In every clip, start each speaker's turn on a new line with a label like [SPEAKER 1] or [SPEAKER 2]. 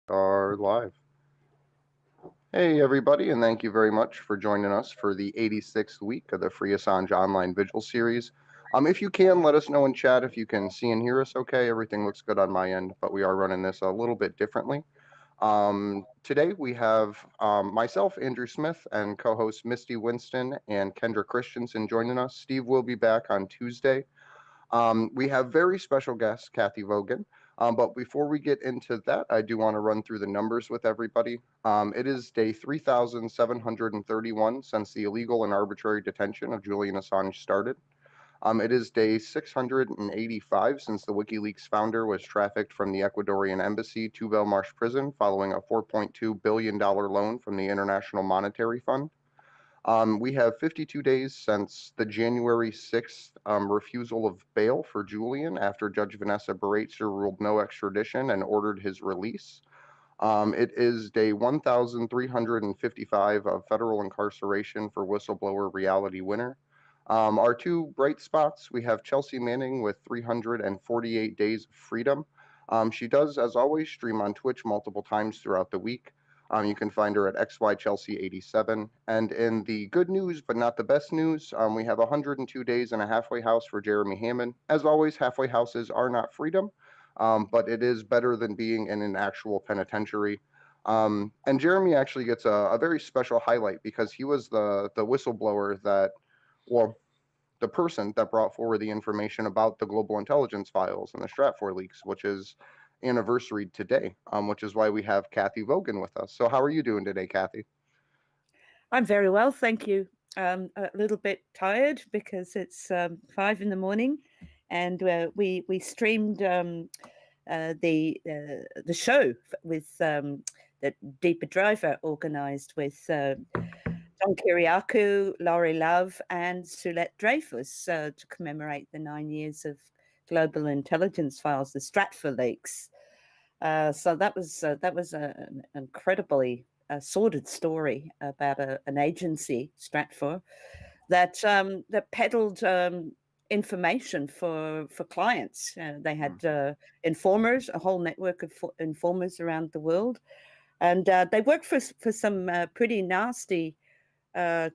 [SPEAKER 1] Are live. Hey, everybody, and thank you very much for joining us for the 86th week of the Free Assange Online Vigil series. If you can, let us know in chat if you can see and hear us okay. Everything looks good on my end, but we are running this a little bit differently. Today we have myself, Andrew Smith, and co-host Misty Winston and Kendra Christensen joining us. Steve will be back on Tuesday. We have very special guest, Cathy Vogan. But before we get into that, I do want to run through the numbers with everybody. It is day 3,731 since the illegal and arbitrary detention of Julian Assange started. It is day 685 since the WikiLeaks founder was trafficked from the Ecuadorian embassy to Belmarsh prison following a $4.2 billion loan from the International Monetary Fund. We have 52 days since the January 6th refusal of bail for Julian after Judge Vanessa Baratzer ruled no extradition and ordered his release. It is day 1,355 of federal incarceration for whistleblower Reality Winner. Our two bright spots, we have Chelsea Manning with 348 days of freedom. She does, as always, stream on Twitch multiple times throughout the week. You can find her at XYChelsea87. And in the good news, but not the best news, we have 102 days in a halfway house for Jeremy Hammond. As always, halfway houses are not freedom, but it is better than being in an actual penitentiary. And Jeremy actually gets a very special highlight because he was the whistleblower that, well, the person that brought forward the information about the global intelligence files and the Stratfor leaks, which is anniversary today, which is why we have Cathy Vogan with us. So how are you doing today, Cathy?
[SPEAKER 2] I'm very well, thank you. A little bit tired because it's 5 a.m, and we streamed the show with that Deeper Driver organised with John Kiriakou, Laurie Love, and Soulette Dreyfus to commemorate the 9 years of global intelligence files, the Stratfor leaks. So that was an incredibly sordid story about an agency, Stratfor, that peddled information for clients. They had informers, a whole network of informers around the world, and they worked for some pretty nasty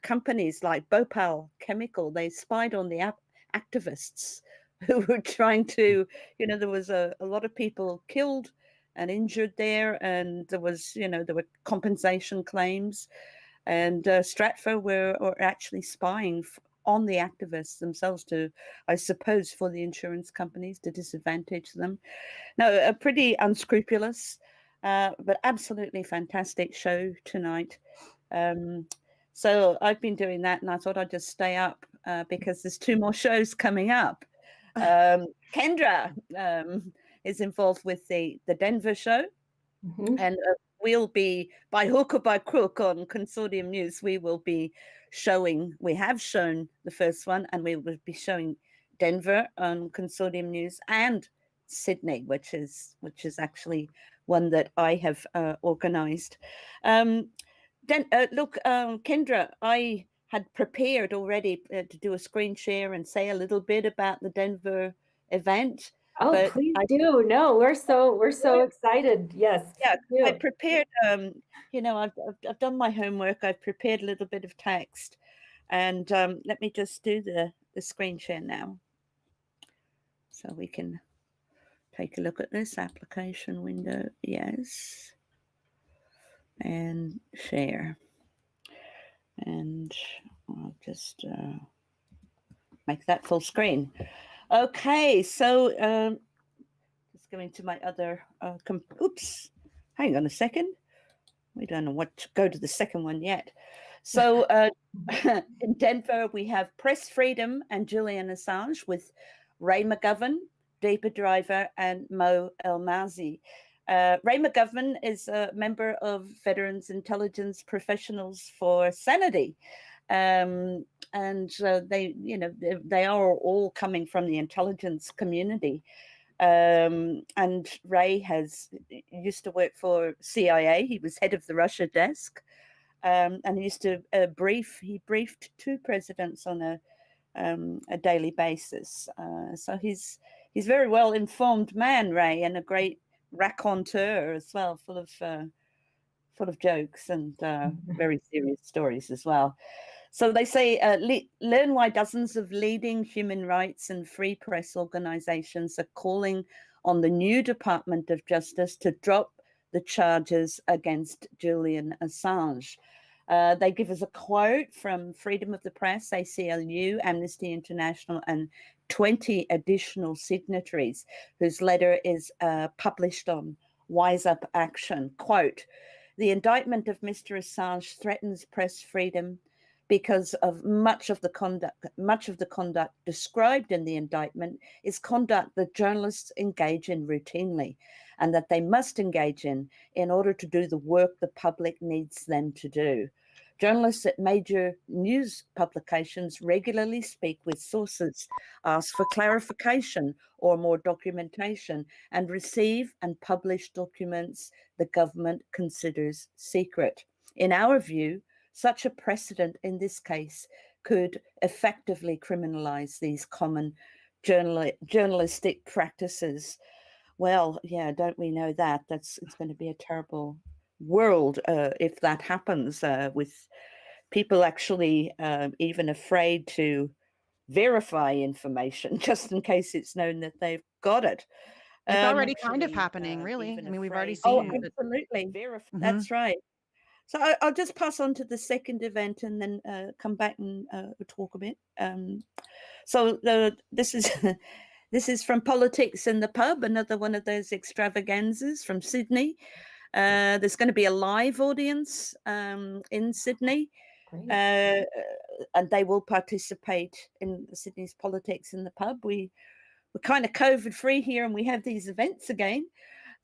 [SPEAKER 2] companies like Bhopal Chemical. They spied on the activists who were trying to, there was a lot of people killed and injured there, and there were compensation claims, and Stratfor were actually spying on the activists themselves to, I suppose, for the insurance companies to disadvantage them. No, a pretty unscrupulous, but absolutely fantastic show tonight. So I've been doing that, and I thought I'd just stay up because there's 2 more shows coming up. Kendra is involved with the Denver show, and we'll be, by hook or by crook, on Consortium News. We will be we have shown the first one, and we will be showing Denver on Consortium News, and Sydney, which is actually one that I have organised. Kendra, I had prepared already to do a screen share and say a little bit about the Denver event.
[SPEAKER 3] Oh, please do. No, we're so excited. Yes.
[SPEAKER 2] Yeah, I prepared. I've done my homework. I've prepared a little bit of text, and let me just do the screen share now, so we can take a look at this application window. Yes, and share. And I'll just make that full screen. Okay, so just going to my other, oops, hang on a second. We don't know what to go to the second one yet. So in Denver, we have Press Freedom and Julian Assange with Ray McGovern, Deeper Driver, and Mo Elmazi. Ray McGovern is a member of Veterans Intelligence Professionals for Sanity, and they are all coming from the intelligence community. And Ray used to work for CIA. He was head of the Russia desk, and he used to He briefed 2 presidents on a daily basis. So he's very well informed man, Ray, and a great raconteur as well, full of jokes and very serious stories as well. So they say, learn why dozens of leading human rights and free press organizations are calling on the new Department of Justice to drop the charges against Julian Assange. They give us a quote from Freedom of the Press, ACLU, Amnesty International, and 20 additional signatories, whose letter is published on Wise Up Action. Quote, the indictment of Mr. Assange threatens press freedom because of much of the conduct described in the indictment is conduct that journalists engage in routinely and that they must engage in order to do the work the public needs them to do. Journalists at major news publications regularly speak with sources, ask for clarification or more documentation, and receive and publish documents the government considers secret. In our view, such a precedent in this case could effectively criminalize these common journalistic practices. Well, yeah, don't we know that? It's going to be a terrible world if that happens, with people actually even afraid to verify information just in case it's known that they've got it.
[SPEAKER 4] It's already kind of happening, really. I mean, we've already seen
[SPEAKER 2] it. Absolutely. That's right. So I'll just pass on to the second event and then come back and talk a bit. So this is from Politics in the Pub, another one of those extravaganzas from Sydney. There's going to be a live audience in Sydney, and they will participate in Sydney's Politics in the Pub. We're kind of COVID-free here, and we have these events again.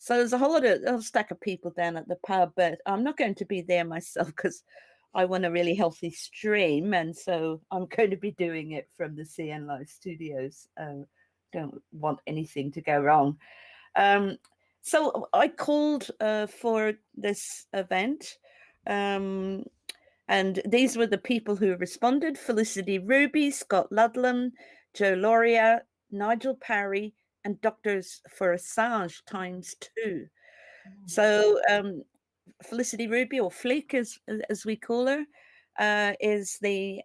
[SPEAKER 2] So there's a whole stack of people down at the pub, but I'm not going to be there myself because I want a really healthy stream, and so I'm going to be doing it from the CN Live studios. Don't want anything to go wrong. So I called for this event, and these were the people who responded: Felicity Ruby, Scott Ludlum, Joe Lauria, Nigel Parry, and Doctors for Assange ×2. So Felicity Ruby, or Flick as we call her, is the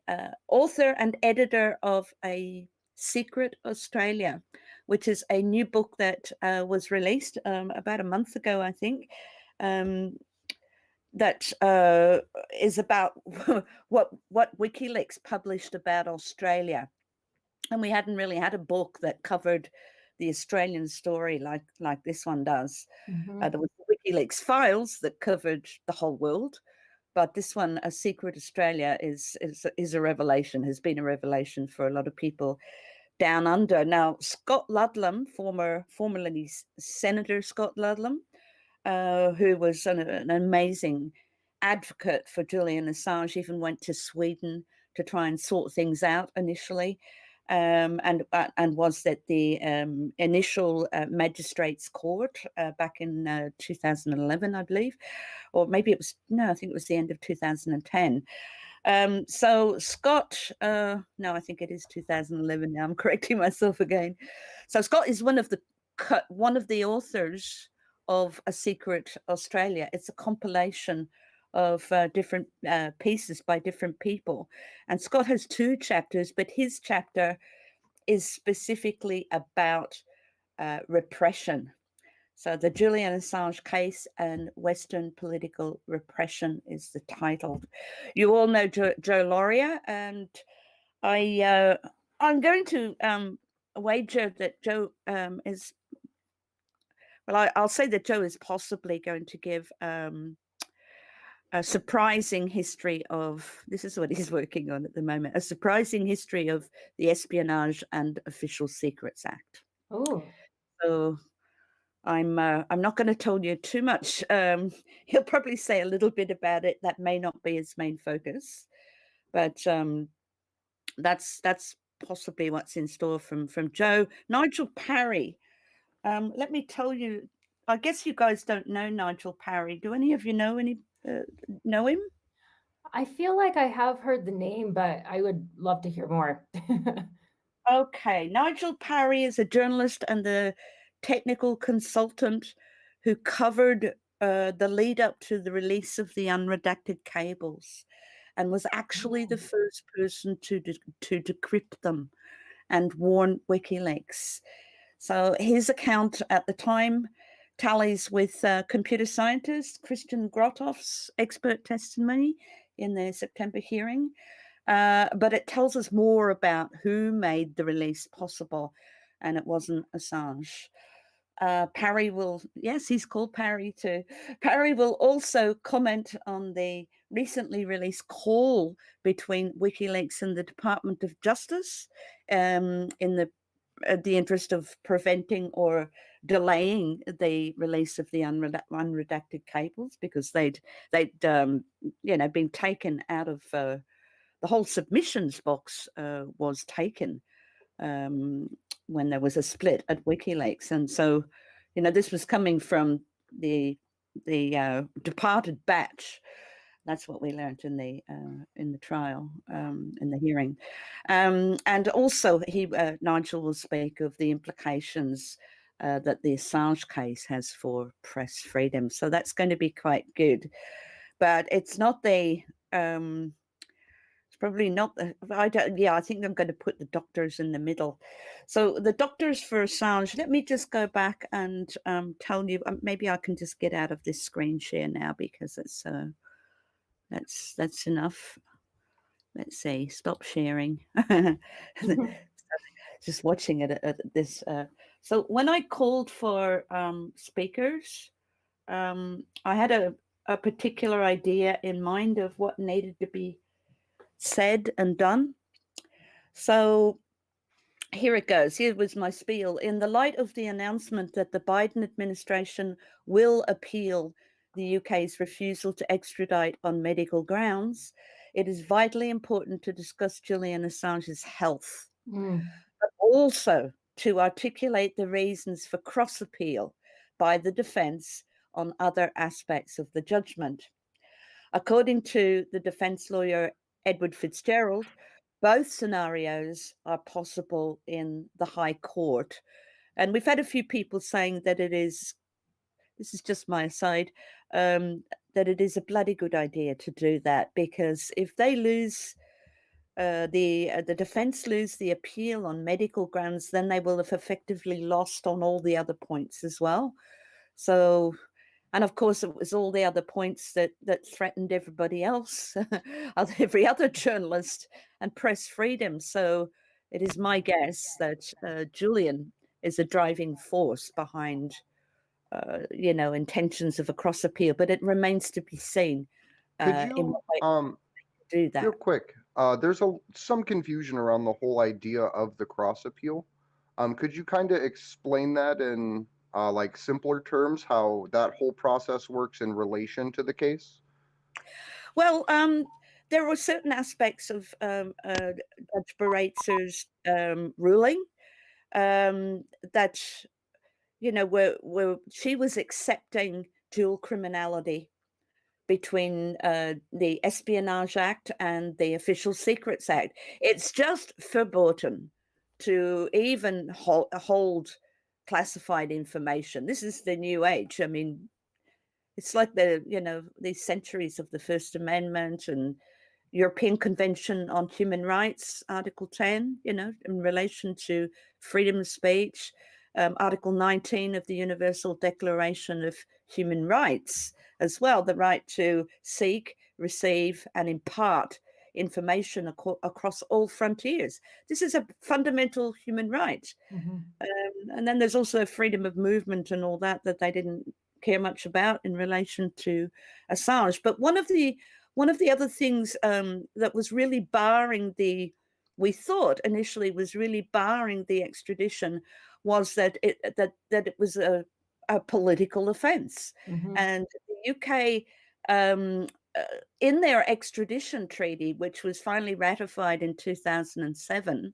[SPEAKER 2] author and editor of A Secret Australia, which is a new book that was released about a month ago, I think, that is about what WikiLeaks published about Australia. And we hadn't really had a book that covered the Australian story like this one does. There was WikiLeaks files that covered the whole world, but this one, A Secret Australia, is a revelation, has been a revelation for a lot of people down under. Now, Scott Ludlum, formerly Senator Scott Ludlum, who was an amazing advocate for Julian Assange, even went to Sweden to try and sort things out initially. And was at the initial magistrates court back in 2011, I believe, or maybe I think it was the end of 2010. So Scott, no, I think it is 2011 now. I'm correcting myself again. So Scott is one of the authors of A Secret Australia. It's a compilation of different pieces by different people. And Scott has 2 chapters, but his chapter is specifically about repression. So the Julian Assange case and Western political repression is the title. You all know Joe Lauria, and I'm going to wager that Joe is, well, I'll say that Joe is possibly going to give a surprising history of, this is what he's working on at the moment, a surprising history of the Espionage and Official Secrets Act.
[SPEAKER 3] Oh.
[SPEAKER 2] So I'm not going to tell you too much. He'll probably say a little bit about it. That may not be his main focus, but that's possibly what's in store from Joe. Nigel Parry. Let me tell you, I guess you guys don't know Nigel Parry. Do any of you know him?
[SPEAKER 3] I feel like I have heard the name, but I would love to hear more.
[SPEAKER 2] Okay, Nigel Parry is a journalist and the technical consultant who covered the lead up to the release of the unredacted cables, and was actually the first person to decrypt them and warn WikiLeaks. So his account at the time tallies with computer scientist Christian Grothoff's expert testimony in the September hearing. But it tells us more about who made the release possible, and it wasn't Assange. Parry will, yes, he's called Parry too. Parry will also comment on the recently released call between WikiLeaks and the Department of Justice in the interest of preventing or delaying the release of the unredacted cables, because they'd been taken out of the whole submissions box was taken when there was a split at WikiLeaks. And so, this was coming from the departed batch. That's what we learned in the trial, in the hearing. And also, Nigel will speak of the implications that the Assange case has for press freedom. So that's going to be quite good. But it's not the... It's probably not the, I think I'm going to put the doctors in the middle. So the doctors for Assange, let me just go back and tell you, maybe I can just get out of this screen share now, because it's that's enough. Let's see, stop sharing. Just watching it at this. So when I called for speakers, I had a particular idea in mind of what needed to be said and done. So here it goes. Here was my spiel. In the light of the announcement that the Biden administration will appeal the UK's refusal to extradite on medical grounds, it is vitally important to discuss Julian Assange's health, but also to articulate the reasons for cross-appeal by the defence on other aspects of the judgment. According to the defence lawyer Edward Fitzgerald, both scenarios are possible in the High Court. And we've had a few people saying that this is just my aside, that it is a bloody good idea to do that, because if they lose, the defence lose the appeal on medical grounds, then they will have effectively lost on all the other points as well. So... And of course, it was all the other points that threatened everybody else, every other journalist and press freedom. So it is my guess that Julian is a driving force behind, intentions of a cross appeal. But it remains to be seen
[SPEAKER 1] Could
[SPEAKER 2] in what way to do that.
[SPEAKER 1] Real quick, there's some confusion around the whole idea of the cross appeal. Could you kind of explain that in like simpler terms, how that whole process works in relation to the case?
[SPEAKER 2] Well, there were certain aspects of Judge Barretzer's ruling that, where she was accepting dual criminality between the Espionage Act and the Official Secrets Act. It's just verboten to even hold classified information. This is the new age. I mean, it's like these centuries of the First Amendment and European Convention on Human Rights, Article 10, in relation to freedom of speech, Article 19 of the Universal Declaration of Human Rights as well, the right to seek, receive, and impart information across all frontiers. This is a fundamental human right. And then there's also freedom of movement and all that they didn't care much about in relation to Assange. But one of the other things that was really barring we thought initially was really barring the extradition was that it was a political offence. And the UK, in their extradition treaty, which was finally ratified in 2007,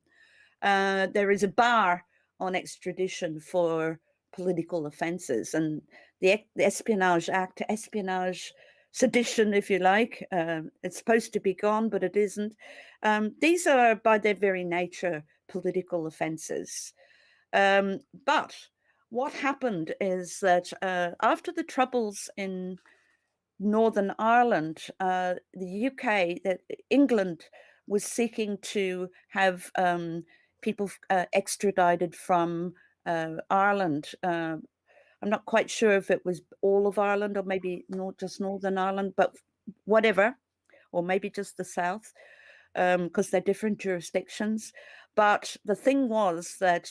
[SPEAKER 2] there is a bar on extradition for political offences, and the Espionage Act, espionage, sedition, if you like, it's supposed to be gone, but it isn't. These are, by their very nature, political offences. But what happened is that after the Troubles in Northern Ireland, the UK, that England was seeking to have people extradited from Ireland. I'm not quite sure if it was all of Ireland or maybe not just Northern Ireland, but whatever, or maybe just the South, because they're different jurisdictions. But the thing was that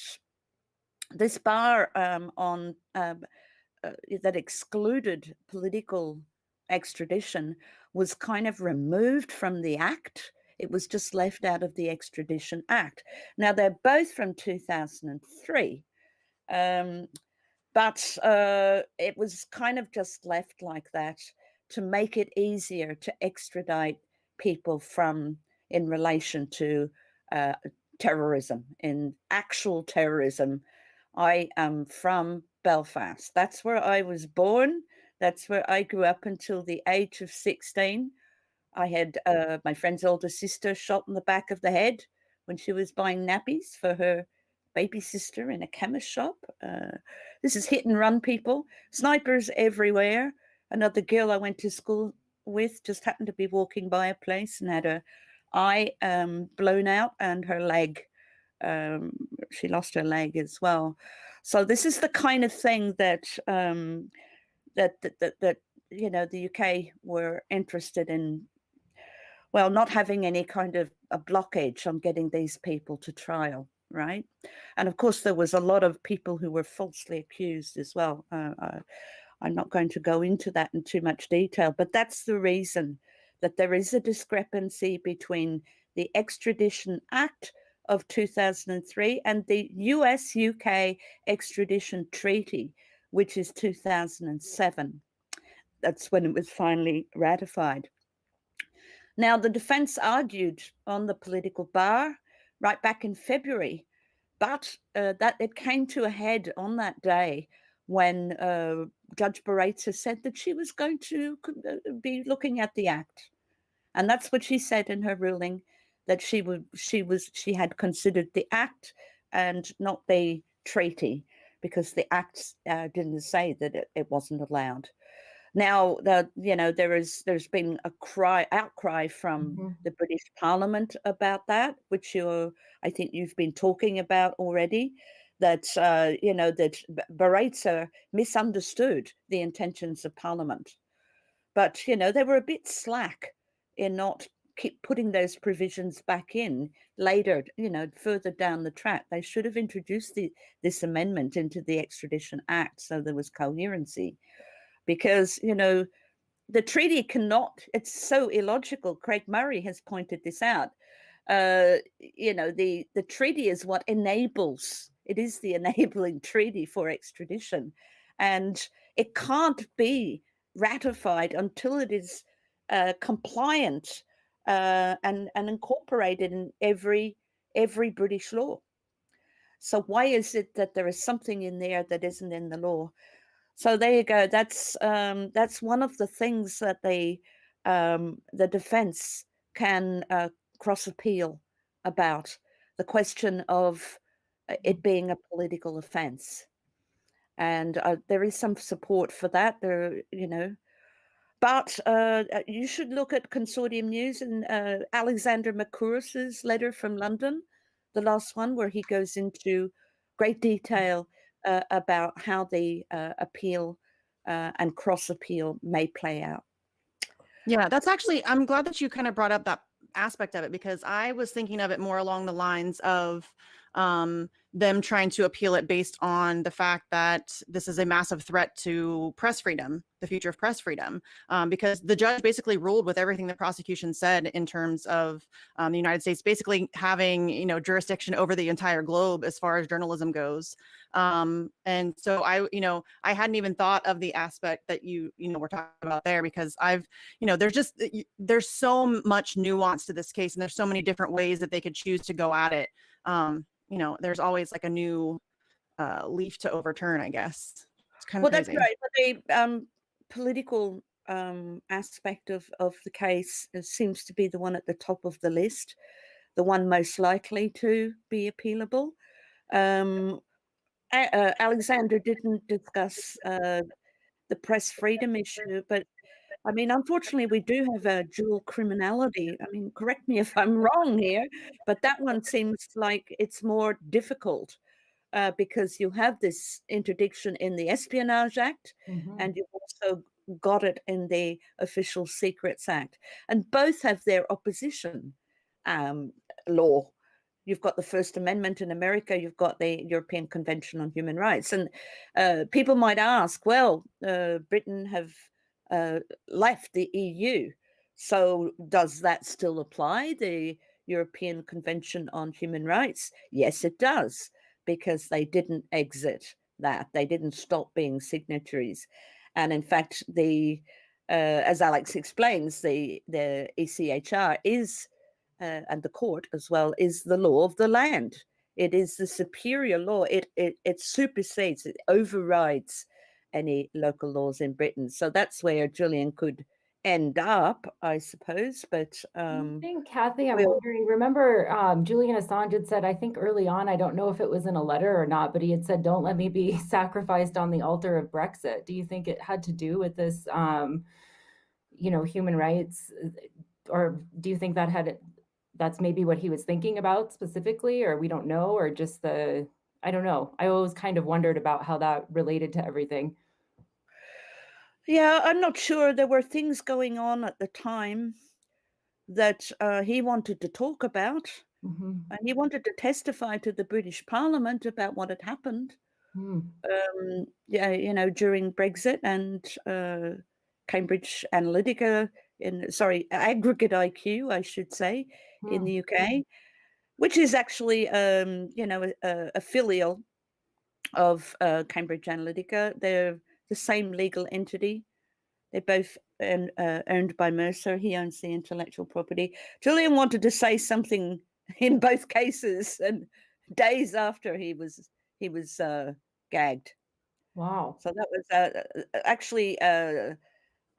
[SPEAKER 2] this bar that excluded political extradition was kind of removed from the act. It was just left out of the Extradition Act. Now, they're both from 2003, but it was kind of just left like that to make it easier to extradite people in relation to terrorism, in actual terrorism. I am from Belfast. That's where I was born. That's where I grew up until the age of 16. I had my friend's older sister shot in the back of the head when she was buying nappies for her baby sister in a chemist shop. This is hit and run, people. Snipers everywhere. Another girl I went to school with just happened to be walking by a place and had her eye blown out and her leg. She lost her leg as well. So this is the kind of thing that that the UK were interested in. Well, not having any kind of a blockage on getting these people to trial, right? And of course, there was a lot of people who were falsely accused as well. I'm not going to go into that in too much detail, but that's the reason that there is a discrepancy between the Extradition Act of 2003 and the US-UK Extradition Treaty, which is 2007. That's when it was finally ratified. Now, the defense argued on the political bar right back in February, but that it came to a head on that day when Judge Baraitser said that she was going to be looking at the act. And that's what she said in her ruling, that she had considered the act and not the treaty, because the act didn't say that it wasn't allowed. Now, there's been outcry from the British Parliament about that, which I think you've been talking about already. That that Baraitser misunderstood the intentions of Parliament, but they were a bit slack in not keep putting those provisions back in later. Further down the track, they should have introduced this amendment into the Extradition Act so there was coherency. Because, the treaty cannot, it's so illogical. Craig Murray has pointed this out. The treaty is what enables, it is the enabling treaty for extradition. And it can't be ratified until it is compliant and incorporated in every British law. So why is it that there is something in there that isn't in the law? So there you go. That's one of the things that the defense can cross appeal about, the question of it being a political offense, and there is some support for that. But you should look at Consortium News and Alexander Macourus's letter from London, the last one, where he goes into great detail about how the appeal and cross appeal may play out.
[SPEAKER 4] Yeah, that's actually, I'm glad that you kind of brought up that aspect of it, because I was thinking of it more along the lines of them trying to appeal it based on the fact that this is a massive threat to press freedom, the future of press freedom, because the judge basically ruled with everything the prosecution said in terms of the United States basically having, jurisdiction over the entire globe as far as journalism goes. And so I hadn't even thought of the aspect that we're talking about there, because there's so much nuance to this case, and there's so many different ways that they could choose to go at it. There's always like a new leaf to overturn, I guess. It's kind of crazy.
[SPEAKER 2] That's right. But the political aspect of the case seems to be the one at the top of the list, the one most likely to be appealable. Alexander didn't discuss the press freedom issue, but I mean, unfortunately, we do have a dual criminality. I mean, correct me if I'm wrong here, but that one seems like it's more difficult because you have this interdiction in the Espionage Act, and you've also got it in the Official Secrets Act, and both have their opposition law. You've got the First Amendment in America, you've got the European Convention on Human Rights. And people might ask, well, Britain have left the EU. So does that still apply, the European Convention on Human Rights? Yes, it does, because they didn't exit that. They didn't stop being signatories. And in fact, as Alex explains, the ECHR is and the court as well, is the law of the land. It is the superior law. It supersedes, it overrides any local laws in Britain. So that's where Julian could end up, I suppose. But
[SPEAKER 3] I think, Cathy, I'm
[SPEAKER 2] we'll-
[SPEAKER 3] wondering, remember Julian Assange had said, I think early on, I don't know if it was in a letter or not, but he had said, don't let me be sacrificed on the altar of Brexit. Do you think it had to do with this, human rights? Or do you think that's maybe what he was thinking about specifically, or we don't know, or just I don't know. I always kind of wondered about how that related to everything.
[SPEAKER 2] Yeah, I'm not sure. There were things going on at the time that he wanted to talk about. And he wanted to testify to the British Parliament about what had happened. During Brexit and Cambridge Analytica, aggregate IQ, I should say, in the UK, which is actually, a filial of Cambridge Analytica. They're the same legal entity. They're both owned by Mercer. He owns the intellectual property. Julian wanted to say something in both cases, and days after he was gagged.
[SPEAKER 3] Wow.
[SPEAKER 2] So that was actually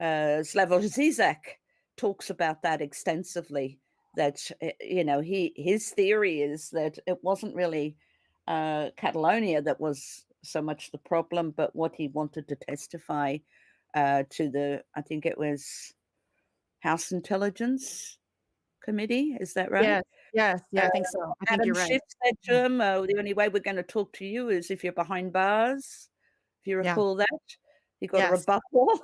[SPEAKER 2] Slavoj Zizek talks about that extensively. That his theory is that it wasn't really Catalonia that was so much the problem, but what he wanted to testify to I think it was House Intelligence Committee. Is that right?
[SPEAKER 4] Yes, I think so. I think
[SPEAKER 2] Adam
[SPEAKER 4] you're right.
[SPEAKER 2] Schiff said to him, the only way we're going to talk to you is if you're behind bars. If you recall that, he got a
[SPEAKER 4] Yes.
[SPEAKER 2] rebuttal.
[SPEAKER 4] Well,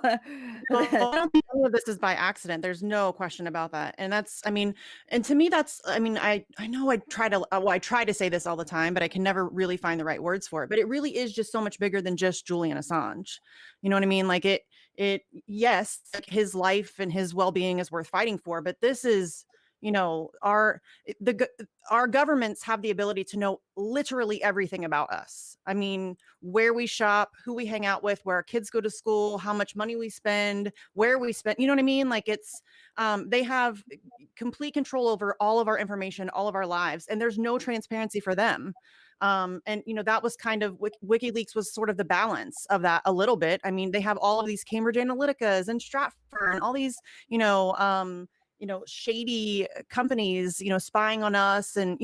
[SPEAKER 4] I don't think any of this is by accident. There's no question about that. And and to me, I know I try to say this all the time, but I can never really find the right words for it. But it really is just so much bigger than just Julian Assange. You know what I mean? Like yes, like his life and his well-being is worth fighting for, but this is, our governments have the ability to know literally everything about us. I mean, where we shop, who we hang out with, where our kids go to school, how much money we spend, where we spend, you know what I mean? Like they have complete control over all of our information, all of our lives, and there's no transparency for them. That was kind of WikiLeaks was sort of the balance of that a little bit. I mean, they have all of these Cambridge Analyticas and Stratfor and all these, shady companies, spying on us, and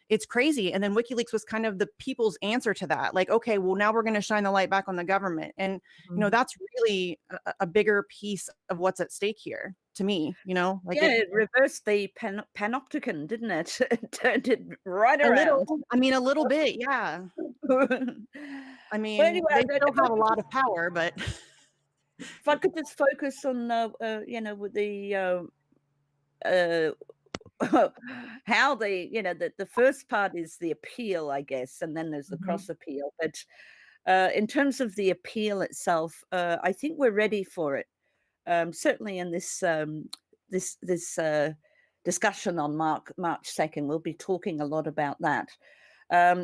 [SPEAKER 4] it's crazy. And then WikiLeaks was kind of the people's answer to that. Like, okay, well, now we're going to shine the light back on the government, and that's really a bigger piece of what's at stake here to me.
[SPEAKER 2] It reversed the panopticon, didn't it? It turned it right around.
[SPEAKER 4] A little bit, yeah. I mean,
[SPEAKER 2] anyway,
[SPEAKER 4] they still have a lot of power, but
[SPEAKER 2] if I could just focus on, with the how the first part is the appeal, I guess, and then there's the cross appeal. But in terms of the appeal itself, I think we're ready for it. Certainly in this discussion on March 2nd, we'll be talking a lot about that.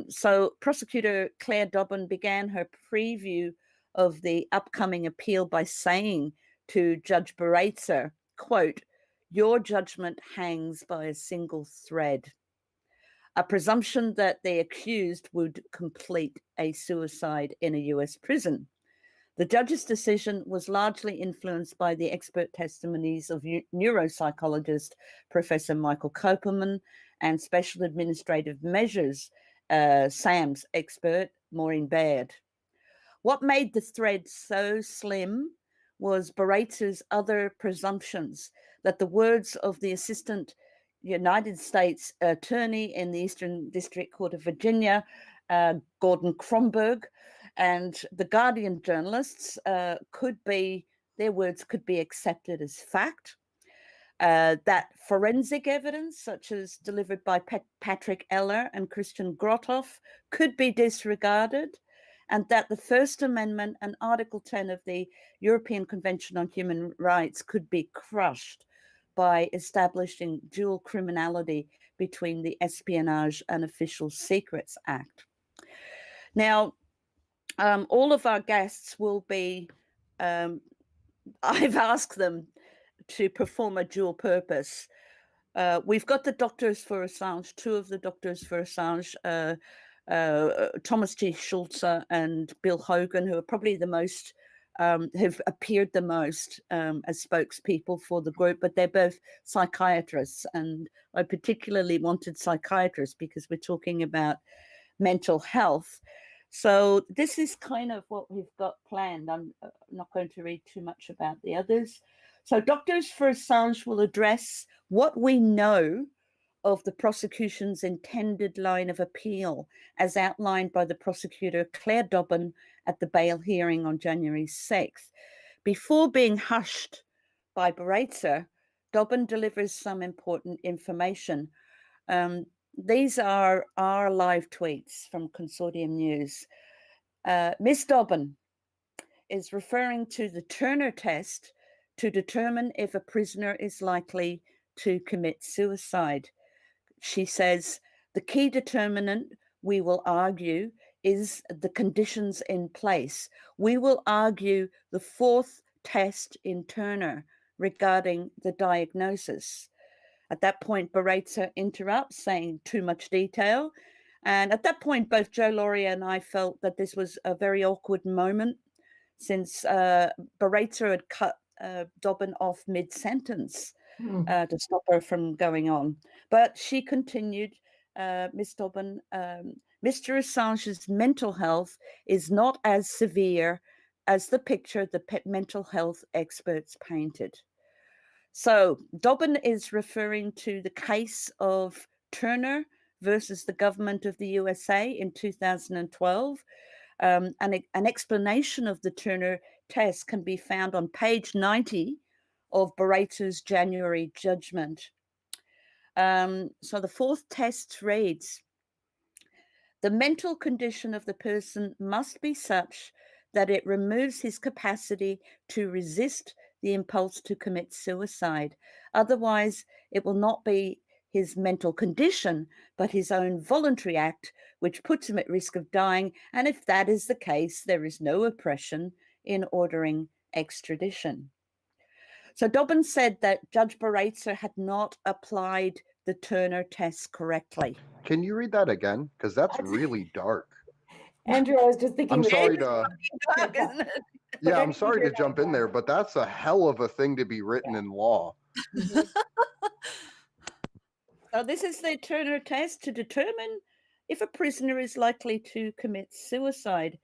[SPEAKER 2] So prosecutor Claire Dobbin began her preview of the upcoming appeal by saying to Judge Baraitser, quote, "Your judgment hangs by a single thread. A presumption that the accused would complete a suicide in a US prison. The judge's decision was largely influenced by the expert testimonies of neuropsychologist Professor Michael Kopelman and special administrative measures SAMS expert, Maureen Baird. What made the thread so slim was Baraita's other presumptions that the words of the Assistant United States Attorney in the Eastern District Court of Virginia, Gordon Kronberg, and the Guardian journalists their words could be accepted as fact. That forensic evidence, such as delivered by Patrick Eller and Christian Grothoff, could be disregarded, and that the First Amendment and Article 10 of the European Convention on Human Rights could be crushed by establishing dual criminality between the Espionage and Official Secrets Act. Now, all of our guests will be, I've asked them to perform a dual purpose. We've got the doctors for Assange, two of the doctors for Assange, Thomas G. Schulze and Bill Hogan, who are probably the most, have appeared the most as spokespeople for the group, but they're both psychiatrists. And I particularly wanted psychiatrists because we're talking about mental health. So this is kind of what we've got planned. I'm not going to read too much about the others. So Doctors for Assange will address what we know of the prosecution's intended line of appeal as outlined by the prosecutor Claire Dobbin at the bail hearing on January 6th. Before being hushed by Baraita, Dobbin delivers some important information. These are our live tweets from Consortium News. Ms. Dobbin is referring to the Turner test to determine if a prisoner is likely to commit suicide. She says, the key determinant, we will argue, is the conditions in place. We will argue the fourth test in Turner regarding the diagnosis. At that point, Baraita interrupts, saying too much detail. And at that point, both Joe Laurie and I felt that this was a very awkward moment since Baraita had cut Dobbin off mid-sentence to stop her from going on. But she continued, Ms. Dobbin, Mr. Assange's mental health is not as severe as the picture the mental health experts painted. So Dobbin is referring to the case of Turner versus the government of the USA in 2012. An explanation of the Turner test can be found on page 90 of Baraita's January judgment. So the fourth test reads, the mental condition of the person must be such that it removes his capacity to resist the impulse to commit suicide. Otherwise, it will not be his mental condition, but his own voluntary act, which puts him at risk of dying. And if that is the case, there is no oppression in ordering extradition. So Dobbin said that Judge Baraita had not applied the Turner test correctly.
[SPEAKER 1] Can you read that again? Because that's really dark.
[SPEAKER 3] Andrew, I was just thinking.
[SPEAKER 1] I'm sorry to.
[SPEAKER 2] Dark, isn't it?
[SPEAKER 1] Yeah, I'm sorry to jump in there, but that's a hell of a thing to be written in law.
[SPEAKER 2] So this is the Turner test to determine if a prisoner is likely to commit suicide.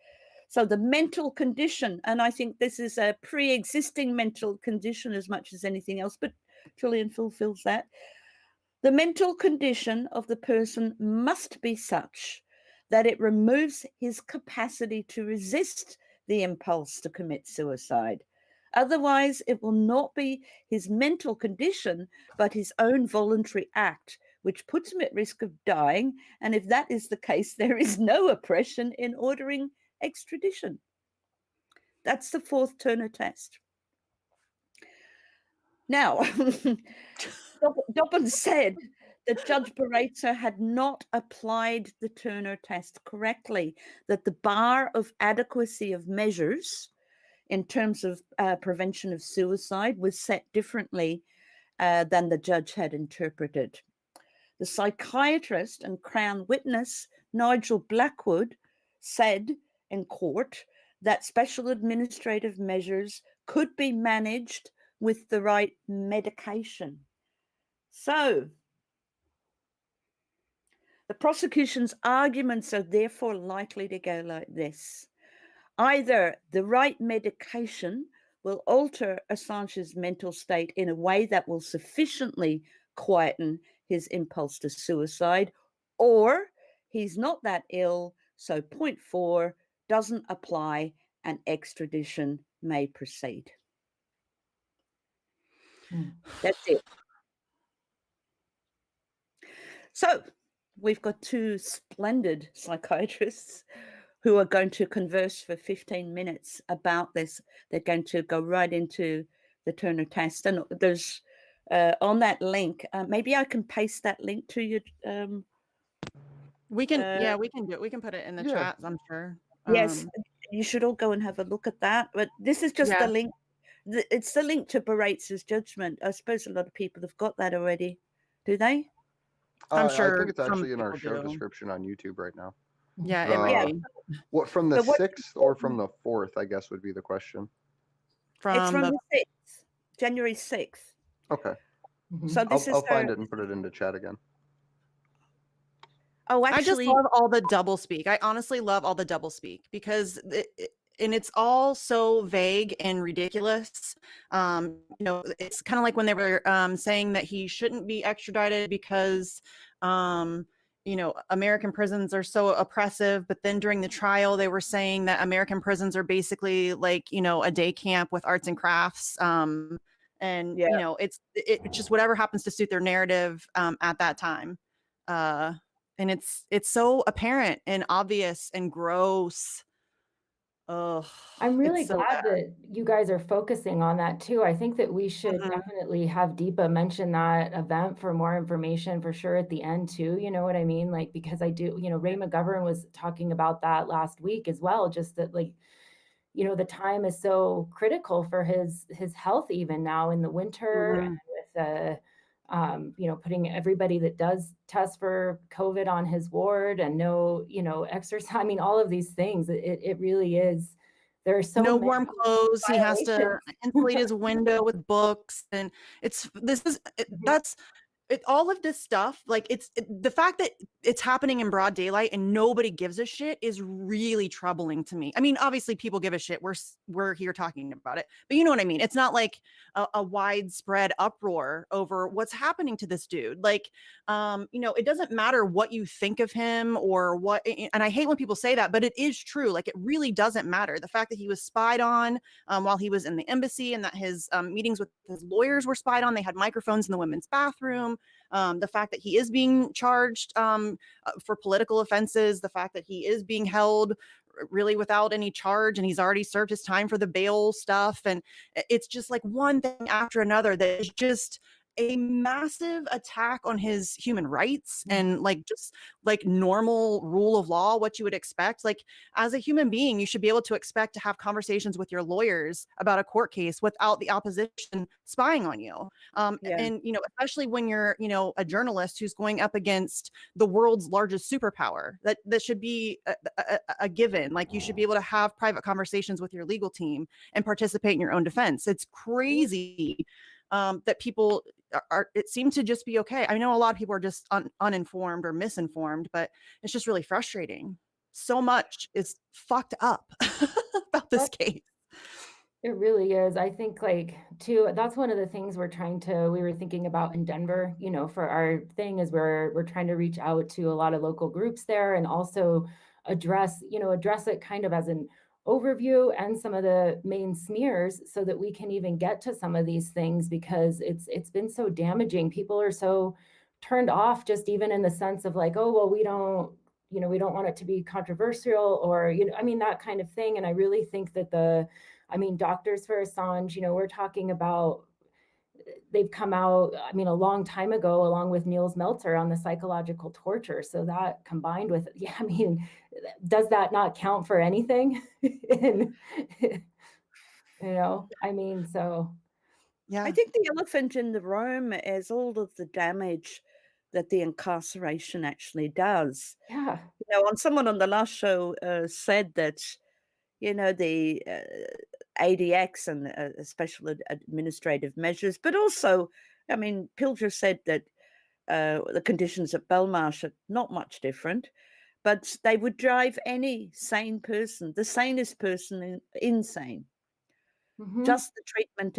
[SPEAKER 2] So the mental condition, and I think this is a pre-existing mental condition as much as anything else, but Julian fulfills that. The mental condition of the person must be such that it removes his capacity to resist the impulse to commit suicide. Otherwise, it will not be his mental condition, but his own voluntary act, which puts him at risk of dying. And if that is the case, there is no oppression in ordering extradition. That's the fourth Turner test. Now, Dobbin said that Judge Baraita had not applied the Turner test correctly, that the bar of adequacy of measures in terms of prevention of suicide was set differently than the judge had interpreted. The psychiatrist and Crown witness, Nigel Blackwood, said in court that special administrative measures could be managed with the right medication. So, the The prosecution's arguments are therefore likely to go like this. Either the right medication will alter Assange's mental state in a way that will sufficiently quieten his impulse to suicide, or he's not that ill, so point 4 doesn't apply and extradition may proceed. That's it. So we've got two splendid psychiatrists who are going to converse for 15 minutes about this. They're going to go right into the Turner test. And there's on that link, maybe I can paste that link to you.
[SPEAKER 4] We can, we can do it. We can put it in the chat, I'm sure.
[SPEAKER 2] Yes, you should all go and have a look at that. But this is just the link. It's the link to Barait's judgment. I suppose a lot of people have got that already. Do they?
[SPEAKER 4] I'm sure.
[SPEAKER 1] I think it's actually in our show description on YouTube right now.
[SPEAKER 4] Yeah, it might be.
[SPEAKER 1] What, from the 6th or from the 4th, I guess would be the question.
[SPEAKER 2] It's from the 6th, January 6th.
[SPEAKER 1] Okay.
[SPEAKER 2] So this
[SPEAKER 1] I'll find it and put it into chat again.
[SPEAKER 2] Oh, actually,
[SPEAKER 4] I just love all the double speak. I honestly love all the double speak because it's all so vague and ridiculous. It's kind of like when they were saying that he shouldn't be extradited because American prisons are so oppressive, but then during the trial they were saying that American prisons are basically like, a day camp with arts and crafts. It's just whatever happens to suit their narrative at that time. And it's so apparent and obvious and gross. Oh,
[SPEAKER 3] I'm really glad that you guys are focusing on that too. I think that we should definitely have Deepa mention that event for more information for sure at the end too. You know what I mean? Like, because I do, Ray McGovern was talking about that last week as well, just that the time is so critical for his health even now in the winter and with putting everybody that does test for COVID on his ward and no, exercise. I mean, all of these things, it really is. There are so
[SPEAKER 4] no
[SPEAKER 3] many
[SPEAKER 4] warm clothes. He has to insulate his window with books. And all of this stuff, like the fact that it's happening in broad daylight and nobody gives a shit is really troubling to me. I mean, obviously people give a shit. We're here talking about it, but you know what I mean? It's not like a widespread uproar over what's happening to this dude. Like, it doesn't matter what you think of him or what, and I hate when people say that, but it is true. Like, it really doesn't matter. The fact that he was spied on while he was in the embassy and that his meetings with his lawyers were spied on. They had microphones in the women's bathroom. The fact that he is being charged for political offenses, the fact that he is being held really without any charge and he's already served his time for the bail stuff. And it's just like one thing after another that is just a massive attack on his human rights and just normal rule of law, what you would expect. Like, as a human being, you should be able to expect to have conversations with your lawyers about a court case without the opposition spying on you. And, especially when you're, a journalist who's going up against the world's largest superpower, that should be a given. Like, you should be able to have private conversations with your legal team and participate in your own defense. It's crazy that people it seemed to just be okay. I know a lot of people are just uninformed or misinformed, but it's just really frustrating. So much is fucked up about this case.
[SPEAKER 3] It really is. I think too, that's one of the things we were thinking about in Denver, for our thing is we're trying to reach out to a lot of local groups there and also address it kind of as an overview and some of the main smears so that we can even get to some of these things because it's been so damaging. People are so turned off just even in the sense of like, oh, well, we don't want it to be controversial or, that kind of thing. And I really think that Doctors for Assange, we're talking about, they've come out, a long time ago, along with Niels Meltzer on the psychological torture. So that combined with, does that not count for anything? So.
[SPEAKER 2] Yeah. I think the elephant in the room is all of the damage that the incarceration actually does.
[SPEAKER 3] Yeah.
[SPEAKER 2] Someone on the last show said that, the ADX and special administrative measures, but also, Pilger said that the conditions at Belmarsh are not much different, but they would drive any sane person, the sanest person, insane.
[SPEAKER 3] Mhm.
[SPEAKER 2] Just the treatment,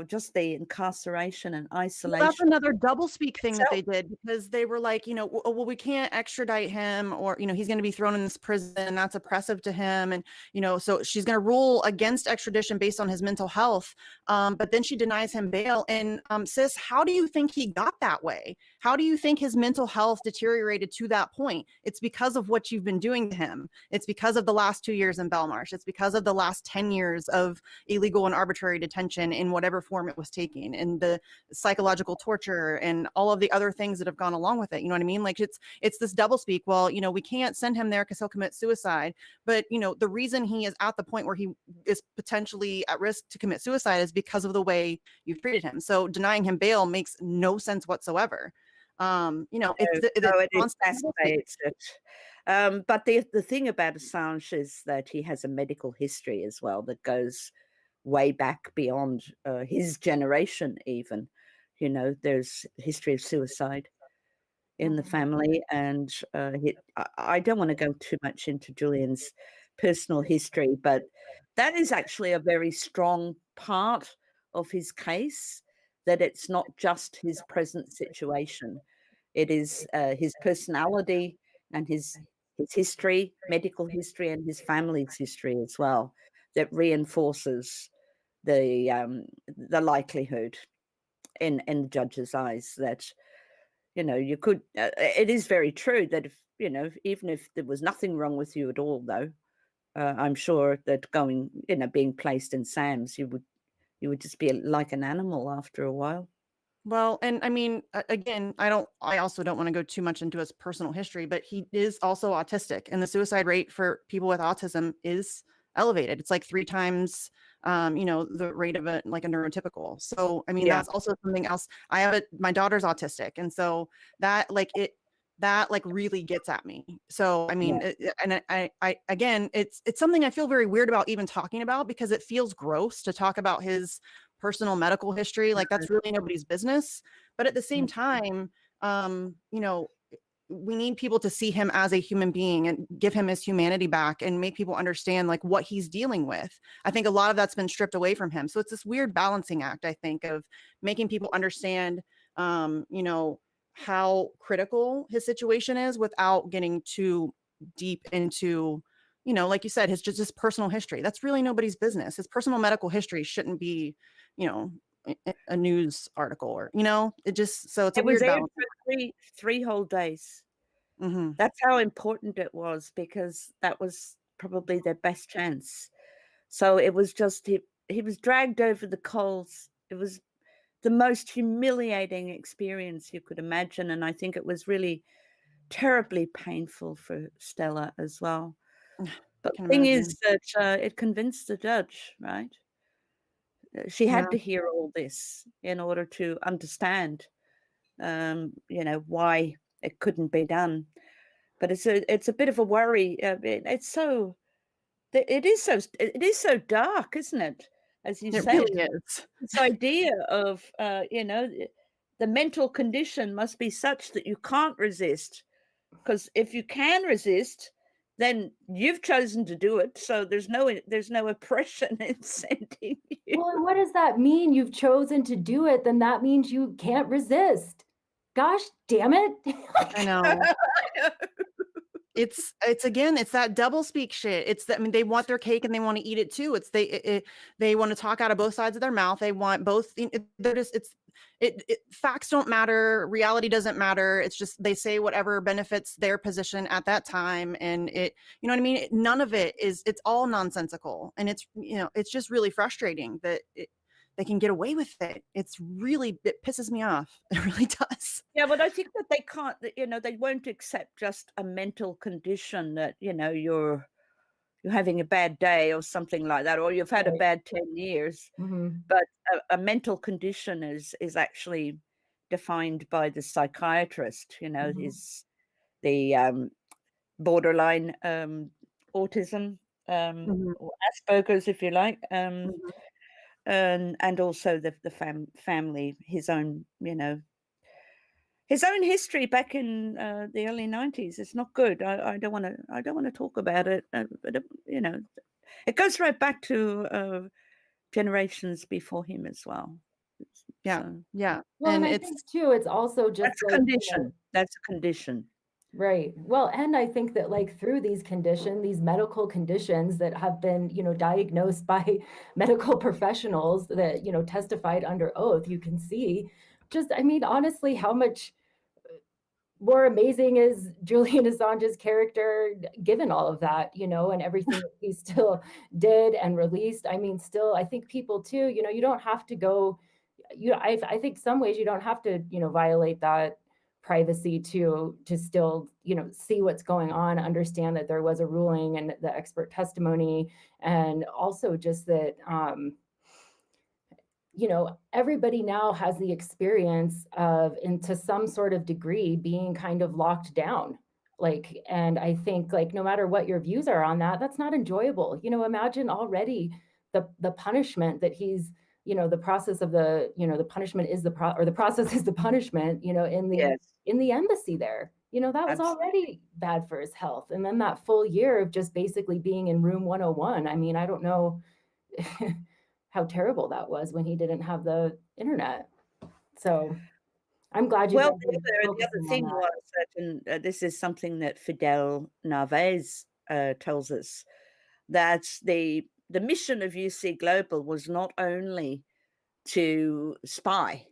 [SPEAKER 2] just the incarceration and
[SPEAKER 4] Well,
[SPEAKER 2] isolation.
[SPEAKER 4] that's another doublespeak thing that
[SPEAKER 2] itself.
[SPEAKER 4] they did, because they were like, well, we can't extradite him, or, he's going to be thrown in this prison and that's oppressive to him. And, so she's going to rule against extradition based on his mental health. But then she denies him bail. And sis, how do you think he got that way? How do you think his mental health deteriorated to that point? It's because of what you've been doing to him. It's because of the last 2 years in Belmarsh. It's because of the last 10 years of illegal and arbitrary detention in whatever form it was taking, and the psychological torture and all of the other things that have gone along with it. You know what I mean? Like it's this doublespeak. Well, we can't send him there because he'll commit suicide. But the reason he is at the point where he is potentially at risk to commit suicide is because of the way you've treated him. So denying him bail makes no sense whatsoever.
[SPEAKER 2] It exacerbates it. But the thing about Assange is that he has a medical history as well that goes way back beyond his generation even. There's history of suicide in the family, and I don't want to go too much into Julian's personal history, but that is actually a very strong part of his case, that it's not just his present situation. It is his personality and his history, medical history, and his family's history as well, that reinforces the likelihood in the judge's eyes that you could. It is very true that if even if there was nothing wrong with you at all, though, I'm sure that being placed in SAMS, you would just be like an animal after a while.
[SPEAKER 4] Well, and I mean, again, I also don't want to go too much into his personal history, but he is also autistic, and the suicide rate for people with autism is elevated. It's like 3 times, the rate of a neurotypical. So, I mean,
[SPEAKER 2] Yeah.
[SPEAKER 4] that's also something else. My daughter's autistic. And so that really gets at me. So, I mean, and I again, it's something I feel very weird about even talking about, because it feels gross to talk about his personal medical history. Like, that's really nobody's business. But at the same time, we need people to see him as a human being and give him his humanity back and make people understand like what he's dealing with. I think a lot of that's been stripped away from him. So it's this weird balancing act, I think, of making people understand, how critical his situation is without getting too deep into, like you said, his personal history. That's really nobody's business. His personal medical history shouldn't be, a news article, or it's a weird
[SPEAKER 2] aired
[SPEAKER 4] balance.
[SPEAKER 2] for three whole days.
[SPEAKER 4] Mm-hmm.
[SPEAKER 2] That's how important it was, because that was probably their best chance. So it was just he was dragged over the coals. It was the most humiliating experience you could imagine, and I think it was really terribly painful for Stella as well. But the thing is that it convinced the judge, right? She had to hear all this in order to understand, why it couldn't be done. But it's a bit of a worry. It is so dark, isn't it? As you
[SPEAKER 4] It
[SPEAKER 2] said,
[SPEAKER 4] really is.
[SPEAKER 2] this idea of the mental condition must be such that you can't resist, because if you can resist, then you've chosen to do it. So there's no oppression in sending you.
[SPEAKER 3] Well, and what does that mean? You've chosen to do it, then that means you can't resist. Gosh damn it.
[SPEAKER 4] I know. It's again, it's that double speak shit. It's that, I mean, they want their cake and they want to eat it too. It's they want to talk out of both sides of their mouth. They want both. They're just facts don't matter. Reality doesn't matter. It's just they say whatever benefits their position at that time, and you know what I mean. None of it is. It's all nonsensical, and it's it's just really frustrating that they can get away with it. It pisses me off. It really does.
[SPEAKER 2] Yeah, but I think that they can't, they won't accept just a mental condition that, you're having a bad day or something like that, or you've had a bad 10 years.
[SPEAKER 3] Mm-hmm.
[SPEAKER 2] But a mental condition is actually defined by the psychiatrist, is the borderline autism, or Asperger's, if you like. And also the family, his own, his own history back in the early 90s is not good. I don't want to talk about it, but you know, it goes right back to generations before him as well.
[SPEAKER 4] Yeah,
[SPEAKER 2] So
[SPEAKER 4] yeah,
[SPEAKER 3] Well, and
[SPEAKER 4] and
[SPEAKER 3] I
[SPEAKER 4] it's
[SPEAKER 3] think too, it's also just
[SPEAKER 2] that's a
[SPEAKER 3] like,
[SPEAKER 2] condition. That's a condition.
[SPEAKER 3] right. Well, and I think that like through these medical conditions that have been, diagnosed by medical professionals that, testified under oath, you can see just, I mean, honestly, how much more amazing is Julian Assange's character given all of that, and everything that he still did and released. I mean, still, I think people too, you don't have to go, I think some ways you don't have to, violate that privacy to still, see what's going on, understand that there was a ruling and the expert testimony, and also just that, everybody now has the experience of, into some sort of degree, being kind of locked down. Like, and I think like, no matter what your views are on that, that's not enjoyable. Imagine already the punishment that he's, the process of the, the punishment is the process is the punishment,
[SPEAKER 2] Yes,
[SPEAKER 3] in the embassy there. That was
[SPEAKER 2] absolutely.
[SPEAKER 3] already bad for his health. And then that full year of just basically being in room 101. I mean, I don't know how terrible that was when he didn't have the internet. So I'm glad you
[SPEAKER 2] Well,
[SPEAKER 3] guys are
[SPEAKER 2] the other
[SPEAKER 3] focusing on
[SPEAKER 2] thing
[SPEAKER 3] that.
[SPEAKER 2] was that, and this is something that Fidel Narvaez tells us, that the mission of UC Global was not only to spy,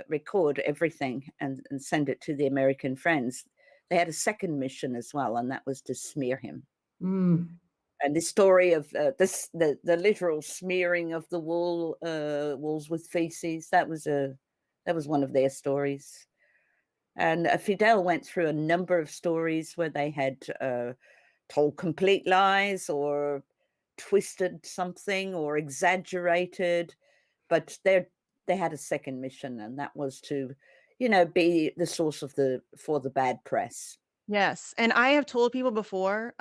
[SPEAKER 2] record everything, and send it to the American friends. They had a second mission as well, and that was to smear him.
[SPEAKER 3] Mm.
[SPEAKER 2] And the story of the literal smearing of the walls with feces, that was one of their stories. And Fidel went through a number of stories where they had told complete lies or twisted something or exaggerated, but they had a second mission, and that was to, be the source for the bad press.
[SPEAKER 4] Yes. And I have told people before,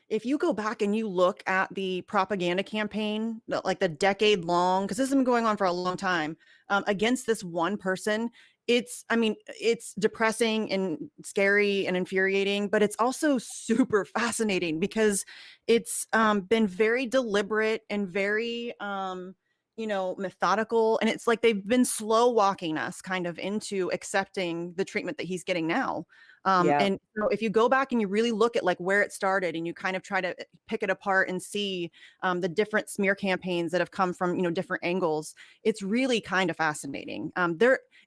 [SPEAKER 4] if you go back and you look at the propaganda campaign, like the decade long, because this has been going on for a long time, against this one person, it's depressing and scary and infuriating, but it's also super fascinating because it's been very deliberate and very methodical, and it's like they've been slow walking us kind of into accepting the treatment that he's getting now.
[SPEAKER 2] Yeah.
[SPEAKER 4] And if you go back and you really look at like where it started and you kind of try to pick it apart and see the different smear campaigns that have come from, different angles, it's really kind of fascinating.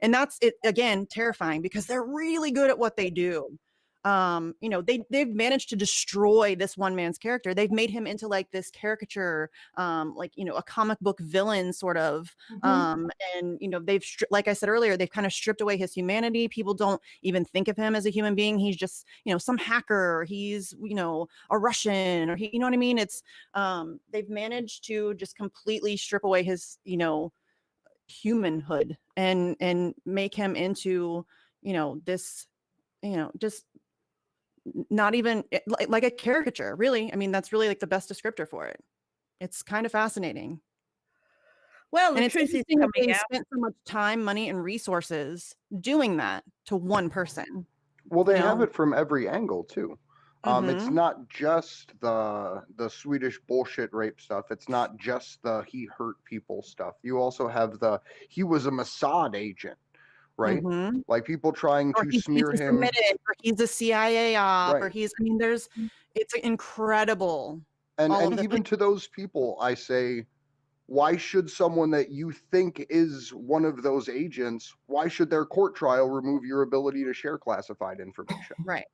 [SPEAKER 4] And that's it, again, terrifying because they're really good at what they do. They've managed to destroy this one man's character. They've made him into like this caricature, a comic book villain sort of.
[SPEAKER 3] Mhm.
[SPEAKER 4] And they've like I said earlier, they've kind of stripped away his humanity. People don't even think of him as a human being. He's just some hacker, or he's a Russian, or he, you know what I mean. It's they've managed to just completely strip away his humanhood and make him into this just not even like a caricature, really. I mean, that's really like the best descriptor for it. It's kind of fascinating.
[SPEAKER 2] Well,
[SPEAKER 4] And
[SPEAKER 2] the
[SPEAKER 4] it's
[SPEAKER 2] truth is
[SPEAKER 4] interesting that
[SPEAKER 2] coming
[SPEAKER 4] they
[SPEAKER 2] out.
[SPEAKER 4] spent so much time, money, and resources doing that to one person.
[SPEAKER 1] Well, they
[SPEAKER 4] You
[SPEAKER 1] have
[SPEAKER 4] know?
[SPEAKER 1] it from every angle too. It's
[SPEAKER 4] Mhm.
[SPEAKER 1] not just the Swedish bullshit rape stuff. It's not just the he hurt people stuff. You also have the he was a Mossad agent, right?
[SPEAKER 4] Mhm.
[SPEAKER 1] Like people trying
[SPEAKER 4] Or
[SPEAKER 1] to
[SPEAKER 4] he's
[SPEAKER 1] smear him,
[SPEAKER 4] committed, or he's a CIA op, or
[SPEAKER 1] right?
[SPEAKER 4] it's incredible.
[SPEAKER 1] And
[SPEAKER 4] All
[SPEAKER 1] and
[SPEAKER 4] of the
[SPEAKER 1] even to those people, I say, why should someone that you think is one of those agents, why should their court trial remove your ability to share classified information?
[SPEAKER 4] right.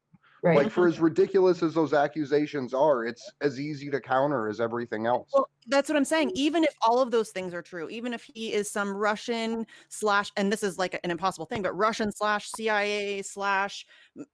[SPEAKER 3] Right.
[SPEAKER 1] Like, for as ridiculous as those accusations are, it's as easy to counter as everything else.
[SPEAKER 4] Well, that's what I'm saying. Even if all of those things are true, even if he is some Russian slash, and this is like an impossible thing, but Russian slash CIA slash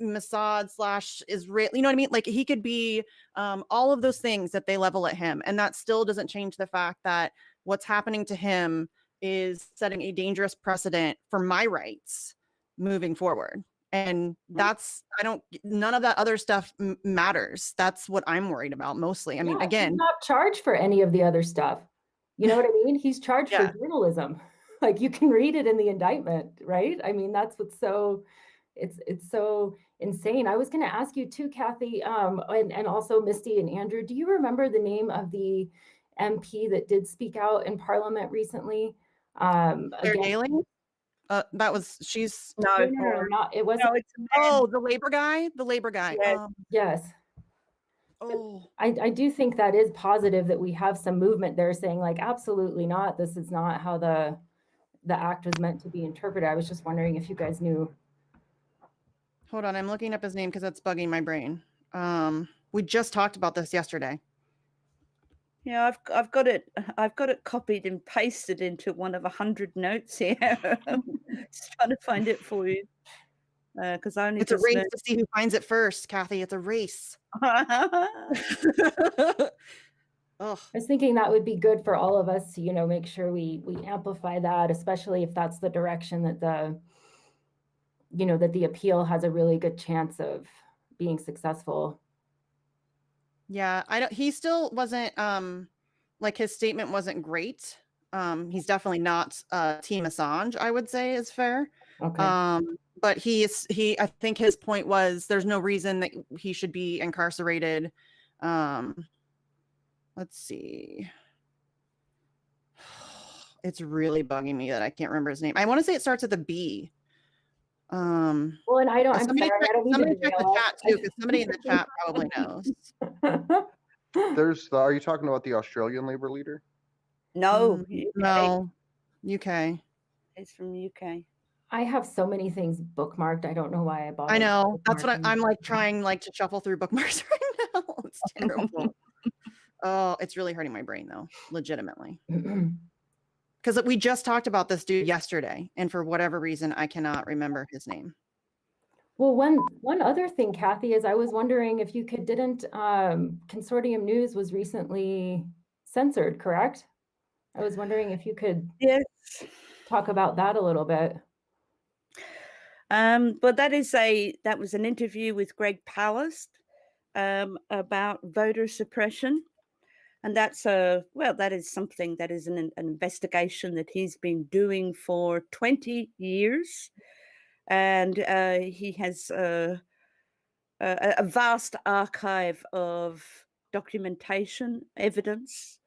[SPEAKER 4] Mossad slash Israel, you know what I mean? Like he could be all of those things that they level at him. And that still doesn't change the fact that what's happening to him is setting a dangerous precedent for my rights moving forward. And none of that other stuff matters. That's what I'm worried about mostly. I mean,
[SPEAKER 3] Yeah, he's
[SPEAKER 4] again,
[SPEAKER 3] not charged for any of the other stuff. You know what I mean? He's charged for
[SPEAKER 4] yeah,
[SPEAKER 3] journalism. Like you can read it in the indictment, right? I mean, that's what's so it's so insane. I was going to ask you too, Cathy, and also Misty and Andrew. Do you remember the name of the MP that did speak out in Parliament recently?
[SPEAKER 4] Claire
[SPEAKER 3] Again,
[SPEAKER 4] Daly? That was she's
[SPEAKER 2] No,
[SPEAKER 3] no, not it wasn't.
[SPEAKER 2] no, it's a man.
[SPEAKER 4] oh the labor guy. The labor guy.
[SPEAKER 2] Yes.
[SPEAKER 3] Yes.
[SPEAKER 4] Oh
[SPEAKER 3] I do think that is positive that we have some movement there saying like, absolutely not. This is not how the act was meant to be interpreted. I was just wondering if you guys knew.
[SPEAKER 4] hold on, I'm looking up his name because that's bugging my brain. We just talked about this yesterday.
[SPEAKER 2] Yeah, I've got it copied and pasted into one of 100 notes here. Just trying to find it for you. Because I only
[SPEAKER 4] It's a
[SPEAKER 2] just
[SPEAKER 4] race
[SPEAKER 2] learned.
[SPEAKER 4] to see who finds it first, Cathy. It's a race. Oh,
[SPEAKER 3] I was thinking that would be good for all of us to, you know, make sure we amplify that, especially if that's the direction that that the appeal has a really good chance of being successful.
[SPEAKER 4] yeah. He still wasn't like his statement wasn't great. He's definitely not Team Assange, I would say is fair.
[SPEAKER 3] Okay.
[SPEAKER 4] But I think his point was there's no reason that he should be incarcerated. Let's see. It's really bugging me that I can't remember his name. I want to say it starts with a B.
[SPEAKER 3] Well, and I'm
[SPEAKER 4] Somebody
[SPEAKER 3] sorry, I don't mean to
[SPEAKER 4] check the
[SPEAKER 3] derail us.
[SPEAKER 4] chat too, because somebody in the chat probably knows.
[SPEAKER 1] Are you talking about the Australian Labour leader?
[SPEAKER 2] No, UK.
[SPEAKER 4] No, UK.
[SPEAKER 2] It's from UK.
[SPEAKER 3] I have so many things bookmarked. I don't know why I bought.
[SPEAKER 4] I know. That's what I'm like trying to shuffle through bookmarks right now. It's terrible. Oh, it's really hurting my brain though, legitimately. Because we just talked about this dude yesterday, and for whatever reason, I cannot remember his name.
[SPEAKER 3] Well, one other thing, Cathy, is I was wondering if you didn't Consortium News was recently censored, correct? I was wondering if you could talk about that a little bit.
[SPEAKER 2] But that was an interview with Greg Palast about voter suppression. And that is something that is an investigation that he's been doing for 20 years. And he has a vast archive of documentation, evidence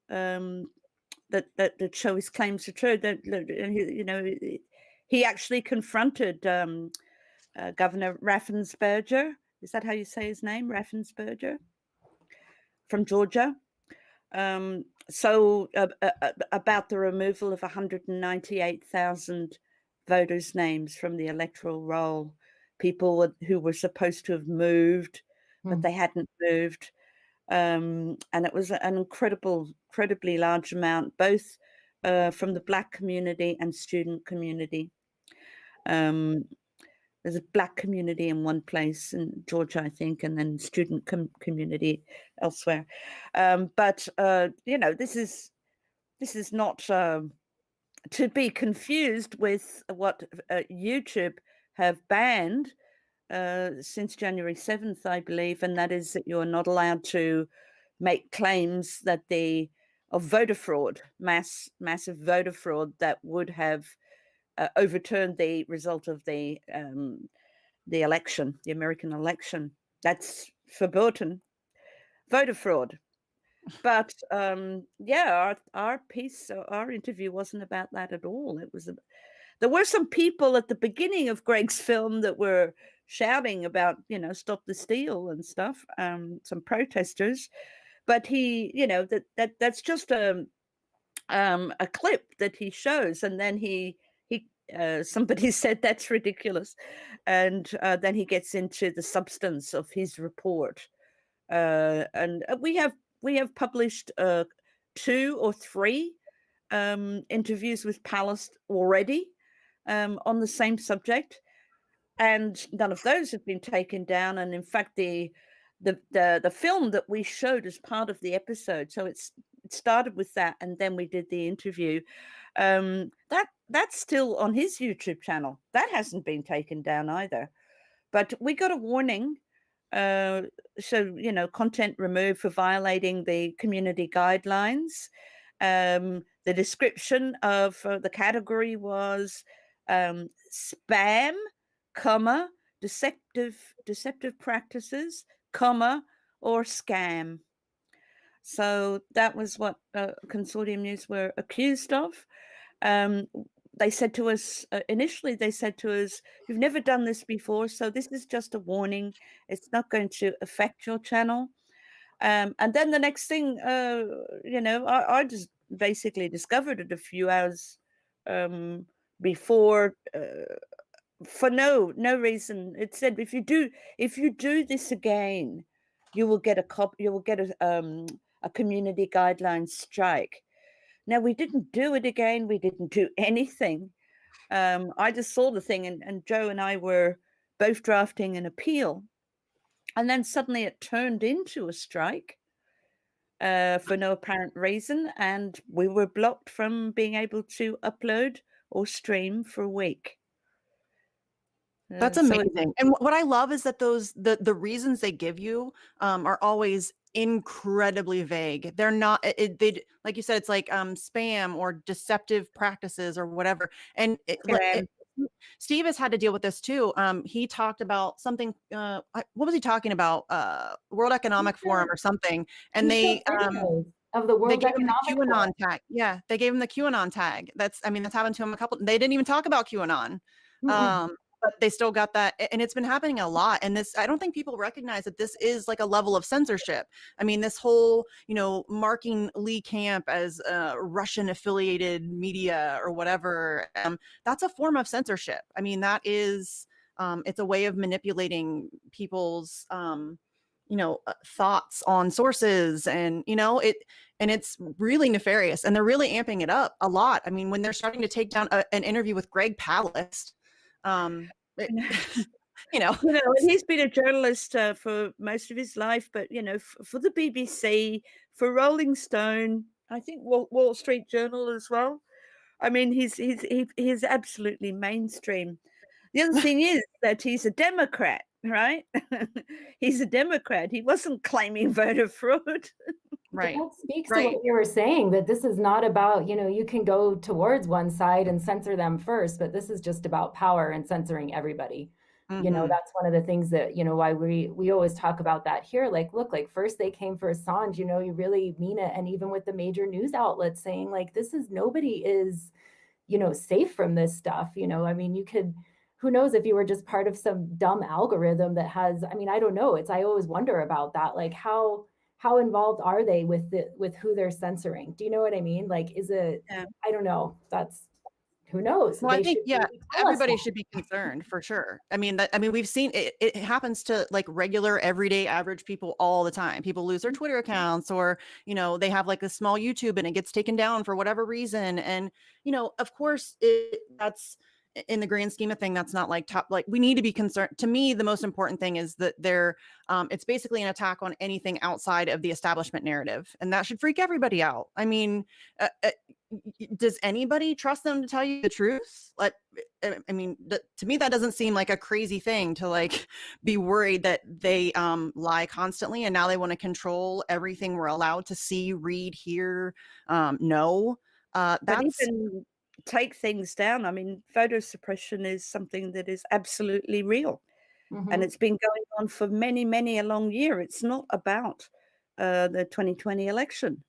[SPEAKER 2] that show his claims are true. He actually confronted Governor Raffensperger. Is that how you say his name? Raffensperger from Georgia. About the removal of 198,000 voters' names from the electoral roll, people who were supposed to have moved, but they hadn't moved. And it was an incredibly large amount, both from the Black community and student community. There's a Black community in one place in Georgia, I think, and then student community elsewhere. But this is not to be confused with what YouTube have banned since January 7th, I believe, and that is that you're not allowed to make claims that of voter fraud, massive voter fraud that would have overturned the result of the election, the American election. That's verboten, voter fraud. But our piece, our interview wasn't about that at all. It was there were some people at the beginning of Greg's film that were shouting about, stop the steal and stuff. Some protesters, but that's just a clip that he shows, and then somebody said that's ridiculous, and then he gets into the substance of his report, and we have published 2 or 3 interviews with Palast already on the same subject, and none of those have been taken down. And in fact, the film that we showed as part of the episode, so it started with that, and then we did the interview. That's still on his YouTube channel. That hasn't been taken down either. But we got a warning. Content removed for violating the community guidelines. The description of the category was spam, comma, deceptive practices, comma, or scam. So that was what Consortium News were accused of. They said to us, initially they said to us, you've never done this before, so this is just a warning. It's not going to affect your channel. And then the next thing, I just basically discovered it a few hours before, for no reason. It said, if you do this again, you will get a community guidelines strike. Now, we didn't do it again. We didn't do anything. I just saw the thing, and Joe and I were both drafting an appeal. And then suddenly it turned into a strike for no apparent reason. And we were blocked from being able to upload or stream for a week.
[SPEAKER 4] That's amazing. And what I love is that the reasons they give you are always incredibly vague. They're not, they, like you said, it's like spam or deceptive practices or whatever. And Steve has had to deal with this too. He talked about something, what was he talking about? World Economic Forum or something. And they
[SPEAKER 3] of the World
[SPEAKER 4] they gave him the
[SPEAKER 3] Economic
[SPEAKER 4] QAnon
[SPEAKER 3] Forum.
[SPEAKER 4] tag. Yeah, they gave him the QAnon tag. That's happened to him a couple. They didn't even talk about QAnon. But they still got that, and it's been happening a lot. And this, I don't think people recognize that this is like a level of censorship. I mean, this whole, marking Lee Camp as Russian affiliated media or whatever, that's a form of censorship. I mean, that is, it's a way of manipulating people's, thoughts on sources, and it's really nefarious, and they're really amping it up a lot. I mean, when they're starting to take down an interview with Greg Palast.
[SPEAKER 2] He's been a journalist for most of his life, but for the BBC, for Rolling Stone, I think Wall Street Journal as well. I mean, he's absolutely mainstream. The other thing is that he's a Democrat, right? He's a Democrat. He wasn't claiming voter fraud.
[SPEAKER 4] Right.
[SPEAKER 3] That speaks to what you were saying, that this is not about, you can go towards one side and censor them first, but this is just about power and censoring everybody. That's one of the things that, why we always talk about that here. Like, look, like first they came for Assange, you really mean it. And even with the major news outlets saying like, nobody is, safe from this stuff. I mean, who knows if you were just part of some dumb algorithm that has, I don't know. I always wonder about that. Like how involved are they with who they're censoring? Do you know what I mean? Like, is it, I don't know. Who knows?
[SPEAKER 4] Well, I think, everybody should be concerned for sure. I mean, we've seen it happens to like regular, everyday, average people all the time. People lose their Twitter accounts, or, they have like a small YouTube and it gets taken down for whatever reason. And, of course that's, in the grand scheme of thing, that's not like top, like we need to be concerned. To me, the most important thing is that it's basically an attack on anything outside of the establishment narrative. And that should freak everybody out. I mean, does anybody trust them to tell you the truth? Like, I mean, to me, that doesn't seem like a crazy thing to like be worried that they lie constantly. And now they want to control everything we're allowed to see, read, hear, know. That's
[SPEAKER 2] even take things down. I mean, voter suppression is something that is absolutely real. And it's been going on for many a long year. It's not about the 2020 election.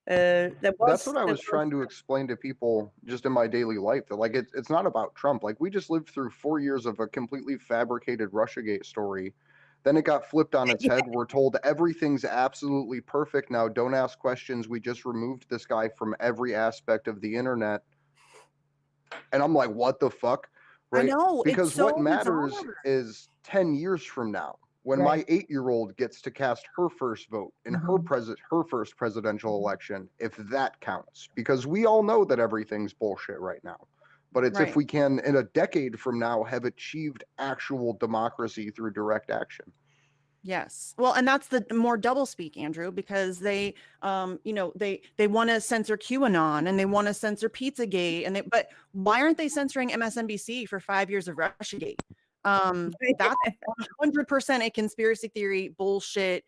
[SPEAKER 1] That's what I was trying to explain to people just in my daily life, that like it's not about Trump. Like, we just lived through 4 years of a completely fabricated Russiagate story. Then it got flipped on its head. We're told everything's absolutely perfect now. Don't ask questions. We just removed this guy from every aspect of the internet. And I'm like, what the fuck? Right?
[SPEAKER 4] I know,
[SPEAKER 1] because
[SPEAKER 4] so
[SPEAKER 1] what matters
[SPEAKER 4] bizarre.
[SPEAKER 1] is 10 years from now, when my 8-year-old gets to cast her first vote in her first presidential election, if that counts. Because we all know that everything's bullshit right now. But it's if we can, in a decade from now, have achieved actual democracy through direct action.
[SPEAKER 4] Yes. Well, and that's the more doublespeak, Andrew, because they, they want to censor QAnon and they want to censor Pizzagate, but why aren't they censoring MSNBC for 5 years of Russiagate? That's 100% a conspiracy theory bullshit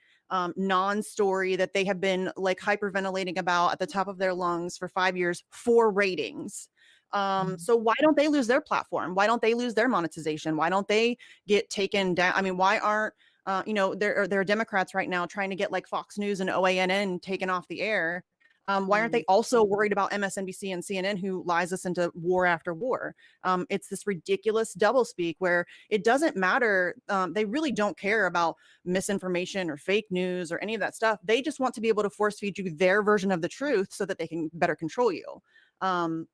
[SPEAKER 4] non-story that they have been like hyperventilating about at the top of their lungs for 5 years for ratings. So why don't they lose their platform? Why don't they lose their monetization? Why don't they get taken down? I mean, why aren't there are Democrats right now trying to get like Fox News and OANN taken off the air? Why aren't they also worried about MSNBC and CNN, who lies us into war after war? It's this ridiculous doublespeak where it doesn't matter. They really don't care about misinformation or fake news or any of that stuff. They just want to be able to force feed you their version of the truth so that they can better control you. And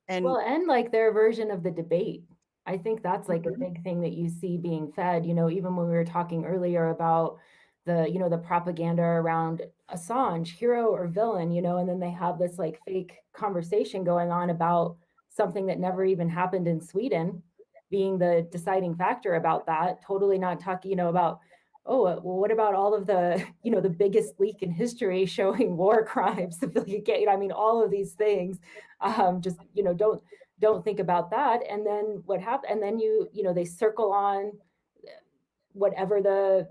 [SPEAKER 3] like their version of the debate. I think that's like a big thing that you see being fed, even when we were talking earlier about the propaganda around Assange, hero or villain, and then they have this like fake conversation going on about something that never even happened in Sweden being the deciding factor about that, totally not talking, about, oh, well, what about all of the, the biggest leak in history showing war crimes, I mean, all of these things, just, don't think about that. And then what happened? And then they circle on whatever the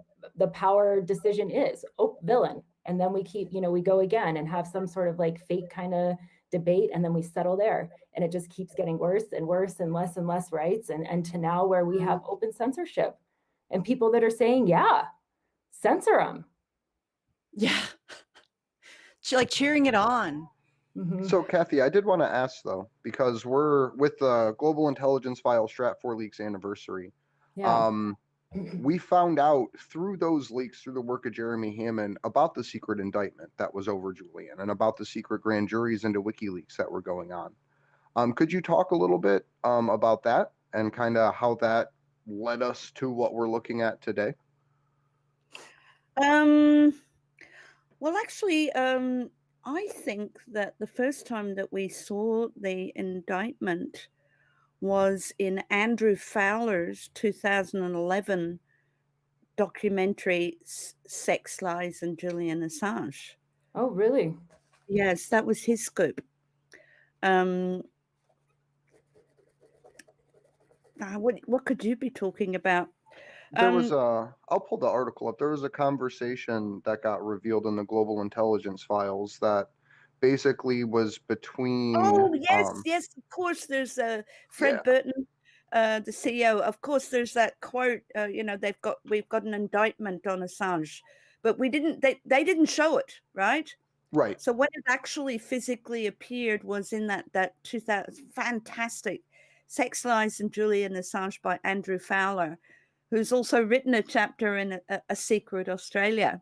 [SPEAKER 3] power decision is. Oh, villain. And then we keep, we go again and have some sort of like fake kind of debate, and then we settle there. And it just keeps getting worse and worse and less rights. And to now where we have open censorship and people that are saying, yeah, censor them.
[SPEAKER 4] Yeah. Like cheering it on.
[SPEAKER 1] So, Cathy, I did want to ask, though, because we're with the Global Intelligence File Strat4 leaks anniversary.
[SPEAKER 3] Yeah.
[SPEAKER 1] We found out through those leaks, through the work of Jeremy Hammond, about the secret indictment that was over Julian and about the secret grand juries into WikiLeaks that were going on. Could you talk a little bit about that and kind of how that led us to what we're looking at today?
[SPEAKER 2] Well, actually, I think that the first time that we saw the indictment was in Andrew Fowler's 2011 documentary, Sex, Lies, and Julian Assange.
[SPEAKER 3] Oh, really?
[SPEAKER 2] Yes, that was his scoop. What could you be talking about?
[SPEAKER 1] There was I'll pull the article up. There was a conversation that got revealed in the Global Intelligence Files that basically was between.
[SPEAKER 2] Oh, yes, of course. There's Fred Burton, the CEO. Of course, there's that quote. We've got an indictment on Assange, but we didn't. They didn't show it, right?
[SPEAKER 1] Right.
[SPEAKER 2] So when it actually physically appeared was in that 2000 fantastic Sex, Lies, and Julian Assange by Andrew Fowler, who's also written a chapter in A Secret Australia.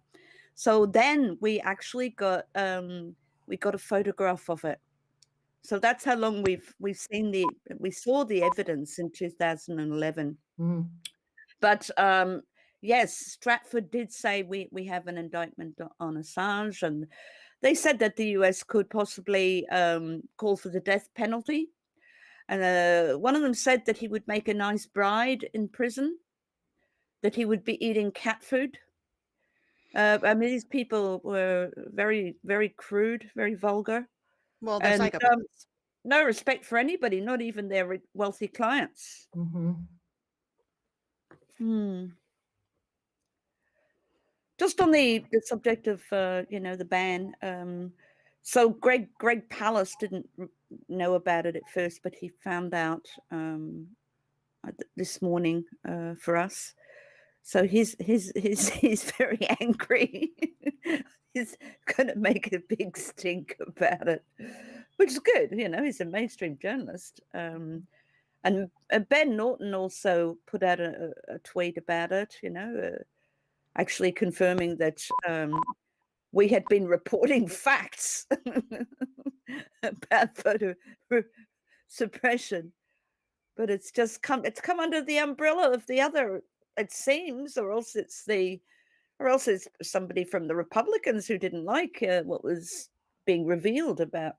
[SPEAKER 2] So then we actually got a photograph of it. So that's how long we saw the evidence in 2011. But yes, Stratford did say we have an indictment on Assange, and they said that the US could possibly call for the death penalty. And one of them said that he would make a nice bride in prison, that he would be eating cat food. I mean, these people were very, very crude, very vulgar.
[SPEAKER 4] Well, they're
[SPEAKER 2] and
[SPEAKER 4] psychopaths.
[SPEAKER 2] no respect for anybody, not even their wealthy clients. Just on the subject of the ban. So Greg Pallas didn't know about it at first, but he found out this morning for us. So he's very angry. He's going to make a big stink about it, which is good. He's a mainstream journalist. And Ben Norton also put out a tweet about it, actually confirming that we had been reporting facts about photo suppression. But it's come under the umbrella of the other, it seems, or else it's somebody from the Republicans who didn't like what was being revealed about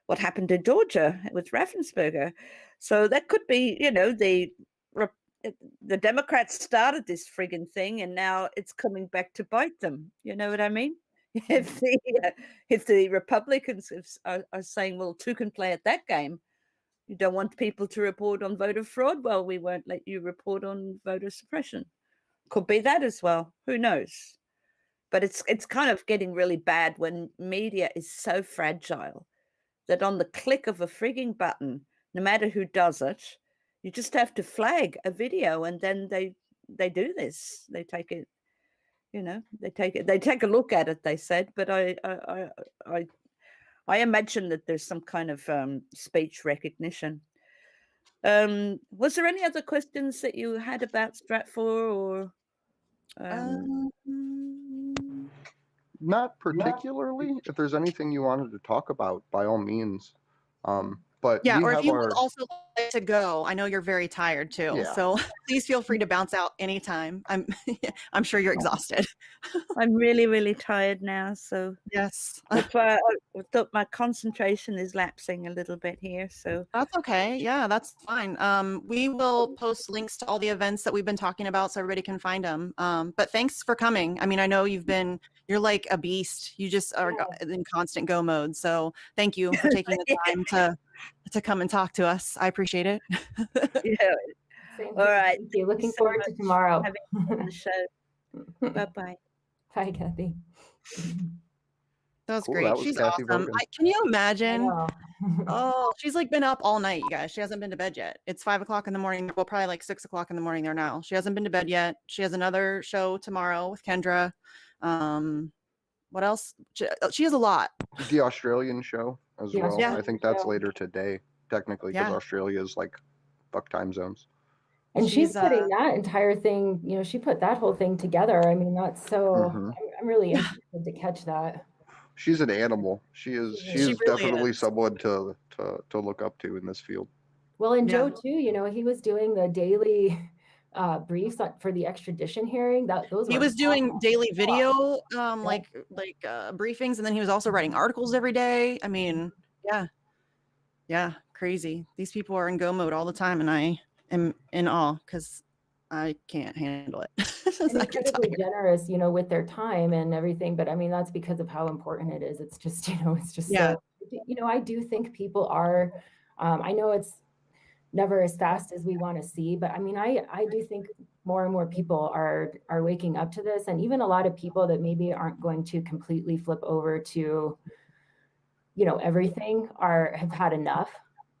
[SPEAKER 2] what happened in Georgia with Raffensperger. So that could be, the Democrats started this friggin' thing, and now it's coming back to bite them. You know what I mean? If the Republicans are saying, well, two can play at that game. You don't want people to report on voter fraud? Well, we won't let you report on voter suppression. Could be that as well. Who knows? But it's kind of getting really bad when media is so fragile that on the click of a frigging button, no matter who does it, you just have to flag a video, and then they do this. They take it, they take a look at it. They said, but I imagine that there's some kind of speech recognition. Was there any other questions that you had about Stratfor or?
[SPEAKER 1] Not particularly. If there's anything you wanted to talk about, by all means. But
[SPEAKER 4] Yeah,
[SPEAKER 1] we
[SPEAKER 4] or if
[SPEAKER 1] have
[SPEAKER 4] you
[SPEAKER 1] our
[SPEAKER 4] would also like to go, I know you're very tired too.
[SPEAKER 1] Yeah.
[SPEAKER 4] So please feel free to bounce out anytime. I'm sure you're exhausted.
[SPEAKER 2] I'm really, really tired now, so
[SPEAKER 4] Yes.
[SPEAKER 2] that's why I thought my concentration is lapsing a little bit here. So
[SPEAKER 4] That's okay. Yeah, that's fine. We will post links to all the events that we've been talking about so everybody can find them. But thanks for coming. I mean, I know you're like a beast. You just are in constant go mode. So thank you for taking the time to come and talk to us. I appreciate it.
[SPEAKER 2] yeah.
[SPEAKER 3] Same
[SPEAKER 2] All
[SPEAKER 3] here.
[SPEAKER 2] right.
[SPEAKER 3] Thank you. Looking
[SPEAKER 2] so
[SPEAKER 3] forward to
[SPEAKER 2] much
[SPEAKER 3] tomorrow.
[SPEAKER 2] having you on the show. Bye-bye.
[SPEAKER 3] Bye, Cathy.
[SPEAKER 4] That was
[SPEAKER 1] Cool,
[SPEAKER 4] great.
[SPEAKER 1] that was
[SPEAKER 4] She's
[SPEAKER 1] Cathy
[SPEAKER 4] awesome.
[SPEAKER 1] Vogan.
[SPEAKER 4] Can you
[SPEAKER 3] I
[SPEAKER 4] imagine?
[SPEAKER 3] know.
[SPEAKER 4] Oh, she's like been up all night, you guys. She hasn't been to bed yet. It's 5 o'clock in the morning. Well, probably like 6 o'clock in the morning there now. She hasn't been to bed yet. She has another show tomorrow with Kendra. What else? She has a lot.
[SPEAKER 1] The Australian show as well.
[SPEAKER 3] Australian
[SPEAKER 1] I think that's
[SPEAKER 3] show.
[SPEAKER 1] later today, technically, because
[SPEAKER 4] Yeah.
[SPEAKER 1] Australia is like fuck time zones.
[SPEAKER 3] And she's
[SPEAKER 4] She's,
[SPEAKER 3] putting that entire thing, she put that whole thing together. I mean, that's so,
[SPEAKER 1] Mhm.
[SPEAKER 3] I'm really interested to catch that.
[SPEAKER 1] She's an animal. She is
[SPEAKER 3] She
[SPEAKER 4] really
[SPEAKER 1] definitely
[SPEAKER 4] is.
[SPEAKER 1] someone to look up to in this field.
[SPEAKER 3] Well, and
[SPEAKER 4] Yeah.
[SPEAKER 3] Joe too, he was doing the daily briefs for the extradition hearing. Those
[SPEAKER 4] He
[SPEAKER 3] were
[SPEAKER 4] was doing
[SPEAKER 3] awesome.
[SPEAKER 4] daily video, like briefings, and then he was also writing articles every day. I mean, yeah, crazy. These people are in go mode all the time, and I am in awe because I can't handle it.
[SPEAKER 3] And
[SPEAKER 4] I get
[SPEAKER 3] incredibly
[SPEAKER 4] tired.
[SPEAKER 3] generous, with their time and everything. But I mean, that's because of how important it is. It's just, it's just
[SPEAKER 4] Yeah.
[SPEAKER 3] so, I do think people are, I know it's never as fast as we want to see, but I mean, I do think more and more people are waking up to this. And even a lot of people that maybe aren't going to completely flip over to, everything have had enough.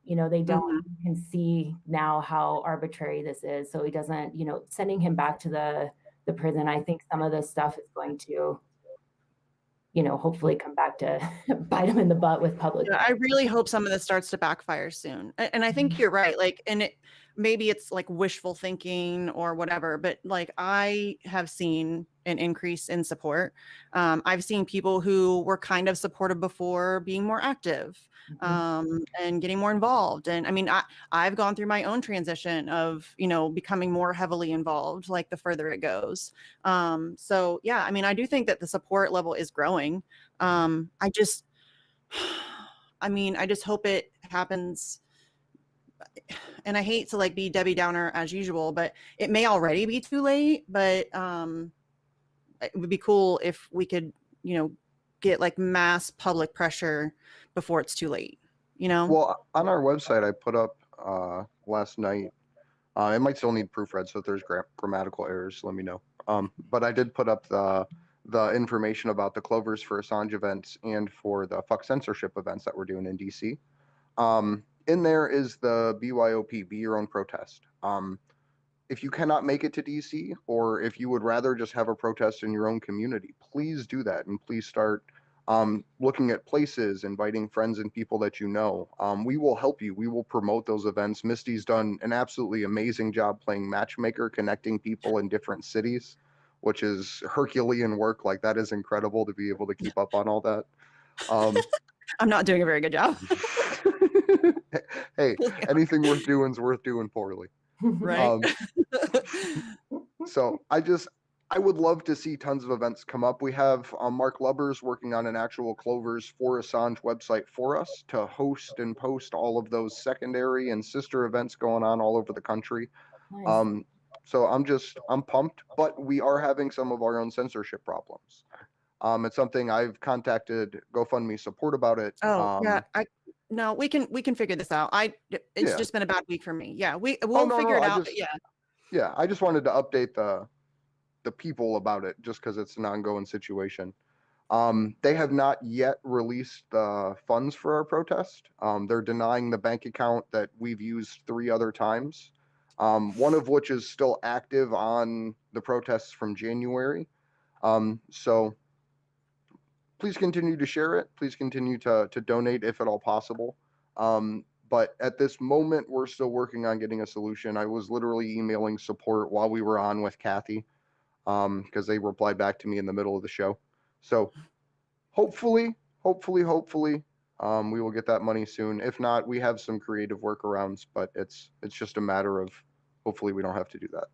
[SPEAKER 3] They don't can see now how arbitrary this is. So he doesn't, sending him back to the prison. I think some of this stuff is going to, hopefully come back to bite him in the butt with public.
[SPEAKER 4] Yeah, I really hope some of this starts to backfire soon. And I think you're right. Like, and maybe it's like wishful thinking or whatever, but like I have seen an increase in support. I've seen people who were kind of supportive before being more active, and getting more involved. And I mean, I've gone through my own transition of, becoming more heavily involved, like the further it goes. So yeah, I mean, I do think that the support level is growing. I just hope it happens. And I hate to like be Debbie Downer as usual, but it may already be too late. But it would be cool if we could, get like mass public pressure before it's too late.
[SPEAKER 1] Well, on our website, I put up last night. It might still need proofread, so if there's grammatical errors, let me know. But I did put up the information about the Clovers for Assange events and for the Fuck Censorship events that we're doing in DC. In there is the BYOP, Be Your Own Protest. If you cannot make it to DC, or if you would rather just have a protest in your own community, please do that. And please start looking at places, inviting friends and people that you know. We will help you. We will promote those events. Misty's done an absolutely amazing job playing matchmaker, connecting people in different cities, which is Herculean work. Like, that is incredible to be able to keep up on all that.
[SPEAKER 4] I'm not doing a very good job.
[SPEAKER 1] Hey, anything worth doing is worth doing poorly.
[SPEAKER 4] Right.
[SPEAKER 1] So I would love to see tons of events come up. We have Mark Lubbers working on an actual Clovers for Assange website for us to host and post all of those secondary and sister events going on all over the country.
[SPEAKER 3] Nice.
[SPEAKER 1] So I'm pumped, but we are having some of our own censorship problems. It's something I've contacted GoFundMe support about it.
[SPEAKER 4] Oh yeah, no, we can figure this out. It's just been a bad week for me. Yeah, we'll figure it out. But yeah.
[SPEAKER 1] Yeah, I just wanted to update the people about it just because it's an ongoing situation. They have not yet released the funds for our protest. They're denying the bank account that we've used 3 other times, one of which is still active on the protests from January. So please continue to share it. Please continue to donate if at all possible. But at this moment, we're still working on getting a solution. I was literally emailing support while we were on with Cathy, because they replied back to me in the middle of the show. So hopefully, we will get that money soon. If not, we have some creative workarounds, but it's just a matter of hopefully we don't have to do that.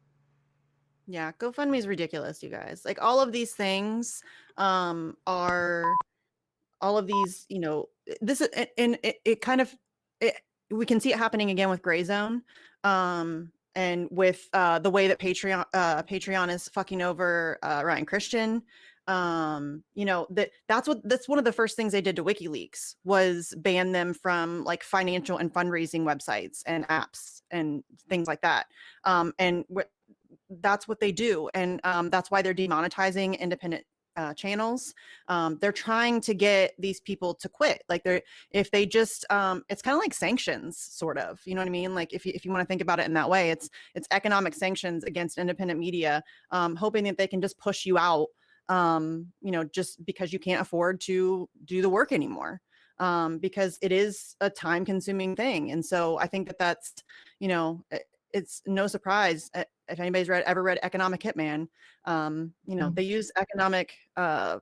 [SPEAKER 4] Yeah, GoFundMe is ridiculous, you guys. Like all of these things are all of these, you know, this is and it kind of we can see it happening again with Gray Zone. And with the way that Patreon is fucking over Ryan Christian. You know, that's one of the first things they did to WikiLeaks was ban them from like financial and fundraising websites and apps and things like that. And that's what they do, and that's why they're demonetizing independent channels. They're trying to get these people to quit. Like if they just it's kind of like sanctions, sort of, you know what I mean? Like if you want to think about it in that way, it's economic sanctions against independent media, hoping that they can just push you out, you know, just because you can't afford to do the work anymore. Because it is a time consuming thing. And so I think that's, you know, it's no surprise if anybody's ever read Economic Hitman, you know, they use economic kind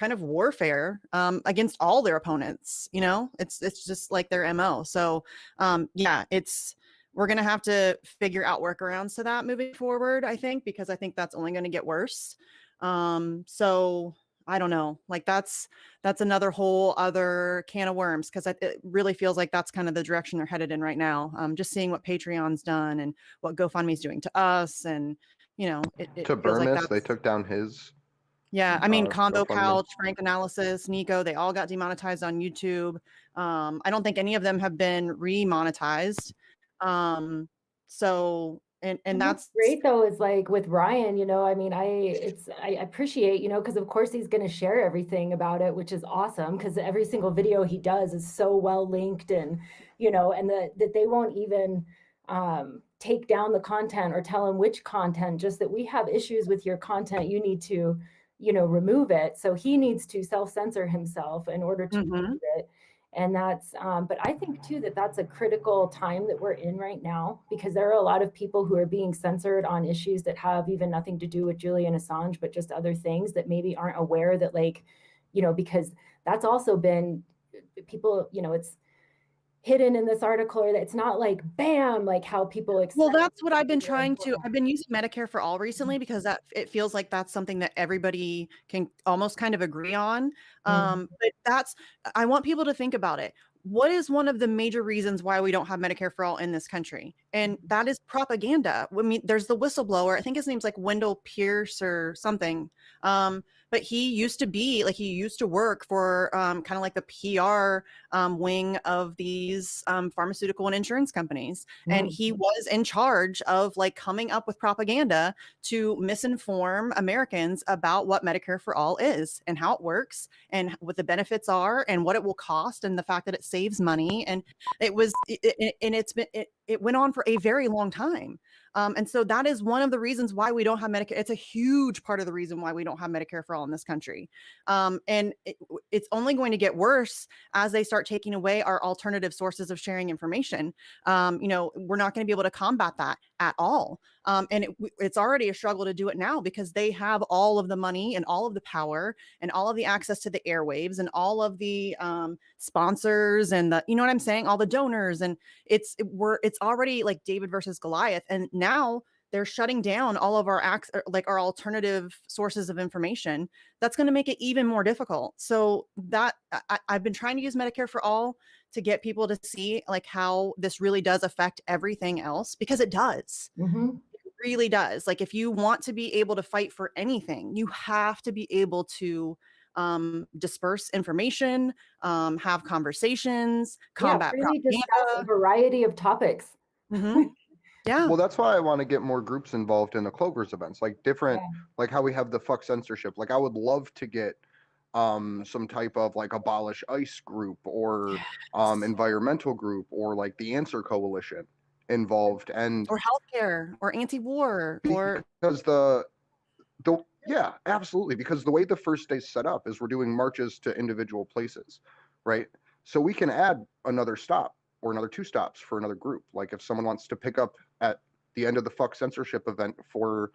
[SPEAKER 4] of warfare against all their opponents. You know, it's just like their MO. So yeah, we're going to have to figure out workarounds to that moving forward, I think, because I think that's only going to get worse. So I don't know, like that's another whole other can of worms, because it really feels like that's kind of the direction they're headed in right now. Just seeing what Patreon's done and what GoFundMe's doing to us, and you know, it
[SPEAKER 1] To
[SPEAKER 4] feels like
[SPEAKER 1] Burmis, they took down his.
[SPEAKER 4] Yeah, I mean, Combo
[SPEAKER 1] GoFundMe.
[SPEAKER 4] Couch, Frank Analysis, Nico, they all got demonetized on YouTube. I don't think any of them have been remonetized. So and that's
[SPEAKER 3] great though, is like with Ryan, you know, I mean, I appreciate, you know, because of course he's going to share everything about it, which is awesome, because every single video he does is so well linked, and you know, and that they won't even take down the content or tell him which content, just that we have issues with your content, you need to, you know, remove it. So he needs to self-censor himself in order to remove it. And that's, but I think too, that that's a critical time that we're in right now, because there are a lot of people who are being censored on issues that have even nothing to do with Julian Assange, but just other things that maybe aren't aware that, like, you know, because that's also been people, you know, it's hidden in this article, or that it's not like bam, like how people expect.
[SPEAKER 4] Well, that's what I've been I've been using Medicare for All recently, because it feels like that's something that everybody can almost kind of agree on. But I want people to think about it. What is one of the major reasons why we don't have Medicare for All in this country? And that is propaganda. I mean, there's the whistleblower. I think his name's like Wendell Pierce or something. But he used to work for kind of like the PR wing of these pharmaceutical and insurance companies. And he was in charge of like coming up with propaganda to misinform Americans about what Medicare for All is and how it works and what the benefits are and what it will cost and the fact that it saves money. And it went on for a very long time. And so that is one of the reasons why we don't have Medicare. It's a huge part of the reason why we don't have Medicare for All in this country. And it's only going to get worse as they start taking away our alternative sources of sharing information. You know, we're not going to be able to combat that at all. And it's already a struggle to do it now, because they have all of the money and all of the power and all of the access to the airwaves and all of the sponsors and the, you know what I'm saying? All the donors. And it's already like David versus Goliath. And now they're shutting down all of our our alternative sources of information. That's going to make it even more difficult. So that I've been trying to use Medicare for All to get people to see like how this really does affect everything else, because it does. It really does. Like if you want to be able to fight for anything, you have to be able to disperse information, have conversations, combat
[SPEAKER 3] really
[SPEAKER 4] propaganda.
[SPEAKER 3] discuss a variety of topics.
[SPEAKER 4] Yeah.
[SPEAKER 1] Well, that's why I want to get more groups involved in the Clovers events, like different,
[SPEAKER 3] Yeah.
[SPEAKER 1] like how we have the fuck censorship. Like I would love to get some type of like abolish ICE group or environmental group or like the Answer Coalition involved, and
[SPEAKER 4] Or healthcare or anti-war or
[SPEAKER 1] because the yeah, absolutely, because the way the first day's set up is we're doing marches to individual places, right? So we can add another stop or another two stops for another group. Like if someone wants to pick up at the end of the fuck censorship event for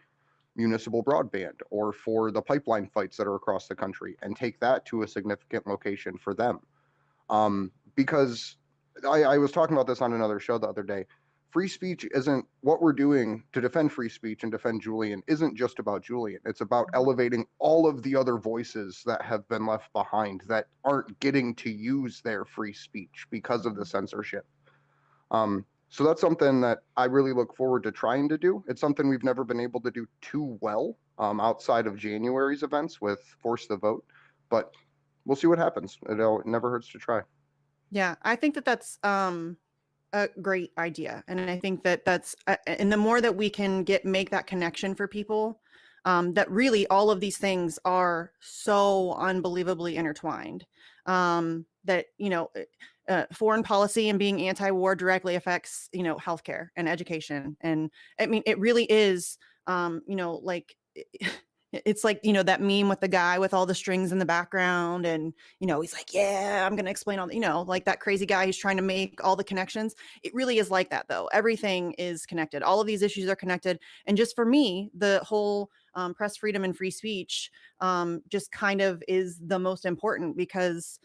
[SPEAKER 1] municipal broadband or for the pipeline fights that are across the country and take that to a significant location for them. Because I was talking about this on another show the other day. Free speech isn't what we're doing to defend free speech and defend Julian isn't just about Julian. It's about elevating all of the other voices that have been left behind that aren't getting to use their free speech because of the censorship. So that's something that I really look forward to trying to do. It's something we've never been able to do too well outside of January's events with Force the Vote, but we'll see what happens. It never hurts to try.
[SPEAKER 4] yeah, I think that that's a great idea. And I think that that's and the more that we can make that connection for people, that really all of these things are so unbelievably intertwined, that foreign policy and being anti-war directly affects healthcare and education. And I mean, it really is like it's like that meme with the guy with all the strings in the background, and he's like, yeah, I'm gonna explain all like that crazy guy who's trying to make all the connections. It really is like that, though. Everything is connected. All of these issues are connected. And just for me, the whole press freedom and free speech just kind of is the most important, because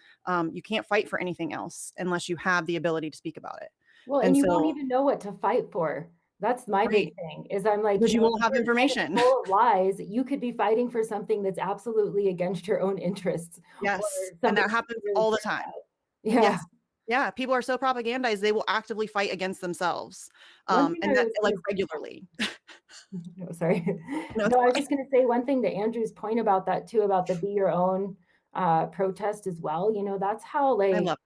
[SPEAKER 4] you can't fight for anything else unless you have the ability to speak about it.
[SPEAKER 3] Well, and you won't even know what to fight for. That's my big thing, is I'm like,
[SPEAKER 4] because you won't
[SPEAKER 3] if
[SPEAKER 4] have
[SPEAKER 3] you're
[SPEAKER 4] information.
[SPEAKER 3] full of lies, you could be fighting for something that's absolutely against your own interests.
[SPEAKER 4] Yes,
[SPEAKER 3] or
[SPEAKER 4] and that
[SPEAKER 3] something
[SPEAKER 4] happens
[SPEAKER 3] you really
[SPEAKER 4] all the
[SPEAKER 3] care
[SPEAKER 4] time.
[SPEAKER 3] about. Yeah.
[SPEAKER 4] Yes. Yeah, people are so propagandized, they will actively fight against themselves,
[SPEAKER 3] One thing
[SPEAKER 4] and
[SPEAKER 3] I
[SPEAKER 4] that
[SPEAKER 3] was
[SPEAKER 4] like
[SPEAKER 3] gonna
[SPEAKER 4] regularly.
[SPEAKER 3] No, sorry.
[SPEAKER 4] No,
[SPEAKER 3] No, I was
[SPEAKER 4] it's
[SPEAKER 3] just going to say one thing to Andrew's point about that too, about the be your own protest as well. That's how
[SPEAKER 4] I love that.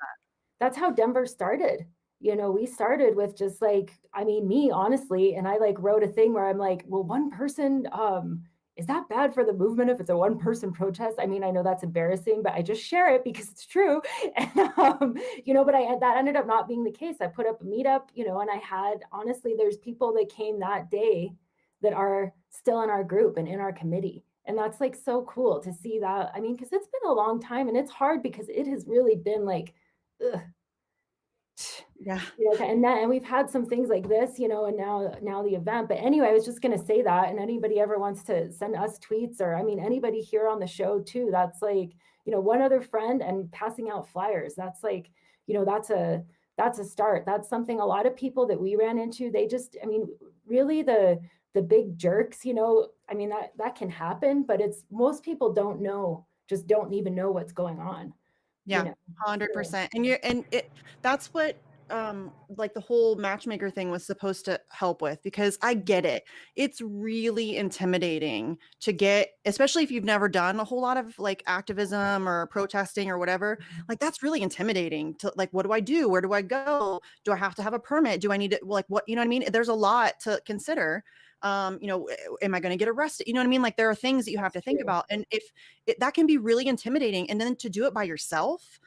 [SPEAKER 3] that's how Denver started. We started with just like, I mean, me honestly, and I like wrote a thing where I'm like, well, one person, is that bad for the movement if it's a one person protest? I mean, I know that's embarrassing, but I just share it because it's true. And, but that ended up not being the case. I put up a meetup, and I had, honestly, there's people that came that day that are still in our group and in our committee. And that's like so cool to see that. I mean, because it's been a long time and it's hard because it has really been like, ugh,
[SPEAKER 4] Yeah.
[SPEAKER 3] and we've had some things like this, and now the event. But anyway, I was just going to say that, and anybody ever wants to send us tweets, or I mean, anybody here on the show too, that's like, one other friend and passing out flyers. That's like, that's a start. That's something a lot of people that we ran into, they just, I mean, really the big jerks, I mean, that can happen, but it's most people just don't even know what's going on.
[SPEAKER 4] Yeah, 100%. And that's what like the whole matchmaker thing was supposed to help with, because I get it. It's really intimidating to get, especially if you've never done a whole lot of like activism or protesting or whatever. Like that's really intimidating to like, what do I do? Where do I go? Do I have to have a permit? Do I need to, like, what, you know what I mean? There's a lot to consider. Am I going to get arrested? You know what I mean? Like there are things that you have to think about. And if that can be really intimidating, and then to do it by yourself,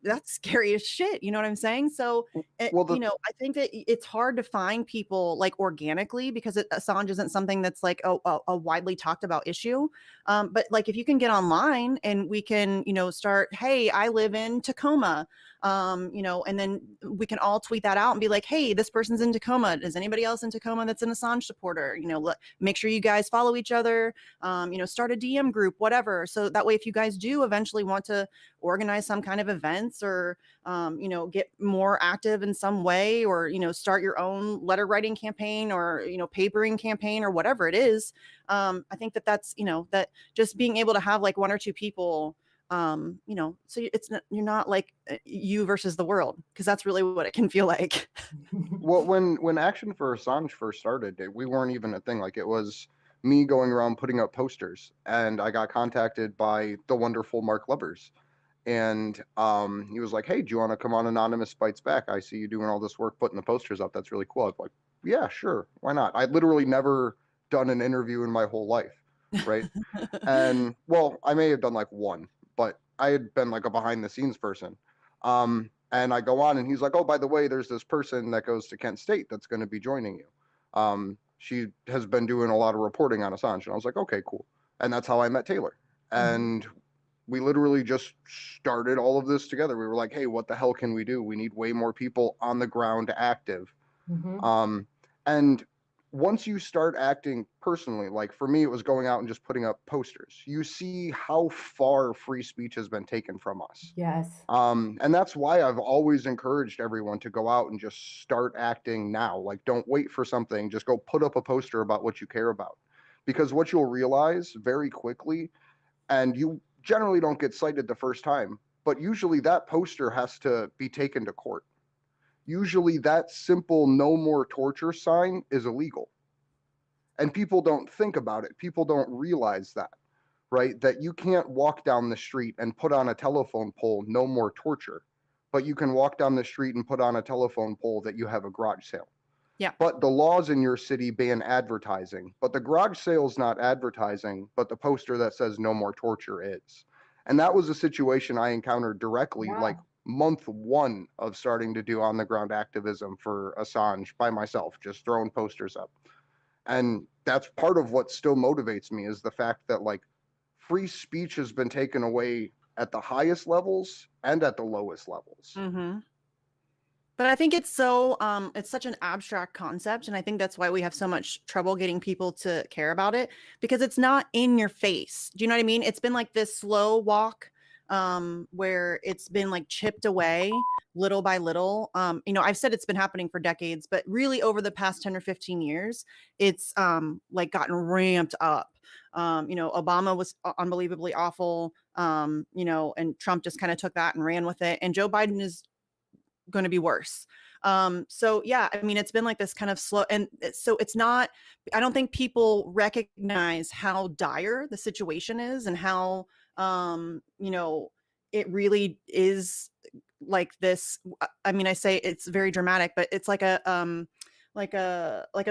[SPEAKER 4] that's scary as shit. You know what I'm saying? So,
[SPEAKER 1] Well,
[SPEAKER 4] I think that it's hard to find people like organically, because Assange isn't something that's like a widely talked about issue. But like if you can get online and we can, start, hey, I live in Tacoma, and then we can all tweet that out and be like, hey, this person's in Tacoma. Is anybody else in Tacoma that's an Assange supporter? Make sure you guys follow each other, start a DM group, whatever. So that way, if you guys do eventually want to organize some kind of events, or, get more active in some way, or, start your own letter writing campaign, or, papering campaign, or whatever it is. I think that's, that just being able to have like one or two people, so you're not like you versus the world, because that's really what it can feel like.
[SPEAKER 1] Well, when Action for Assange first started, we weren't even a thing. Like it was me going around putting up posters, and I got contacted by the wonderful Mark Lovers, and he was like, "Hey, do you want to come on Anonymous Bites Back? I see you doing all this work putting the posters up. That's really cool." I was like, "Yeah, sure, why not?" I literally never done an interview in my whole life, right? And well, I may have done like one, but I had been like a behind the scenes person. And I go on, and he's like, "Oh, by the way, there's this person that goes to Kent State that's going to be joining you. She has been doing a lot of reporting on Assange." And I was like, "Okay, cool." And that's how I met Taylor. And we literally just started all of this together. We were like, "Hey, what the hell can we do? We need way more people on the ground active." And once you start acting personally, like for me, it was going out and just putting up posters. You see how far free speech has been taken from us.
[SPEAKER 3] Yes.
[SPEAKER 1] And that's why I've always encouraged everyone to go out and just start acting now. Like, don't wait for something. Just go put up a poster about what you care about. Because what you'll realize very quickly, and you generally don't get cited the first time, but usually that poster has to be taken to court. Usually that simple no more torture sign is illegal. And people don't think about it. People don't realize that, right? That you can't walk down the street and put on a telephone pole, no more torture, but you can walk down the street and put on a telephone pole that you have a garage sale.
[SPEAKER 4] Yeah.
[SPEAKER 1] But the laws in your city ban advertising, but the garage sale's not advertising, but the poster that says no more torture is. And that was a situation I encountered directly, like month one of starting to do on the ground activism for Assange by myself, just throwing posters up. And that's part of what still motivates me, is the fact that like free speech has been taken away at the highest levels and at the lowest levels.
[SPEAKER 4] But I think it's such an abstract concept, and I think that's why we have so much trouble getting people to care about it, because it's not in your face. Do you know what I mean? It's been like this slow walk, where it's been like chipped away little by little. I've said it's been happening for decades, but really over the past 10 or 15 years, it's like gotten ramped up. Obama was unbelievably awful, and Trump just kind of took that and ran with it. And Joe Biden is going to be worse. So yeah, I mean, it's been like this kind of slow, and so it's not, I don't think people recognize how dire the situation is, and how, it really is like this. I mean, I say it's very dramatic, but it's like a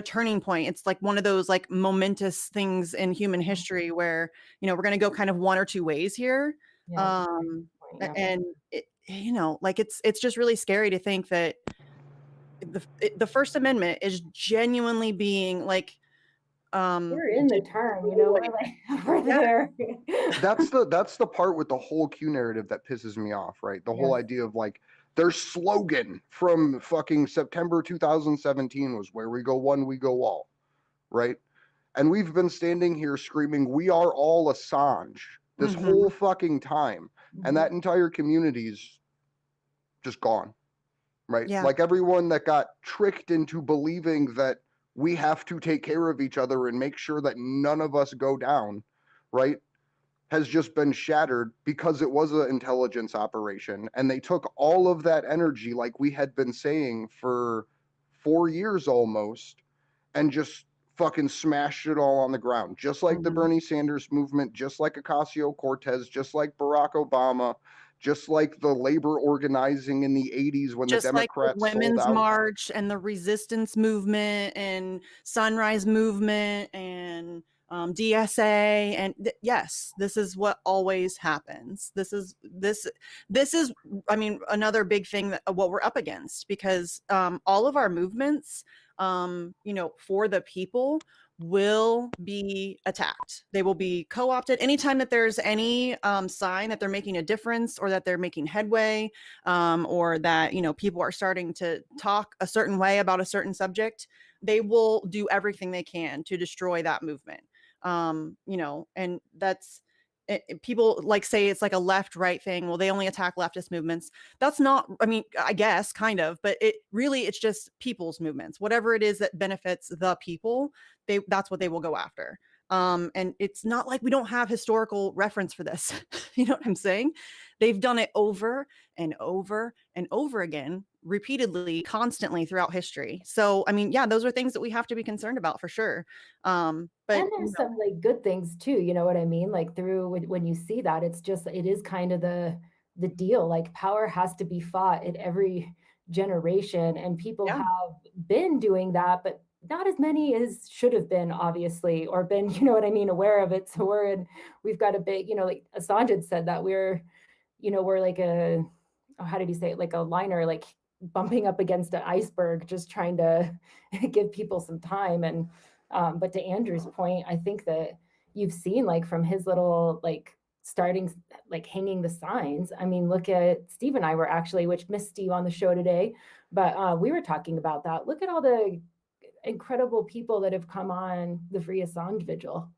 [SPEAKER 4] turning point. It's like one of those like momentous things in human history where, we're going to go kind of one or two ways here. And it, like it's just really scary to think that the First Amendment is genuinely being like,
[SPEAKER 3] we're in the term, we're like we're there.
[SPEAKER 1] That's the part with the whole Q narrative that pisses me off, right? The whole idea of like their slogan from fucking September 2017 was "Where we go one, we go all," right? And we've been standing here screaming, "We are all Assange," this whole fucking time. And that entire community's just gone, right?
[SPEAKER 4] Yeah.
[SPEAKER 1] Like everyone that got tricked into believing that we have to take care of each other and make sure that none of us go down, right, has just been shattered because it was an intelligence operation. And they took all of that energy, like we had been saying for 4 years almost, and just fucking smashed it all on the ground. Just like the Bernie Sanders movement, just like Ocasio-Cortez, just like Barack Obama, just like the labor organizing in the 80s when
[SPEAKER 4] just
[SPEAKER 1] the Democrats
[SPEAKER 4] like the Women's
[SPEAKER 1] sold out.
[SPEAKER 4] March and the resistance movement and Sunrise Movement and DSA. And yes, this is what always happens. This is, I mean, another big thing that what we're up against, because all of our movements, for the people, will be attacked. They will be co-opted anytime that there's any sign that they're making a difference, or that they're making headway, or that people are starting to talk a certain way about a certain subject. They will do everything they can to destroy that movement. And that's people like say it's like a left-right thing. Well, they only attack leftist movements. That's not, I mean, I guess kind of, but it's just people's movements. Whatever it is that benefits the people, that's what they will go after. And it's not like we don't have historical reference for this. You know what I'm saying? They've done it over and over and over again, repeatedly, constantly throughout history. So, I mean, yeah, those are things that we have to be concerned about for sure. But
[SPEAKER 3] there's some like good things too, you know what I mean? Like through when you see that, it is kind of the the deal. Like power has to be fought at every generation, and people
[SPEAKER 4] Yeah.
[SPEAKER 3] have been doing that, but not as many as should have been, obviously, or been, you know what I mean, aware of it. So we've got a big, like Assange had said that we're like a, oh, how did he say it? Like a liner, like bumping up against an iceberg, just trying to give people some time. And, but to Andrew's point, I think that you've seen like from his little, like starting, like hanging the signs. I mean, look at Steve and I were actually, which missed Steve on the show today, but we were talking about that. Look at all the incredible people that have come on the Free Assange Vigil,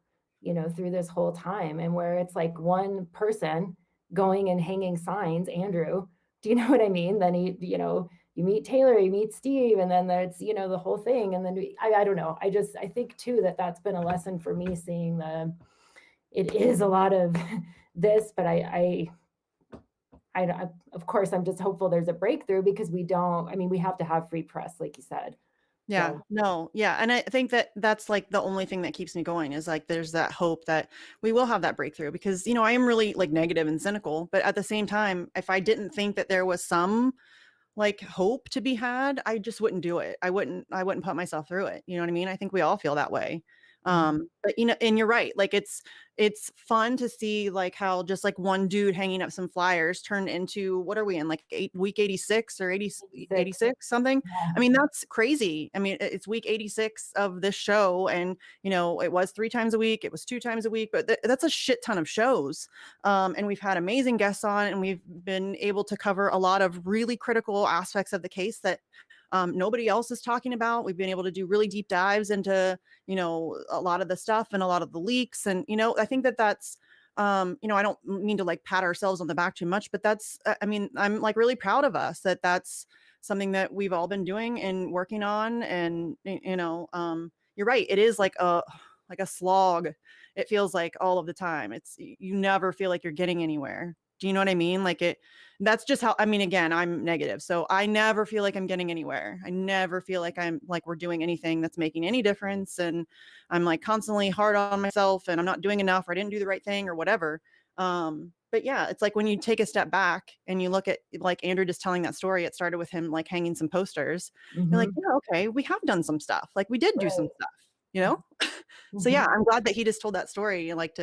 [SPEAKER 3] through this whole time, and where it's like one person going and hanging signs. Andrew, do you know what I mean? Then you meet Taylor, you meet Steve, and then there's, the whole thing. And then I don't know. I think too, that's been a lesson for me, seeing it is a lot of this, but I of course, I'm just hopeful there's a breakthrough, because we have to have free press, like you said.
[SPEAKER 4] Yeah,
[SPEAKER 3] So,
[SPEAKER 4] no, yeah. And I think that that's like the only thing that keeps me going, is like there's that hope that we will have that breakthrough, because, I am really like negative and cynical, but at the same time, if I didn't think that there was some like hope to be had, I just wouldn't do it. I wouldn't put myself through it. You know what I mean? I think we all feel that way. But and you're right. Like it's fun to see like how just like one dude hanging up some flyers turned into, what are we in, like week 86 or 86 something?
[SPEAKER 3] yeah.
[SPEAKER 4] I mean, that's crazy. I mean, it's week 86 of this show, and it was 3 times a week, it was 2 times a week, but that's a shit ton of shows. And we've had amazing guests on, and we've been able to cover a lot of really critical aspects of the case that nobody else is talking about. We've been able to do really deep dives into, a lot of the stuff and a lot of the leaks. And, I think that's, I don't mean to like pat ourselves on the back too much, but that's, I mean, I'm like really proud of us that that's something that we've all been doing and working on. And, you're right. It is like a slog. It feels like all of the time. You never feel like you're getting anywhere. Do you know what I mean? That's just how, I mean, again, I'm negative. So I never feel like I'm getting anywhere. I never feel like we're doing anything that's making any difference. And I'm like constantly hard on myself, and I'm not doing enough, or I didn't do the right thing or whatever. But yeah, it's like when you take a step back and you look at, like Andrew just telling that story, it started with him like hanging some posters. You're like, yeah, okay, we have done some stuff. Like we did do some stuff, So yeah, I'm glad that he just told that story, like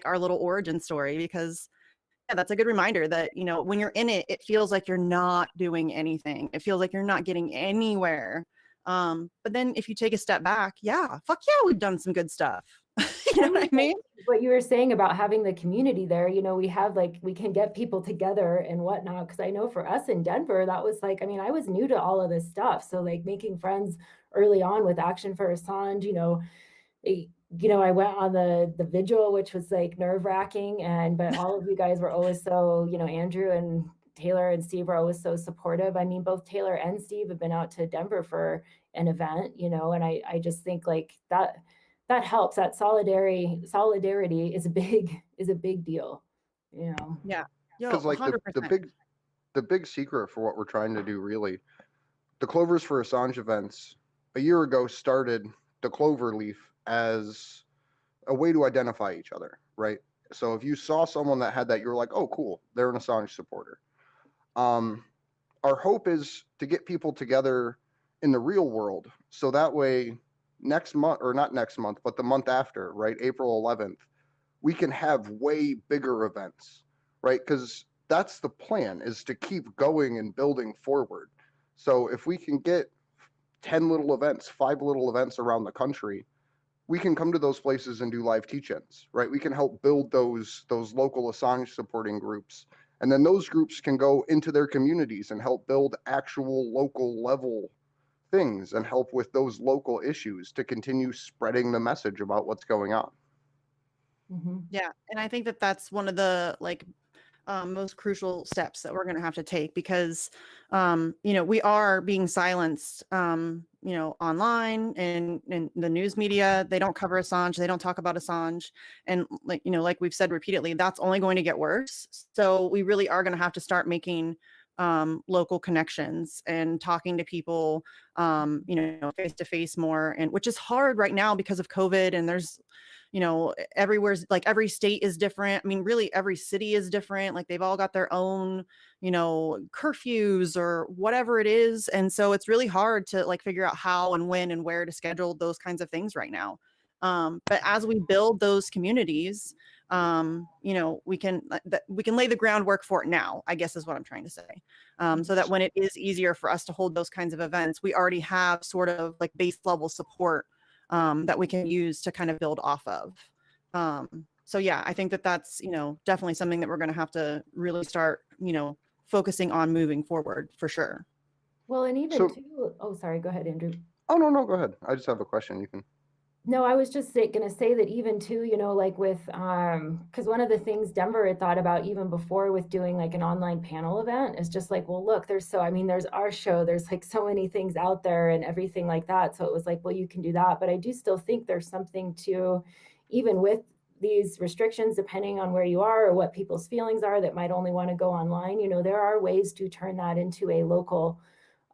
[SPEAKER 4] our little origin story, because yeah, that's a good reminder that, when you're in it, it feels like you're not doing anything. It feels like you're not getting anywhere. But then if you take a step back, yeah, fuck yeah, we've done some good stuff. You know what I mean?
[SPEAKER 3] What you were saying about having the community there, we have we can get people together and whatnot. Cause I know for us in Denver, that was I was new to all of this stuff. So making friends early on with Action for Assange, I went on the vigil, which was nerve wracking, but all of you guys were always so, Andrew and Taylor and Steve were always so supportive. I mean, both Taylor and Steve have been out to Denver for an event, and I just think that helps. That solidarity is a big deal,
[SPEAKER 4] Yeah. Yo,
[SPEAKER 1] Because like
[SPEAKER 4] 100%.
[SPEAKER 1] the big secret for what we're trying to do, really, the Clovers for Assange events a year ago started the clover leaf as a way to identify each other, right? So if you saw someone that had that, you're like, oh, cool, they're an Assange supporter. Our hope is to get people together in the real world, so that way next month, or not next month, but the month after, right, April 11th, we can have way bigger events, right? Because that's the plan, is to keep going and building forward. So if we can get 10 little events, 5 little events around the country, we can come to those places and do live teach-ins, right? We can help build those local Assange supporting groups. And then those groups can go into their communities and help build actual local level things and help with those local issues to continue spreading the message about what's going on.
[SPEAKER 4] Yeah. And I think that that's one of the most crucial steps that we're going to have to take, because, we are being silenced, online and in the news media. They don't cover Assange. They don't talk about Assange. And like we've said repeatedly, that's only going to get worse. So we really are going to have to start making local connections and talking to people, face to face more, and which is hard right now because of COVID. And there's, everywhere's like every state is different. I mean, really every city is different. Like they've all got their own, curfews or whatever it is. And so it's really hard to like figure out how and when and where to schedule those kinds of things right now. But as we build those communities, we can lay the groundwork for it now, I guess is what I'm trying to say. So that when it is easier for us to hold those kinds of events, we already have sort of like base level support that we can use to kind of build off of. So yeah, I think that that's, definitely something that we're going to have to really start, focusing on moving forward for sure.
[SPEAKER 3] Well, and even
[SPEAKER 1] So-
[SPEAKER 3] too, oh, sorry, go ahead, Andrew.
[SPEAKER 1] Oh, no, go ahead. I just have a question. You can.
[SPEAKER 3] No, I was just going to say that even too, like with, because one of the things Denver had thought about even before with doing like an online panel event is just like, well, look, there's our show, there's like so many things out there and everything like that. So it was like, well, you can do that. But I do still think there's something to, even with these restrictions, depending on where you are or what people's feelings are that might only want to go online, there are ways to turn that into a local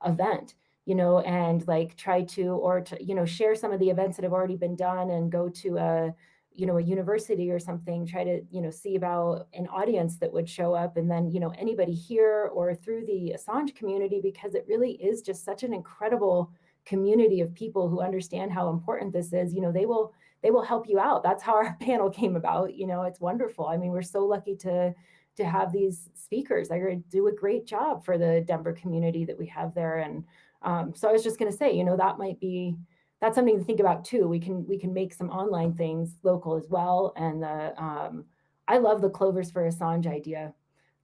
[SPEAKER 3] event. And like try to, share some of the events that have already been done and go to a university or something, try to, see about an audience that would show up and then, anybody here or through the Assange community, because it really is just such an incredible community of people who understand how important this is. They will help you out. That's how our panel came about. It's wonderful. I mean, we're so lucky to have these speakers. They do a great job for the Denver community that we have there. And so I was just going to say, that's something to think about too. We can make some online things local as well. And I love the Clovers for Assange idea,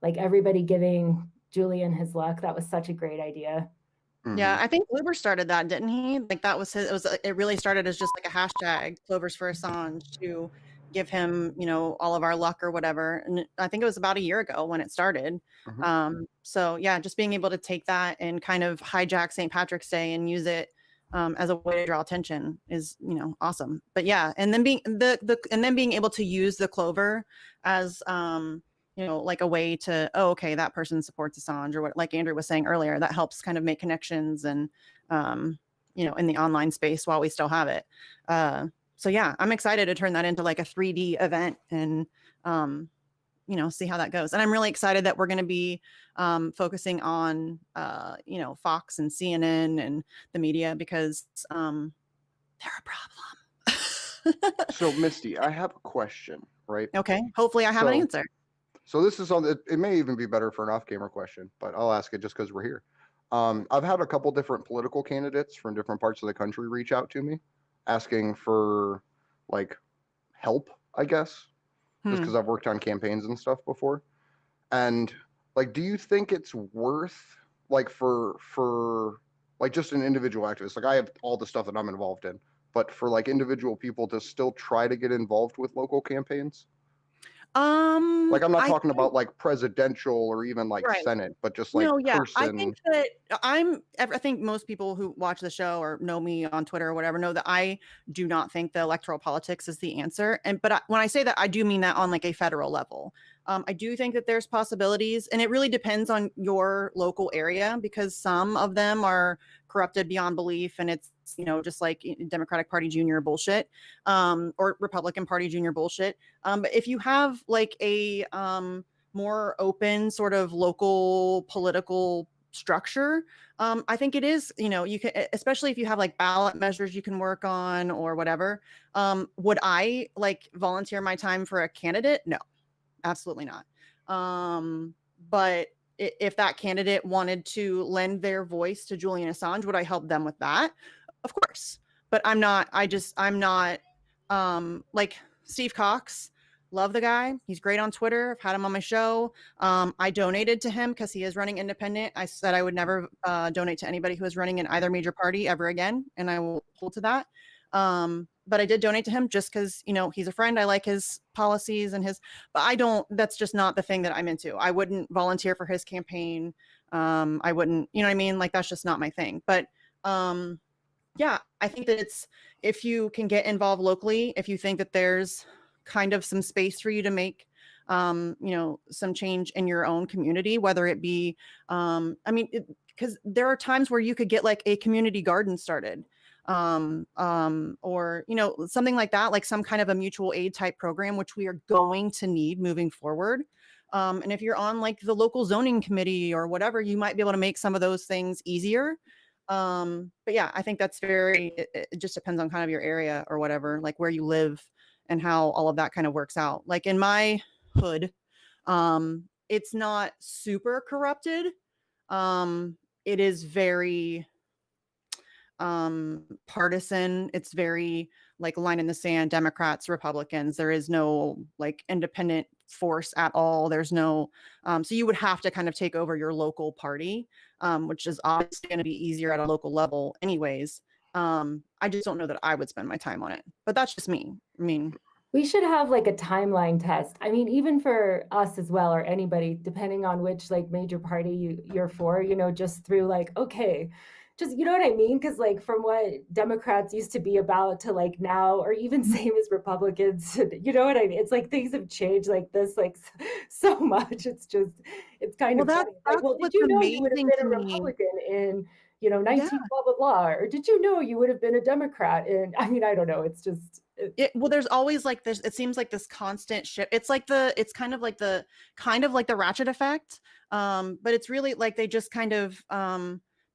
[SPEAKER 3] like everybody giving Julian his luck. That was such a great idea.
[SPEAKER 4] Yeah, I think Kluber started that, didn't he? Like that was it really started as just like a hashtag, Clovers for Assange, to give him, all of our luck or whatever. And I think it was about a year ago when it started. So yeah, just being able to take that and kind of hijack St. Patrick's Day and use it as a way to draw attention is, awesome. But yeah, and then being able to use the Clover as like a way to, okay, that person supports Assange or what, like Andrew was saying earlier, that helps kind of make connections and, in the online space while we still have it. So yeah, I'm excited to turn that into like a 3D event and, see how that goes. And I'm really excited that we're going to be focusing on, Fox and CNN and the media because they're a problem.
[SPEAKER 1] So Misty, I have a question, right?
[SPEAKER 4] Okay. Hopefully I have an answer.
[SPEAKER 1] So this is on it may even be better for an off-camera question, but I'll ask it just because we're here. I've had a couple different political candidates from different parts of the country reach out to me asking for like help, I guess, just because I've worked on campaigns and stuff before. And like, do you think it's worth like for like just an individual activist? Like I have all the stuff that I'm involved in, but for like individual people to still try to get involved with local campaigns? Like I'm not talking about like presidential or even like Senate, but just like person.
[SPEAKER 4] I think that I think most people who watch the show or know me on Twitter or whatever know that I do not think the electoral politics is the answer. But when I say that, I do mean that on like a federal level. I do think that there's possibilities, and it really depends on your local area because some of them are corrupted beyond belief, and it's just like Democratic Party Junior bullshit, or Republican Party Junior bullshit. But if you have like a more open sort of local political structure, I think it is, you can, especially if you have like ballot measures you can work on or whatever. Would I like volunteer my time for a candidate? No, absolutely not. But if that candidate wanted to lend their voice to Julian Assange, would I help them with that? Of course. But I'm not like Steve Cox. Love the guy. He's great on Twitter. I've had him on my show. I donated to him because he is running independent. I said I would never donate to anybody who is running in either major party ever again, and I will hold to that. But I did donate to him just because, he's a friend. I like his policies and but that's just not the thing that I'm into. I wouldn't volunteer for his campaign. I wouldn't, you know what I mean? Like, that's just not my thing. But yeah, I think that if you can get involved locally, if you think that there's kind of some space for you to make, some change in your own community, whether it be, because there are times where you could get like a community garden started. or, you know, something like that, like some kind of a mutual aid type program, which we are going to need moving forward. And if you're on like the local zoning committee or whatever, you might be able to make some of those things easier. But yeah, I think that's it just depends on kind of your area or whatever, like where you live and how all of that kind of works out. Like in my hood, it's not super corrupted. It is very partisan. It's very like line in the sand, Democrats, Republicans. There is no like independent force at all. There's no so you would have to kind of take over your local party, which is obviously going to be easier at a local level anyways. I just don't know that I would spend my time on it, but that's just me. I mean,
[SPEAKER 3] we should have like a timeline test. I mean, even for us as well, or anybody, depending on which like major party you're for, you know, just through like, okay, just, you know what I mean? Because like from what Democrats used to be about to like now, or even same as Republicans, you know what I mean? It's like things have changed like this, like so much. It's just, it's kind
[SPEAKER 4] well,
[SPEAKER 3] of funny. Like,
[SPEAKER 4] that's
[SPEAKER 3] well, did
[SPEAKER 4] what's
[SPEAKER 3] you know you would have
[SPEAKER 4] amazing
[SPEAKER 3] been
[SPEAKER 4] to
[SPEAKER 3] a
[SPEAKER 4] me.
[SPEAKER 3] Republican in, you know,
[SPEAKER 4] Yeah.
[SPEAKER 3] 19 blah, blah, blah, or did you know you would have been a Democrat in, I mean, I don't know. It's just,
[SPEAKER 4] Well, there's always like this, it seems like this constant shift. It's kind of like the ratchet effect. But it's really like they just kind of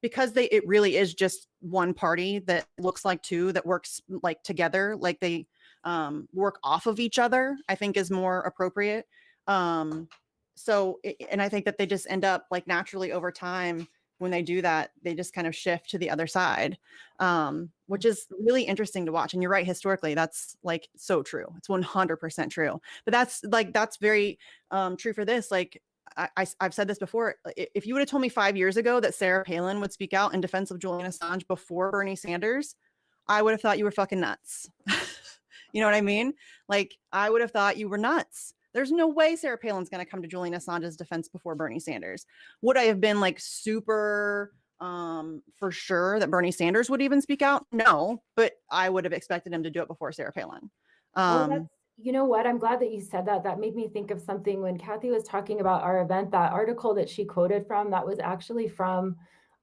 [SPEAKER 4] because it really is just one party that looks like two that works like together, like they work off of each other, I think is more appropriate. So and I think that they just end up like naturally over time when they do that, they just kind of shift to the other side, which is really interesting to watch. And you're right, historically, that's like so true. It's 100% true. But that's very true for this. Like I've said this before. If you would have told me 5 years ago that Sarah Palin would speak out in defense of Julian Assange before Bernie Sanders, I would have thought you were fucking nuts. You know what I mean? Like I would have thought you were nuts. There's no way Sarah Palin's going to come to Julian Assange's defense before Bernie Sanders. Would I have been like super for sure that Bernie Sanders would even speak out? No, but I would have expected him to do it before Sarah Palin.
[SPEAKER 3] You know what? I'm glad that you said that. That made me think of something when Cathy was talking about our event. That article that she quoted from, that was actually from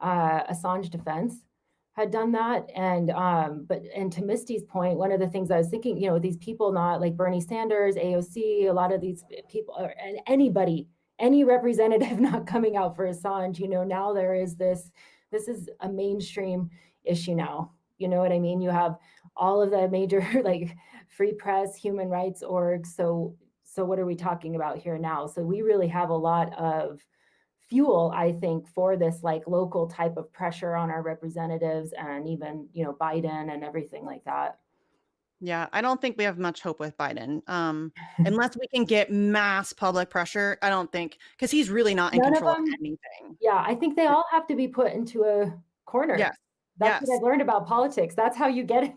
[SPEAKER 3] Assange Defense had done that. And to Misty's point, one of the things I was thinking, you know, these people, not like Bernie Sanders, AOC, a lot of these people, and anybody, any representative not coming out for Assange, you know, now there is this is a mainstream issue now. You know what I mean? You have all of the major like free press, human rights orgs. So what are we talking about here now? So we really have a lot of fuel, I think, for this like local type of pressure on our representatives and even, you know, Biden and everything like that.
[SPEAKER 4] Yeah, I don't think we have much hope with Biden. Unless we can get mass public pressure, I don't think, because he's really not in control of anything.
[SPEAKER 3] Yeah, I think they all have to be put into a corner.
[SPEAKER 4] Yes.
[SPEAKER 3] That's what I've learned about politics. That's how you get it.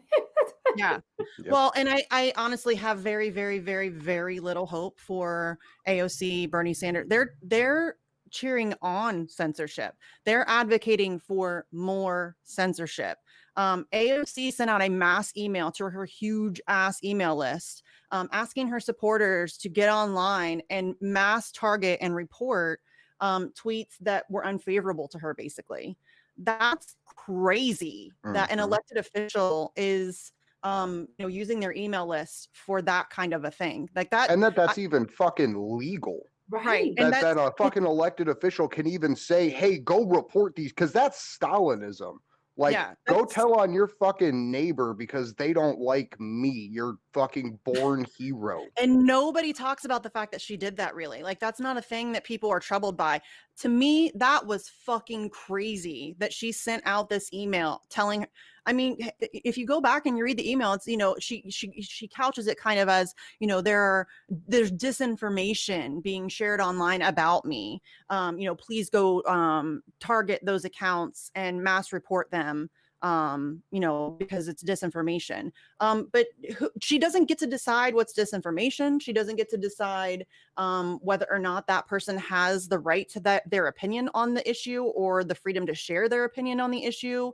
[SPEAKER 4] Yeah. Yep. Well, and I honestly have very, very, very, very little hope for AOC, Bernie Sanders. They're cheering on censorship. They're advocating for more censorship. AOC sent out a mass email to her huge ass email list, asking her supporters to get online and mass target and report tweets that were unfavorable to her, basically. That's crazy that an elected official is using their email list for that kind of a thing like that.
[SPEAKER 1] And that's even fucking legal.
[SPEAKER 3] Right.
[SPEAKER 1] That a fucking elected official can even say, hey, go report these, because that's Stalinism. Like, go tell on your fucking neighbor because they don't like me, your fucking born hero.
[SPEAKER 4] And nobody talks about the fact that she did that, really. Like, that's not a thing that people are troubled by. To me, that was fucking crazy that she sent out this email telling her. I mean, if you go back and you read the email, it's, you know, she couches it kind of as, you know, there's disinformation being shared online about me. You know, please go target those accounts and mass report them. You know, because it's disinformation. But she doesn't get to decide what's disinformation. She doesn't get to decide whether or not that person has the right to their opinion on the issue or the freedom to share their opinion on the issue.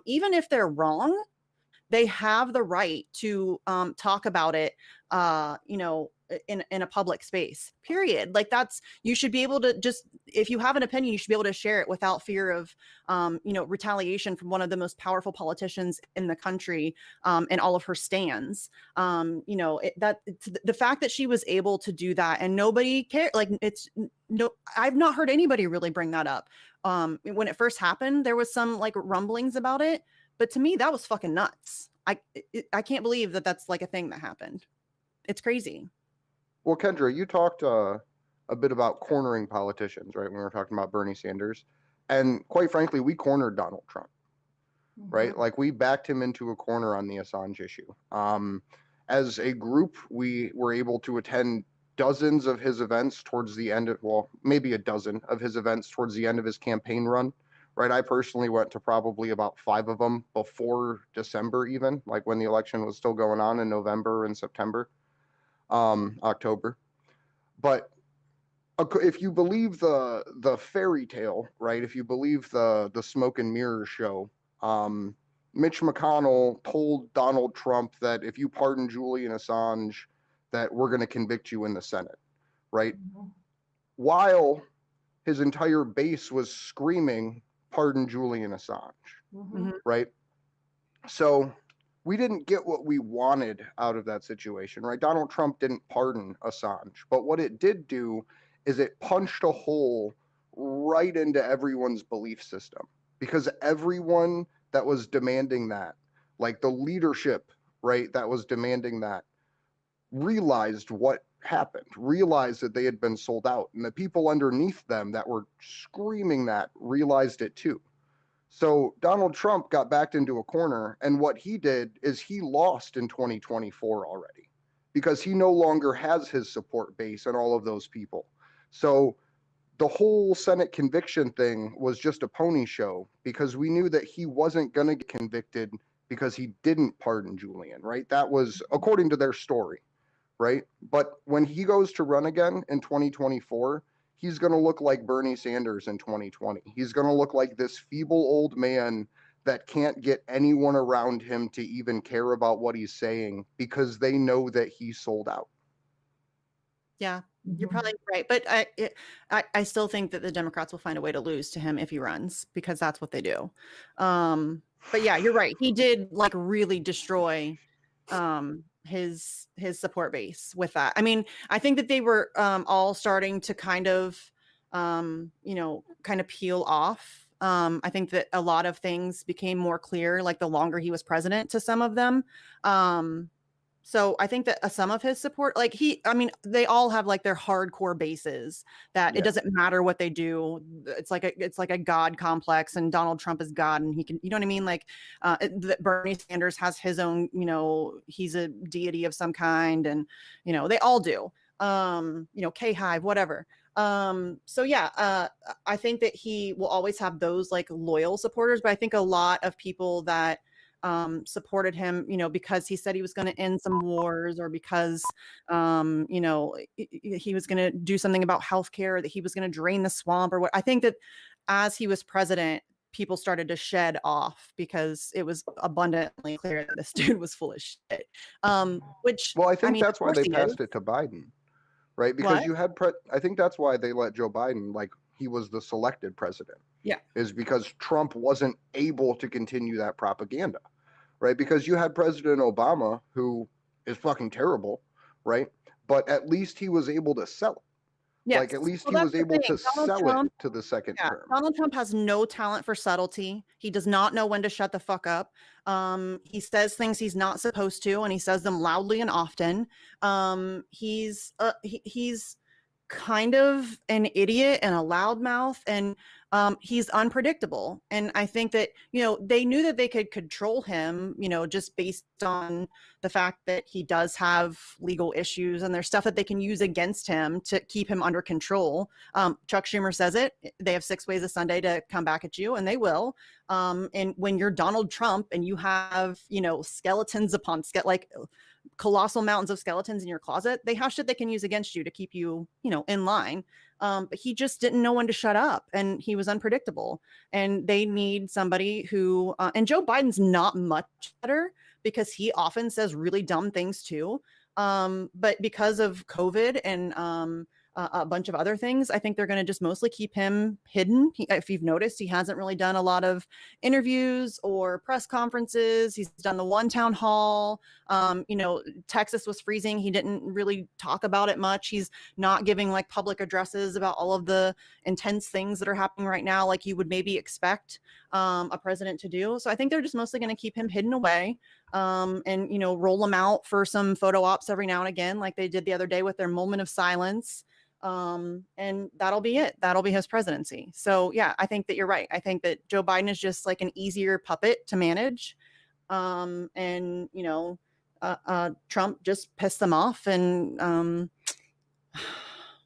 [SPEAKER 4] Even if they're wrong, they have the right to talk about it, you know, in a public space, period. Like you should be able to just, if you have an opinion, you should be able to share it without fear of, retaliation from one of the most powerful politicians in the country, and all of her stands. The fact that she was able to do that and nobody cared, like I've not heard anybody really bring that up. When it first happened, there was some like rumblings about it, but to me, that was fucking nuts. I can't believe that that's like a thing that happened. It's crazy.
[SPEAKER 1] Well, Kendra, you talked a bit about cornering politicians, right? When we were talking about Bernie Sanders. And quite frankly, we cornered Donald Trump, right? Like we backed him into a corner on the Assange issue. As a group, we were able to attend dozens of his events towards the end of, well, maybe a dozen of his events towards the end of his campaign run, right? I personally went to probably about 5 of them before December even, like when the election was still going on in November and September, October. But if you believe the fairy tale, right? If you believe the smoke and mirrors show, Mitch McConnell told Donald Trump that if you pardon Julian Assange, that we're going to convict you in the Senate, right? While his entire base was screaming, pardon Julian Assange, right? So we didn't get what we wanted out of that situation, right? Donald Trump didn't pardon Assange, but what it did do is it punched a hole right into everyone's belief system, because everyone that was demanding that, like the leadership, right, that was demanding that, realized what happened, realized that they had been sold out, and the people underneath them that were screaming that realized it too. So Donald Trump got backed into a corner, and what he did is he lost in 2024 already, because he no longer has his support base and all of those people. So the whole Senate conviction thing was just a pony show, because we knew that he wasn't going to get convicted because he didn't pardon Julian, right? That was according to their story, right? But when he goes to run again in 2024, he's going to look like Bernie Sanders in 2020. He's going to look like this feeble old man that can't get anyone around him to even care about what he's saying, because they know that he's sold out.
[SPEAKER 4] Yeah, you're probably right. But I still think that the Democrats will find a way to lose to him if he runs, because that's what they do. But yeah, you're right. He did like really destroy his support base with that. I mean, I think that they were all starting to kind of peel off. I think that a lot of things became more clear like the longer he was president to some of them. So I think that some of his support, like they all have like their hardcore bases that it doesn't matter what they do. It's like a God complex, and Donald Trump is God, and he can, you know what I mean? Like Bernie Sanders has his own, he's a deity of some kind, and, they all do, K-Hive, whatever. So yeah, I think that he will always have those like loyal supporters, but I think a lot of people that supported him, because he said he was going to end some wars, or because, he was going to do something about healthcare, that he was going to drain the swamp, or what. I think that as he was president, people started to shed off because it was abundantly clear that this dude was full of shit.
[SPEAKER 1] Well, I think that's why they passed it to Biden, right? Because I think that's why they let Joe Biden, like he was the selected president.
[SPEAKER 4] Yeah.
[SPEAKER 1] Is because Trump wasn't able to continue that propaganda, right? Because you had President Obama, who is fucking terrible, right? But at least he was able to sell it. Yes. Like at least he was able to sell it to the second term.
[SPEAKER 4] Donald Trump has no talent for subtlety. He does not know when to shut the fuck up. He says things he's not supposed to, and he says them loudly and often. He's kind of an idiot and a loudmouth, and he's unpredictable. And I think that, they knew that they could control him, just based on the fact that he does have legal issues, and there's stuff that they can use against him to keep him under control. Chuck Schumer says it. They have 6 ways a Sunday to come back at you, and they will. And when you're Donald Trump and you have, skeletons upon like colossal mountains of skeletons in your closet, they have shit they can use against you to keep you, in line. But he just didn't know when to shut up, and he was unpredictable, and they need somebody who, and Joe Biden's not much better, because he often says really dumb things too. But because of COVID and a bunch of other things, I think they're going to just mostly keep him hidden. If you've noticed, he hasn't really done a lot of interviews or press conferences. He's done the one town hall. Texas was freezing. He didn't really talk about it much. He's not giving like public addresses about all of the intense things that are happening right now, like you would maybe expect a president to do. So I think they're just mostly going to keep him hidden away, and roll him out for some photo ops every now and again, like they did the other day with their moment of silence. And that'll be it. That'll be his presidency. So yeah, I think that you're right. I think that Joe Biden is just like an easier puppet to manage. And Trump just pissed them off and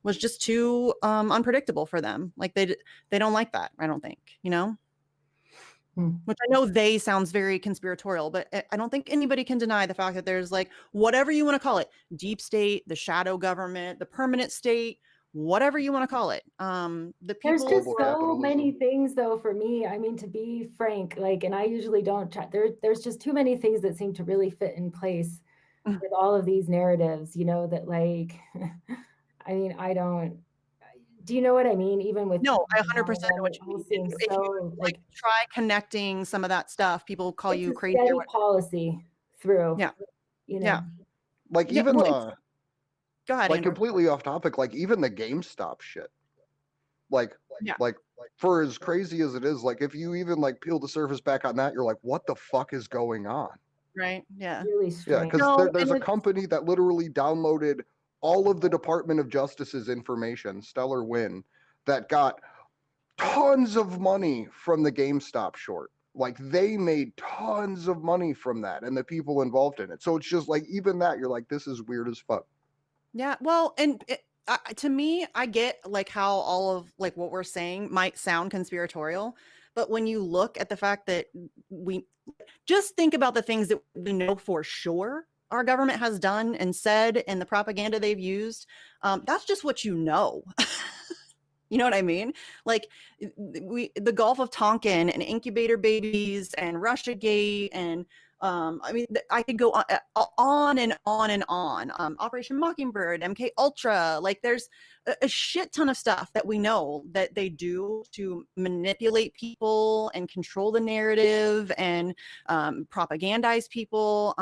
[SPEAKER 4] was just too unpredictable for them. Like they don't like that, I don't think, which I know they sounds very conspiratorial, but I don't think anybody can deny the fact that there's like, whatever you want to call it, deep state, the shadow government, the permanent state, whatever you want to call it. The
[SPEAKER 3] There's
[SPEAKER 4] people
[SPEAKER 3] just
[SPEAKER 1] Global
[SPEAKER 3] so
[SPEAKER 1] capitalism.
[SPEAKER 3] many things though for me. I mean, to be frank, like, and I usually don't chat, there's just too many things that seem to really fit in place with all of these narratives, that like, I mean, do you know what I mean? Even with
[SPEAKER 4] No, I 100% know what you
[SPEAKER 3] all
[SPEAKER 4] mean.
[SPEAKER 3] seems
[SPEAKER 4] If you
[SPEAKER 3] so
[SPEAKER 4] like try connecting some of that stuff, people call
[SPEAKER 3] it's
[SPEAKER 4] you
[SPEAKER 3] a
[SPEAKER 4] crazy
[SPEAKER 3] steady
[SPEAKER 4] or what.
[SPEAKER 3] policy through.
[SPEAKER 4] Yeah.
[SPEAKER 3] You know.
[SPEAKER 4] Yeah.
[SPEAKER 1] Like
[SPEAKER 4] Yeah,
[SPEAKER 1] even
[SPEAKER 4] well, go ahead,
[SPEAKER 1] like
[SPEAKER 4] Andrew.
[SPEAKER 1] completely off topic, like even the GameStop shit. Like
[SPEAKER 4] Yeah.
[SPEAKER 1] like for as crazy as it is, like if you even like peel the surface back on that, you're like, what the fuck is going on?
[SPEAKER 4] Right. Yeah.
[SPEAKER 3] Really
[SPEAKER 1] Yeah,
[SPEAKER 3] strange.
[SPEAKER 1] because
[SPEAKER 4] No,
[SPEAKER 1] there's
[SPEAKER 4] and
[SPEAKER 1] a
[SPEAKER 4] it's
[SPEAKER 1] company that literally downloaded all of the Department of Justice's information, Stellar Win, that got tons of money from the GameStop short. Like they made tons of money from that and the people involved in it. So it's just like even that, you're like, this is weird as fuck.
[SPEAKER 4] yeah. Well, and to me, I get like how all of like what we're saying might sound conspiratorial, but when you look at the fact that we just think about the things that we know for sure our government has done and said and the propaganda they've used, that's just what you know. You know what I mean? Like the Gulf of Tonkin and incubator babies and Russiagate and I mean, I could go on and on and on. Operation Mockingbird, MK Ultra, like there's a shit ton of stuff that we know that they do to manipulate people and control the narrative and propagandize people.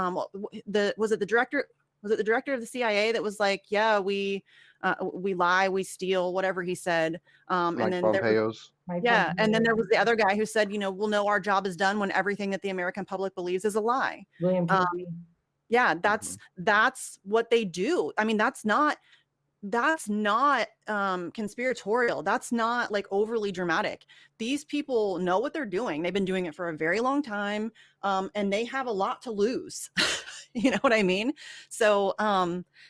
[SPEAKER 4] Was it the director of the CIA that was like, yeah, we lie, we steal, whatever he said. And
[SPEAKER 1] Mike
[SPEAKER 4] then
[SPEAKER 1] Pompeo's.
[SPEAKER 4] yeah, and then there was the other guy who said, we'll know our job is done when everything that the American public believes is a lie.
[SPEAKER 3] William Casey.
[SPEAKER 4] Yeah, that's what they do. I mean, that's not conspiratorial. That's not like overly dramatic. These people know what they're doing. They've been doing it for a very long time, and they have a lot to lose. You know what I mean? So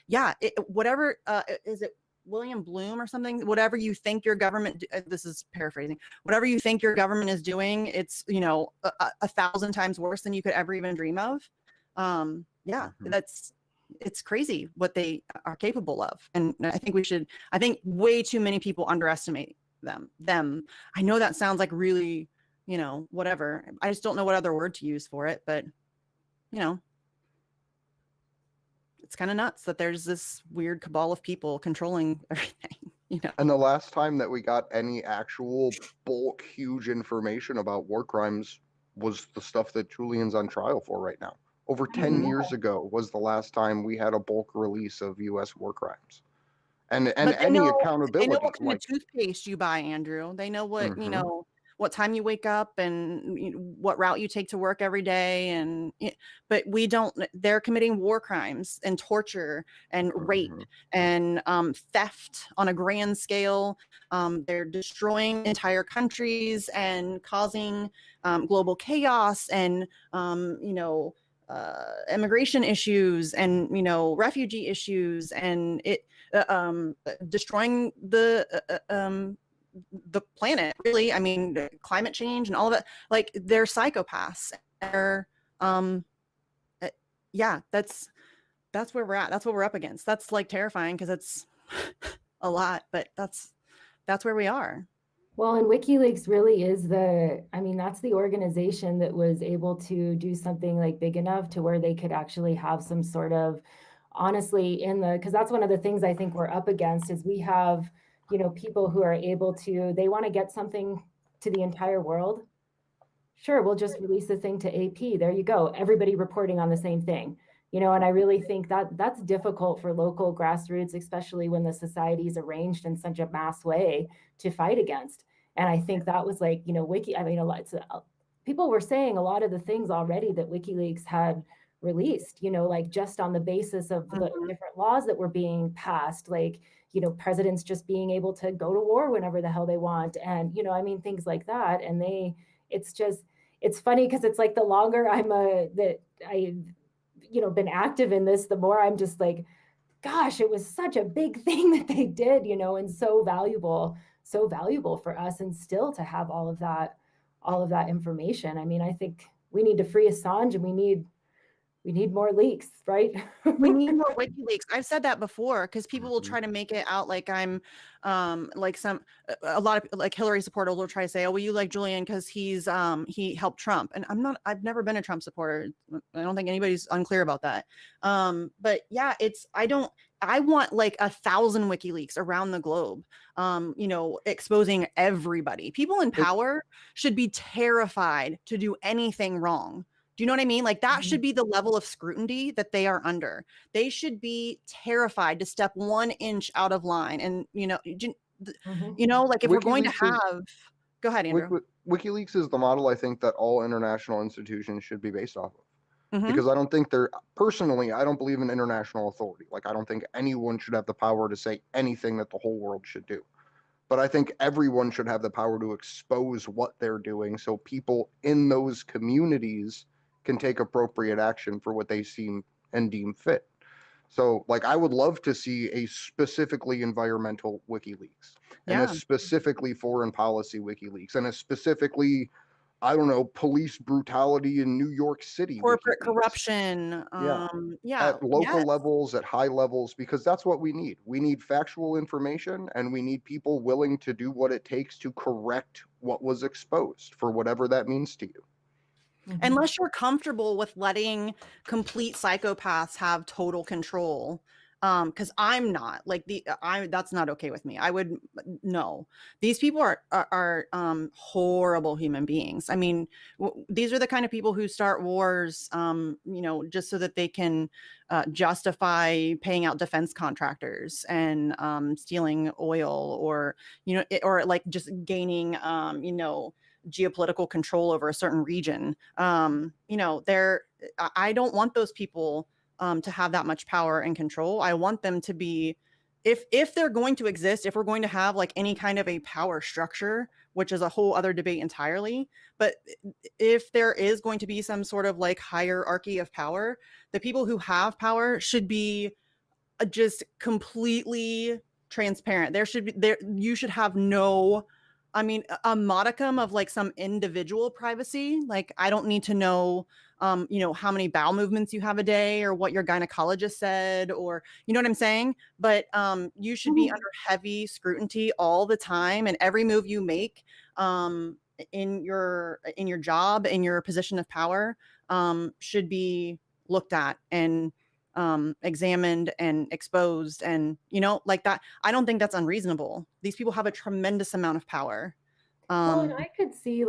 [SPEAKER 4] yeah, whatever is it William Bloom or something, whatever you think your government, this is paraphrasing, whatever you think your government is doing, it's 1,000 times worse than you could ever even dream of. Yeah, it's crazy what they are capable of. And I think way too many people underestimate them. I know that sounds like really, whatever. I just don't know what other word to use for it, but it's kind of nuts that there's this weird cabal of people controlling everything,
[SPEAKER 1] And the last time that we got any actual bulk huge information about war crimes was the stuff that Julian's on trial for right now. Over 10 years ago was the last time we had a bulk release of U.S. war crimes. And any accountability.
[SPEAKER 4] They know what kind of toothpaste you buy, Andrew. They know what, what time you wake up and what route you take to work every day. But we don't, they're committing war crimes and torture and rape and theft on a grand scale. They're destroying entire countries and causing global chaos and, immigration issues and refugee issues and destroying the planet, really. I mean, climate change and all of that. Like they're psychopaths. They're yeah, that's where we're at. That's what we're up against. That's like terrifying because it's a lot, but that's where we are.
[SPEAKER 3] Well, and WikiLeaks really is that's the organization that was able to do something like big enough to where they could actually have some sort of honestly, because that's one of the things I think we're up against is we have, people who are able to, they want to get something to the entire world. Sure, we'll just release the thing to AP. There you go. Everybody reporting on the same thing. And I really think that that's difficult for local grassroots, especially when the society is arranged in such a mass way to fight against. And I think that was like, a lot, people were saying a lot of the things already that WikiLeaks had released, like just on the basis of the different laws that were being passed, like, presidents just being able to go to war whenever the hell they want. And, things like that. And it's funny because it's like the longer been active in this, the more I'm just like, gosh, it was such a big thing that they did, and so valuable for us, and still to have all of that information. I think we need to free Assange, and we need more leaks, right?
[SPEAKER 4] We need more WikiLeaks. I've said that before because people will try to make it out like I'm like a lot of like Hillary supporters will try to say, oh, well, you like Julian because he helped Trump. And I've never been a Trump supporter. I don't think anybody's unclear about that. But yeah, I want like 1,000 WikiLeaks around the globe, exposing everybody. People in power should be terrified to do anything wrong. Do you know what I mean? Like that should be the level of scrutiny that they are under. They should be terrified to step 1 inch out of line. And, like if we're going to have, go ahead, Andrew.
[SPEAKER 1] WikiLeaks is the model I think that all international institutions should be based off of. Because I don't think personally, I don't believe in international authority. Like, I don't think anyone should have the power to say anything that the whole world should do. But I think everyone should have the power to expose what they're doing so people in those communities can take appropriate action for what they seem and deem fit. So, like, I would love to see a specifically environmental WikiLeaks and a specifically foreign policy WikiLeaks and a specifically, I don't know, police brutality in New York City.
[SPEAKER 4] Corporate corruption.
[SPEAKER 1] At local levels, at high levels, because that's what we need. We need factual information, and we need people willing to do what it takes to correct what was exposed, for whatever that means to you.
[SPEAKER 4] Unless you're comfortable with letting complete psychopaths have total control. Because I'm not like that's not okay with me. I would no. These people are horrible human beings. I mean, these are the kind of people who start wars, just so that they can justify paying out defense contractors and stealing oil, or or like just gaining geopolitical control over a certain region. I don't want those people to have that much power and control. I want them to be, if they're going to exist, if we're going to have like any kind of a power structure, which is a whole other debate entirely, but if there is going to be some sort of like hierarchy of power, the people who have power should be just completely transparent. You should have a modicum of like some individual privacy. Like, I don't need to know, how many bowel movements you have a day, or what your gynecologist said, or, you know what I'm saying? But you should be under heavy scrutiny all the time, and every move you make in your job, in your position of power, should be looked at and examined and exposed, and like that. I don't think that's unreasonable. These people have a tremendous amount of power.
[SPEAKER 3] Well, and I could see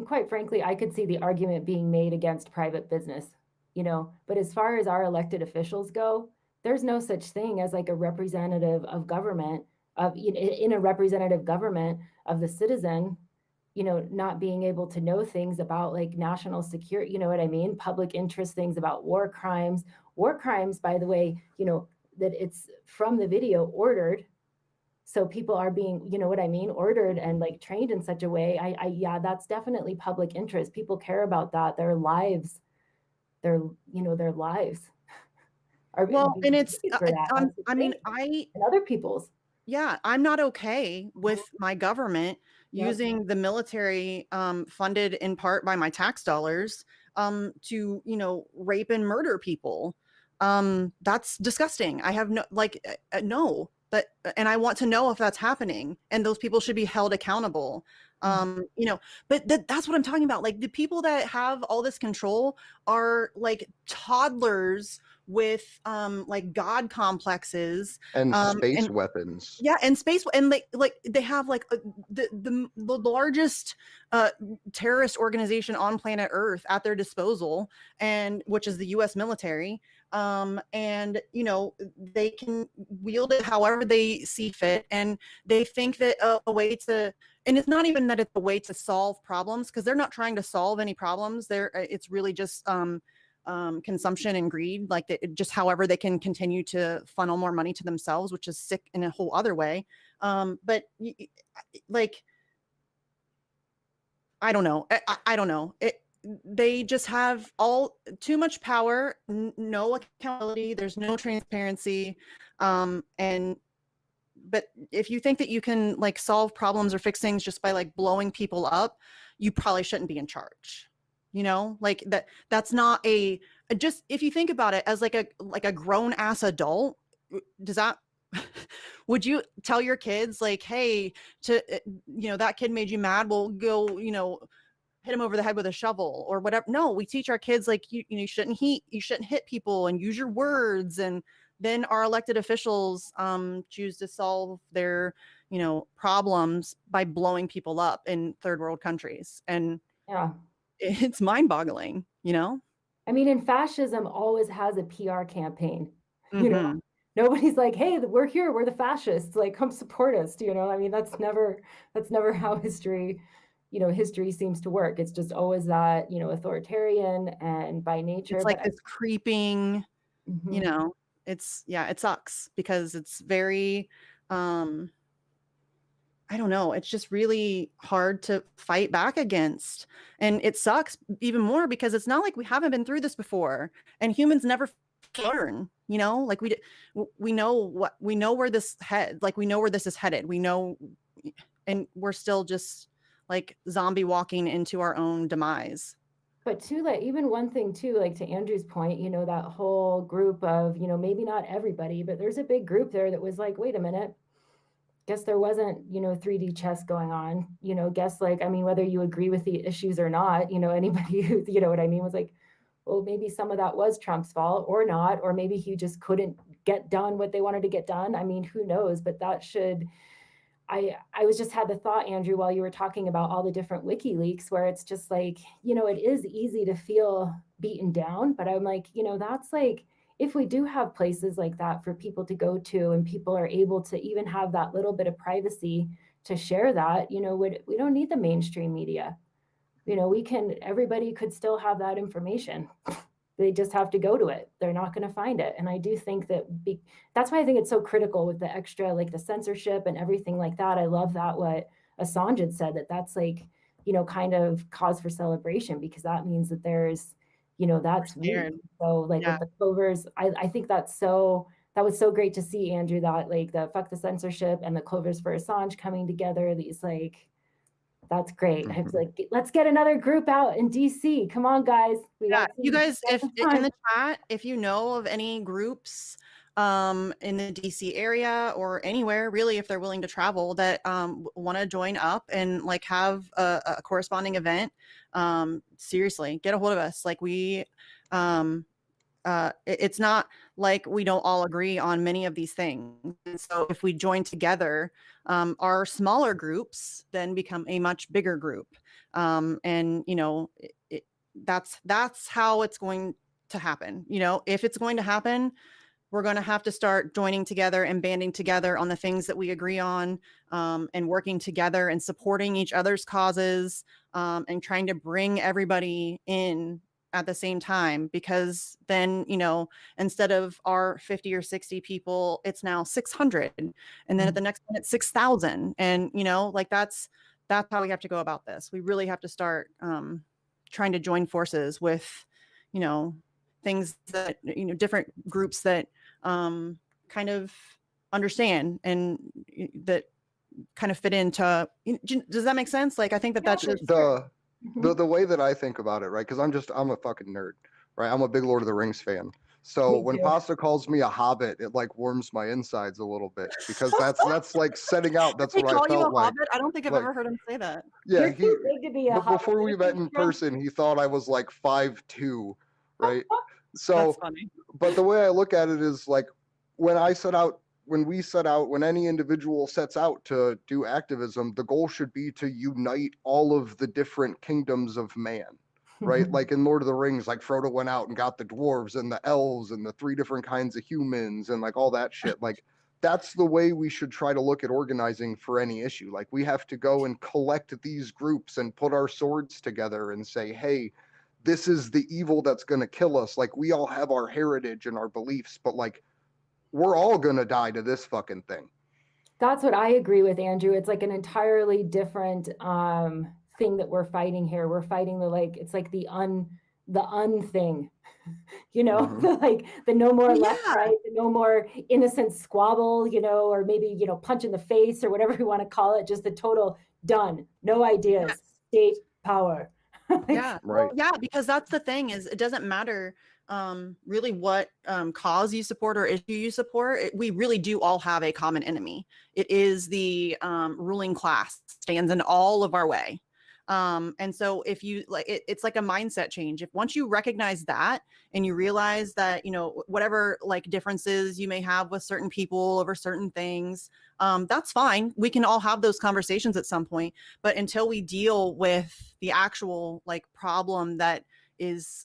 [SPEAKER 3] quite frankly, I could see the argument being made against private business, but as far as our elected officials go, there's no such thing as like a representative of government in a representative government of the citizen, not being able to know things about like national security, you know what I mean? Public interest things about war crimes, by the way, that it's from the video ordered. So people are being, ordered and like trained in such a way. That's definitely public interest. People care about that. Their lives are
[SPEAKER 4] well, and it's
[SPEAKER 3] and other people's.
[SPEAKER 4] Yeah, I'm not okay with my government using the military, funded in part by my tax dollars, to rape and murder people. That's disgusting. I have no. But I want to know if that's happening, and those people should be held accountable. But that's what I'm talking about. Like, the people that have all this control are like toddlers with like god complexes
[SPEAKER 1] And space
[SPEAKER 4] and
[SPEAKER 1] weapons.
[SPEAKER 4] yeah, and space, and like they have like the largest terrorist organization on planet Earth at their disposal, and which is the U.S. military. And you know, they can wield it however they see fit, and they think that a way to, and it's not even that it's a way to solve problems, because they're not trying to solve any problems. It's really just consumption and greed, like just however they can continue to funnel more money to themselves, which is sick in a whole other way. But like, I don't know. I don't know. They just have all too much power, no accountability. There's no transparency. And but if you think that you can like solve problems or fix things just by like blowing people up, you probably shouldn't be in charge. You know, like that's not just, if you think about it as like a grown ass adult, does that would you tell your kids like, hey, that kid made you mad, well, go, hit him over the head with a shovel or whatever? No, we teach our kids like you shouldn't hit people and use your words. And then our elected officials choose to solve their problems by blowing people up in third world countries. And
[SPEAKER 3] yeah,
[SPEAKER 4] it's mind-boggling.
[SPEAKER 3] I mean, and fascism always has a PR campaign.
[SPEAKER 4] Mm-hmm.
[SPEAKER 3] Nobody's like, hey, we're here, we're the fascists, like, come support us. I mean, that's never how history seems to work. It's just always that, authoritarian and by nature.
[SPEAKER 4] It's like this creeping,
[SPEAKER 3] Mhm.
[SPEAKER 4] it sucks because it's very, I don't know, it's just really hard to fight back against. And it sucks even more because it's not like we haven't been through this before, and humans never learn, like we know where this is headed. We know, and we're still just like zombie walking into our own demise.
[SPEAKER 3] But too, like, even one thing too, like to Andrew's point, that whole group of, maybe not everybody, but there's a big group there that was like, wait a minute, guess there wasn't, 3D chess going on, guess, like, I mean, whether you agree with the issues or not, anybody who, what I mean, was like, well, maybe some of that was Trump's fault or not, or maybe he just couldn't get done what they wanted to get done. I mean, who knows? But that should, I was just had the thought, Andrew, while you were talking about all the different WikiLeaks, where it's just like, it is easy to feel beaten down, but I'm like, that's like, if we do have places like that for people to go to, and people are able to even have that little bit of privacy to share that, we don't need the mainstream media. Everybody could still have that information. They just have to go to it. They're not going to find it. And I do think that's why I think it's so critical with the extra, like the censorship and everything like that. I love that what Assange had said, that's like, kind of cause for celebration, because that means that there's, that's weird. So like with the Clovers, I think that was so great to see, Andrew, that like the fuck the censorship and the Clovers for Assange coming together. These like, that's great. I was like, let's get another group out in DC. Come on, guys.
[SPEAKER 4] You guys, if in the chat, if you know of any groups in the DC area or anywhere, really, if they're willing to travel, that want to join up and like have a corresponding event, seriously, get a hold of us. Like it's not like we don't all agree on many of these things. And so if we join together, our smaller groups then become a much bigger group. And that's how it's going to happen. If it's going to happen, we're going to have to start joining together and banding together on the things that we agree on, and working together and supporting each other's causes, and trying to bring everybody in at the same time, because then, instead of our 50 or 60 people, it's now 600. And then at the next one, it's 6,000. And, like that's how we have to go about this. We really have to start trying to join forces with, things that, different groups that kind of understand and that kind of fit into, does that make sense? Like, I think that's just
[SPEAKER 1] the way that I think about it, right? Because I'm a fucking nerd, right? I'm a big Lord of the Rings fan. So when Pasta calls me a hobbit, it like warms my insides a little bit, because that's like setting out. That's what I felt like.
[SPEAKER 4] Hobbit? I don't think I've ever heard him say that.
[SPEAKER 1] Yeah,
[SPEAKER 3] You're too big to be a hobbit.
[SPEAKER 1] Before we met in person, he thought I was like 5'2", right? So,
[SPEAKER 4] funny.
[SPEAKER 1] but the way I look at it is like when when any individual sets out to do activism, the goal should be to unite all of the different kingdoms of man, right? Like in Lord of the Rings, like Frodo went out and got the dwarves and the elves and the 3 different kinds of humans and like all that shit. Like that's the way we should try to look at organizing for any issue. Like we have to go and collect these groups and put our swords together and say, hey, this is the evil that's going to kill us. Like we all have our heritage and our beliefs, but like we're all going to die to this fucking thing.
[SPEAKER 3] That's what I agree with, Andrew. It's like an entirely different thing that we're fighting here. We're fighting it's like the thing, you know, like the no more left,
[SPEAKER 4] Yeah.
[SPEAKER 3] right, the no more innocent squabble, you know, or maybe, you know, punch in the face or whatever you want to call it, just the total done, no ideas,
[SPEAKER 4] Yes.
[SPEAKER 3] state power.
[SPEAKER 4] Yeah.
[SPEAKER 1] Right.
[SPEAKER 4] Yeah, because that's the thing is it doesn't matter really what cause you support or issue you support. We really do all have a common enemy. It is the ruling class stands in all of our way. And so if you like it's like a mindset change. If once you recognize that and you realize that, you know, whatever like differences you may have with certain people over certain things, that's fine. We can all have those conversations at some point, but until we deal with the actual like problem that is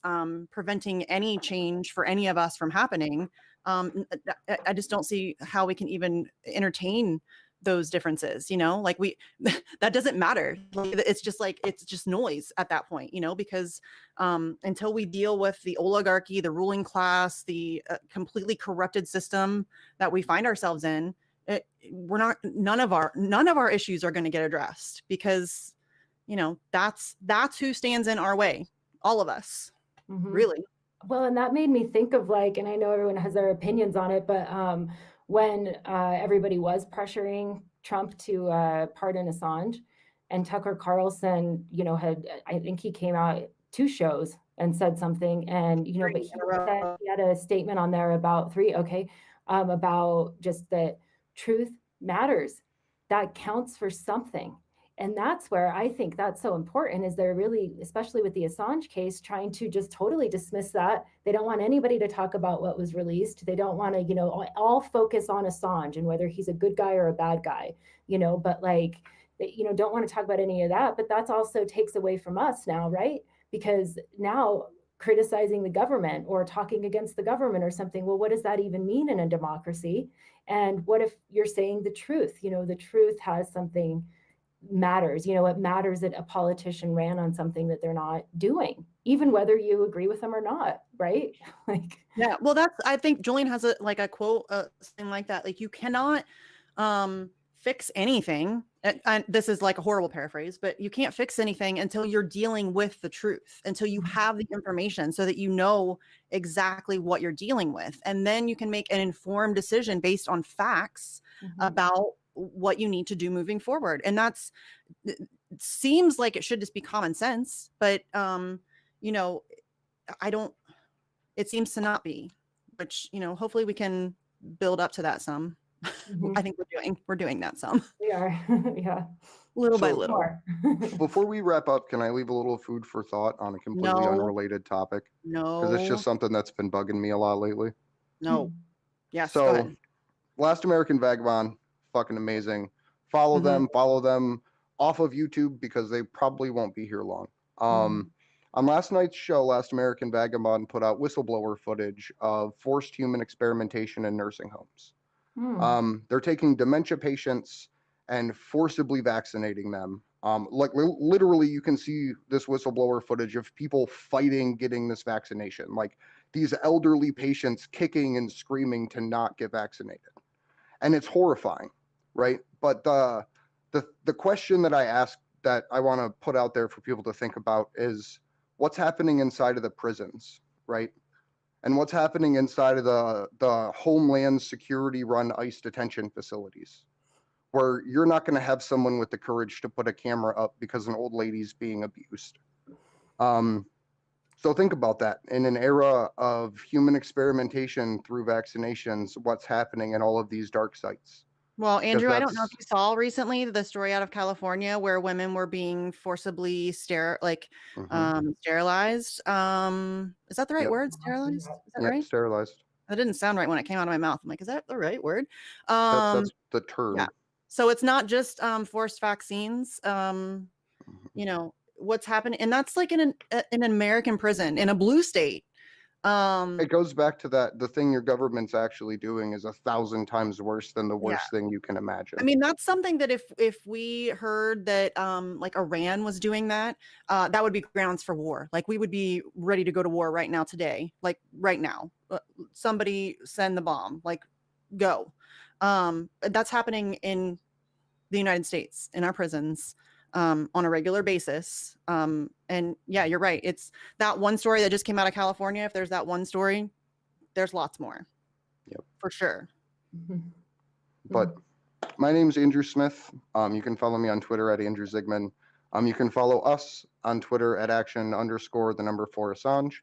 [SPEAKER 4] preventing any change for any of us from happening, I just don't see how we can even entertain those differences, you know, like that doesn't matter. It's just noise at that point, you know, because until we deal with the oligarchy, the ruling class, the completely corrupted system that we find ourselves in, none of our issues are going to get addressed because, you know, that's who stands in our way. All of us, really.
[SPEAKER 3] Well, and that made me think of like, and I know everyone has their opinions on it, but when everybody was pressuring Trump to pardon Assange, and Tucker Carlson, you know, I think he came out 2 shows and said something, and you know, but he had a statement on there about 3, about just that truth matters, that counts for something. And that's where I think that's so important is they're really, especially with the Assange case, trying to just totally dismiss that. They don't want anybody to talk about what was released. They don't want to, you know, all focus on Assange and whether he's a good guy or a bad guy, you know, but like, they, you know, don't want to talk about any of that. But that's also takes away from us now, right? Because now criticizing the government or talking against the government or something, well, what does that even mean in a democracy? And what if you're saying the truth? You know, the truth has something matters. You know, it matters that a politician ran on something that they're not doing, even whether you agree with them or not, right? Like,
[SPEAKER 4] yeah, well, I think Julian has a quote, something like that. Like you cannot fix anything. And this is like a horrible paraphrase, but you can't fix anything until you're dealing with the truth, until you have the information so that you know exactly what you're dealing with. And then you can make an informed decision based on facts about what you need to do moving forward. And it seems like it should just be common sense, but you know, it seems to not be, which, you know, hopefully we can build up to that some. I think we're doing that some.
[SPEAKER 3] We are. Yeah.
[SPEAKER 4] Little by little.
[SPEAKER 1] Before we wrap up, can I leave a little food for thought on a completely unrelated topic?
[SPEAKER 4] No.
[SPEAKER 1] Because it's just something that's been bugging me a lot lately.
[SPEAKER 4] No. Yes,
[SPEAKER 1] so,
[SPEAKER 4] go ahead.
[SPEAKER 1] Last American Vagabond, fucking amazing. Follow them off of YouTube because they probably won't be here long. On last night's show, Last American Vagabond put out whistleblower footage of forced human experimentation in nursing homes. They're taking dementia patients and forcibly vaccinating them. Like literally, you can see this whistleblower footage of people fighting getting this vaccination. Like these elderly patients kicking and screaming to not get vaccinated, and it's horrifying, right? But the question that I ask that I want to put out there for people to think about is what's happening inside of the prisons, right? And what's happening inside of the Homeland Security run ICE detention facilities, where you're not going to have someone with the courage to put a camera up because an old lady's being abused. So think about that. In an era of human experimentation through vaccinations, what's happening in all of these dark sites?
[SPEAKER 4] Well,
[SPEAKER 1] because
[SPEAKER 4] Andrew, I don't know if
[SPEAKER 1] that's
[SPEAKER 4] you saw recently the story out of California where women were being forcibly sterilized. Is that the right
[SPEAKER 1] yep,
[SPEAKER 4] word? Sterilized? Is that
[SPEAKER 1] yep,
[SPEAKER 4] right?
[SPEAKER 1] sterilized.
[SPEAKER 4] That didn't sound right when it came out of my mouth. I'm like, is that the right word?
[SPEAKER 1] That's the
[SPEAKER 4] Yeah.
[SPEAKER 1] term.
[SPEAKER 4] So it's not just forced vaccines.
[SPEAKER 1] Mhm.
[SPEAKER 4] You know, what's happening, and that's like in an American prison in a blue state.
[SPEAKER 1] It goes back to that the thing your government's actually doing is 1,000 times worse than the
[SPEAKER 4] Yeah.
[SPEAKER 1] worst thing you can imagine.
[SPEAKER 4] I mean, that's something that if we heard that like Iran was doing that, that would be grounds for war. Like we would be ready to go to war right now today. Like right now. Somebody send the bomb. Like go. That's happening in the United States in our prisons on a regular basis. And yeah, you're right. It's that one story that just came out of California. If there's that one story, there's lots more.
[SPEAKER 1] Yep.
[SPEAKER 4] For sure.
[SPEAKER 1] But my name's Andrew Smith. You can follow me on Twitter at Andrew Zigman. You can follow us on Twitter at action_4 Assange.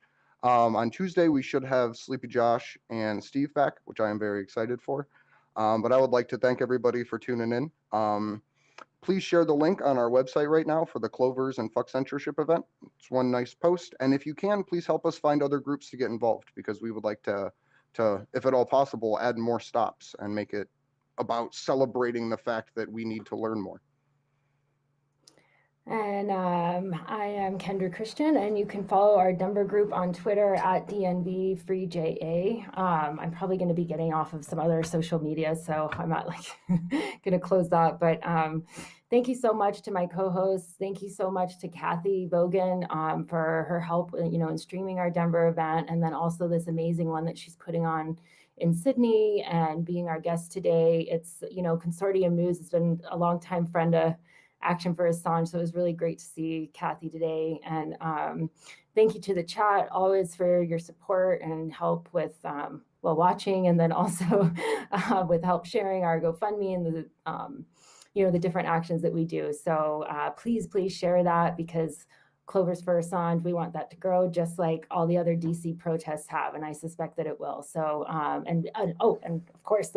[SPEAKER 1] On Tuesday, we should have Sleepy Josh and Steve back, which I am very excited for. But I would like to thank everybody for tuning in. Please share the link on our website right now for the Clovers and Fuck Censorship event. It's one nice post. And if you can, please help us find other groups to get involved because we would like to, if at all possible, add more stops and make it about celebrating the fact that we need to learn more.
[SPEAKER 3] And I am Kendra Christian, and you can follow our Denver group on Twitter at DNVFreeJA. I'm probably going to be getting off of some other social media, so I'm not like going to close that. But thank you so much to my co-hosts. Thank you so much to Cathy Vogan for her help, in streaming our Denver event, and then also this amazing one that she's putting on in Sydney and being our guest today. It's, Consortium News has been a longtime friend of Action for Assange, so it was really great to see Cathy today. And thank you to the chat always for your support and help with watching, and then also with help sharing our GoFundMe and the different actions that we do. So please share that, because Clovers for Assange, we want that to grow just like all the other DC protests have, and I suspect that it will. So and of course,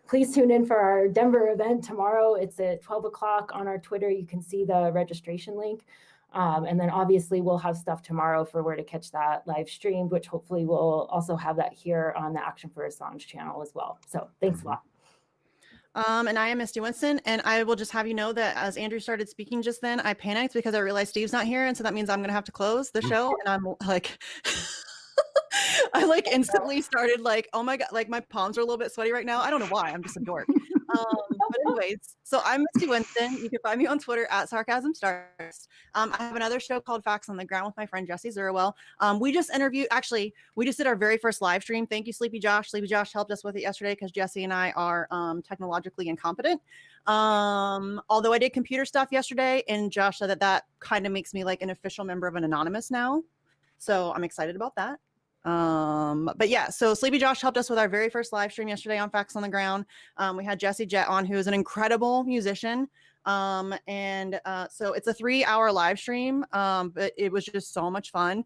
[SPEAKER 3] please tune in for our Denver event tomorrow. It's at 12 o'clock on our Twitter. You can see the registration link. And then obviously we'll have stuff tomorrow for where to catch that live streamed, which hopefully we'll also have that here on the Action for Assange channel as well. So thanks a lot.
[SPEAKER 4] And I am Misty Winston, and I will just have you know that as Andrew started speaking just then, I panicked because I realized Steve's not here, and so that means I'm going to have to close the show. And I'm like, I instantly started oh my God, my palms are a little bit sweaty right now. I don't know why. I'm just a dork. But anyways, so I'm Misty Winston. You can find me on Twitter at Sarcasm Starts. I have another show called Facts on the Ground with my friend Jesse Zerwell. We just did our very first live stream. Thank you, Sleepy Josh. Sleepy Josh helped us with it yesterday because Jesse and I are technologically incompetent. Although I did computer stuff yesterday, and Josh said that kind of makes me an official member of an Anonymous now. So I'm excited about that. But yeah, so Sleepy Josh helped us with our very first live stream yesterday on Facts on the Ground. We had Jesse Jett on, who is an incredible musician. So it's a 3-hour live stream, but it was just so much fun.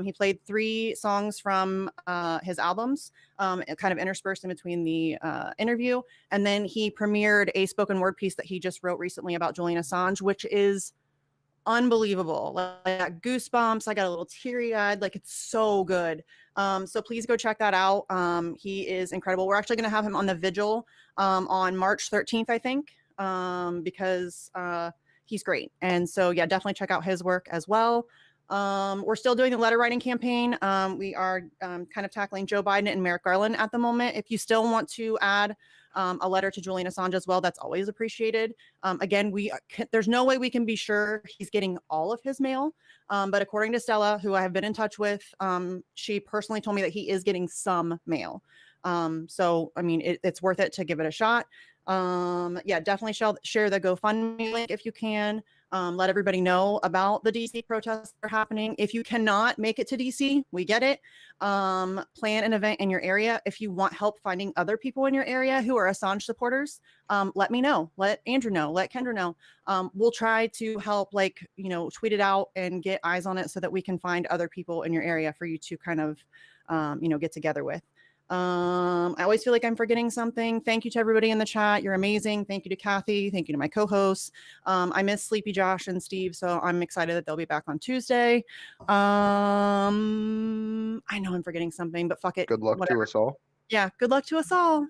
[SPEAKER 4] He played 3 songs from his albums, kind of interspersed in between the interview. And then he premiered a spoken word piece that he just wrote recently about Julian Assange, which is unbelievable. I got goosebumps. I got a little teary-eyed. It's so good. So please go check that out. He is incredible. We're actually going to have him on the Vigil on March 13th, I think, because he's great. And so, yeah, definitely check out his work as well. We're still doing the letter writing campaign. We are kind of tackling Joe Biden and Merrick Garland at the moment. If you still want to add a letter to Julian Assange as well, that's always appreciated. Again, there's no way we can be sure he's getting all of his mail. But according to Stella, who I have been in touch with, she personally told me that he is getting some mail. So, I mean, it's worth it to give it a shot. Yeah, definitely share the GoFundMe link if you can. Let everybody know about the DC protests that are happening. If you cannot make it to DC, we get it. Plan an event in your area. If you want help finding other people in your area who are Assange supporters, let me know. Let Andrew know. Let Kendra know. We'll try to help, tweet it out and get eyes on it so that we can find other people in your area for you to kind of, get together with. I always feel like I'm forgetting something. Thank you to everybody in the chat. You're amazing. Thank you to Cathy. Thank you to my co-hosts. I miss Sleepy Josh and Steve, so I'm excited that they'll be back on Tuesday. I know I'm forgetting something, but fuck it.
[SPEAKER 1] Good luck to
[SPEAKER 4] Whatever.
[SPEAKER 1] us all.
[SPEAKER 4] Yeah, good luck to us all.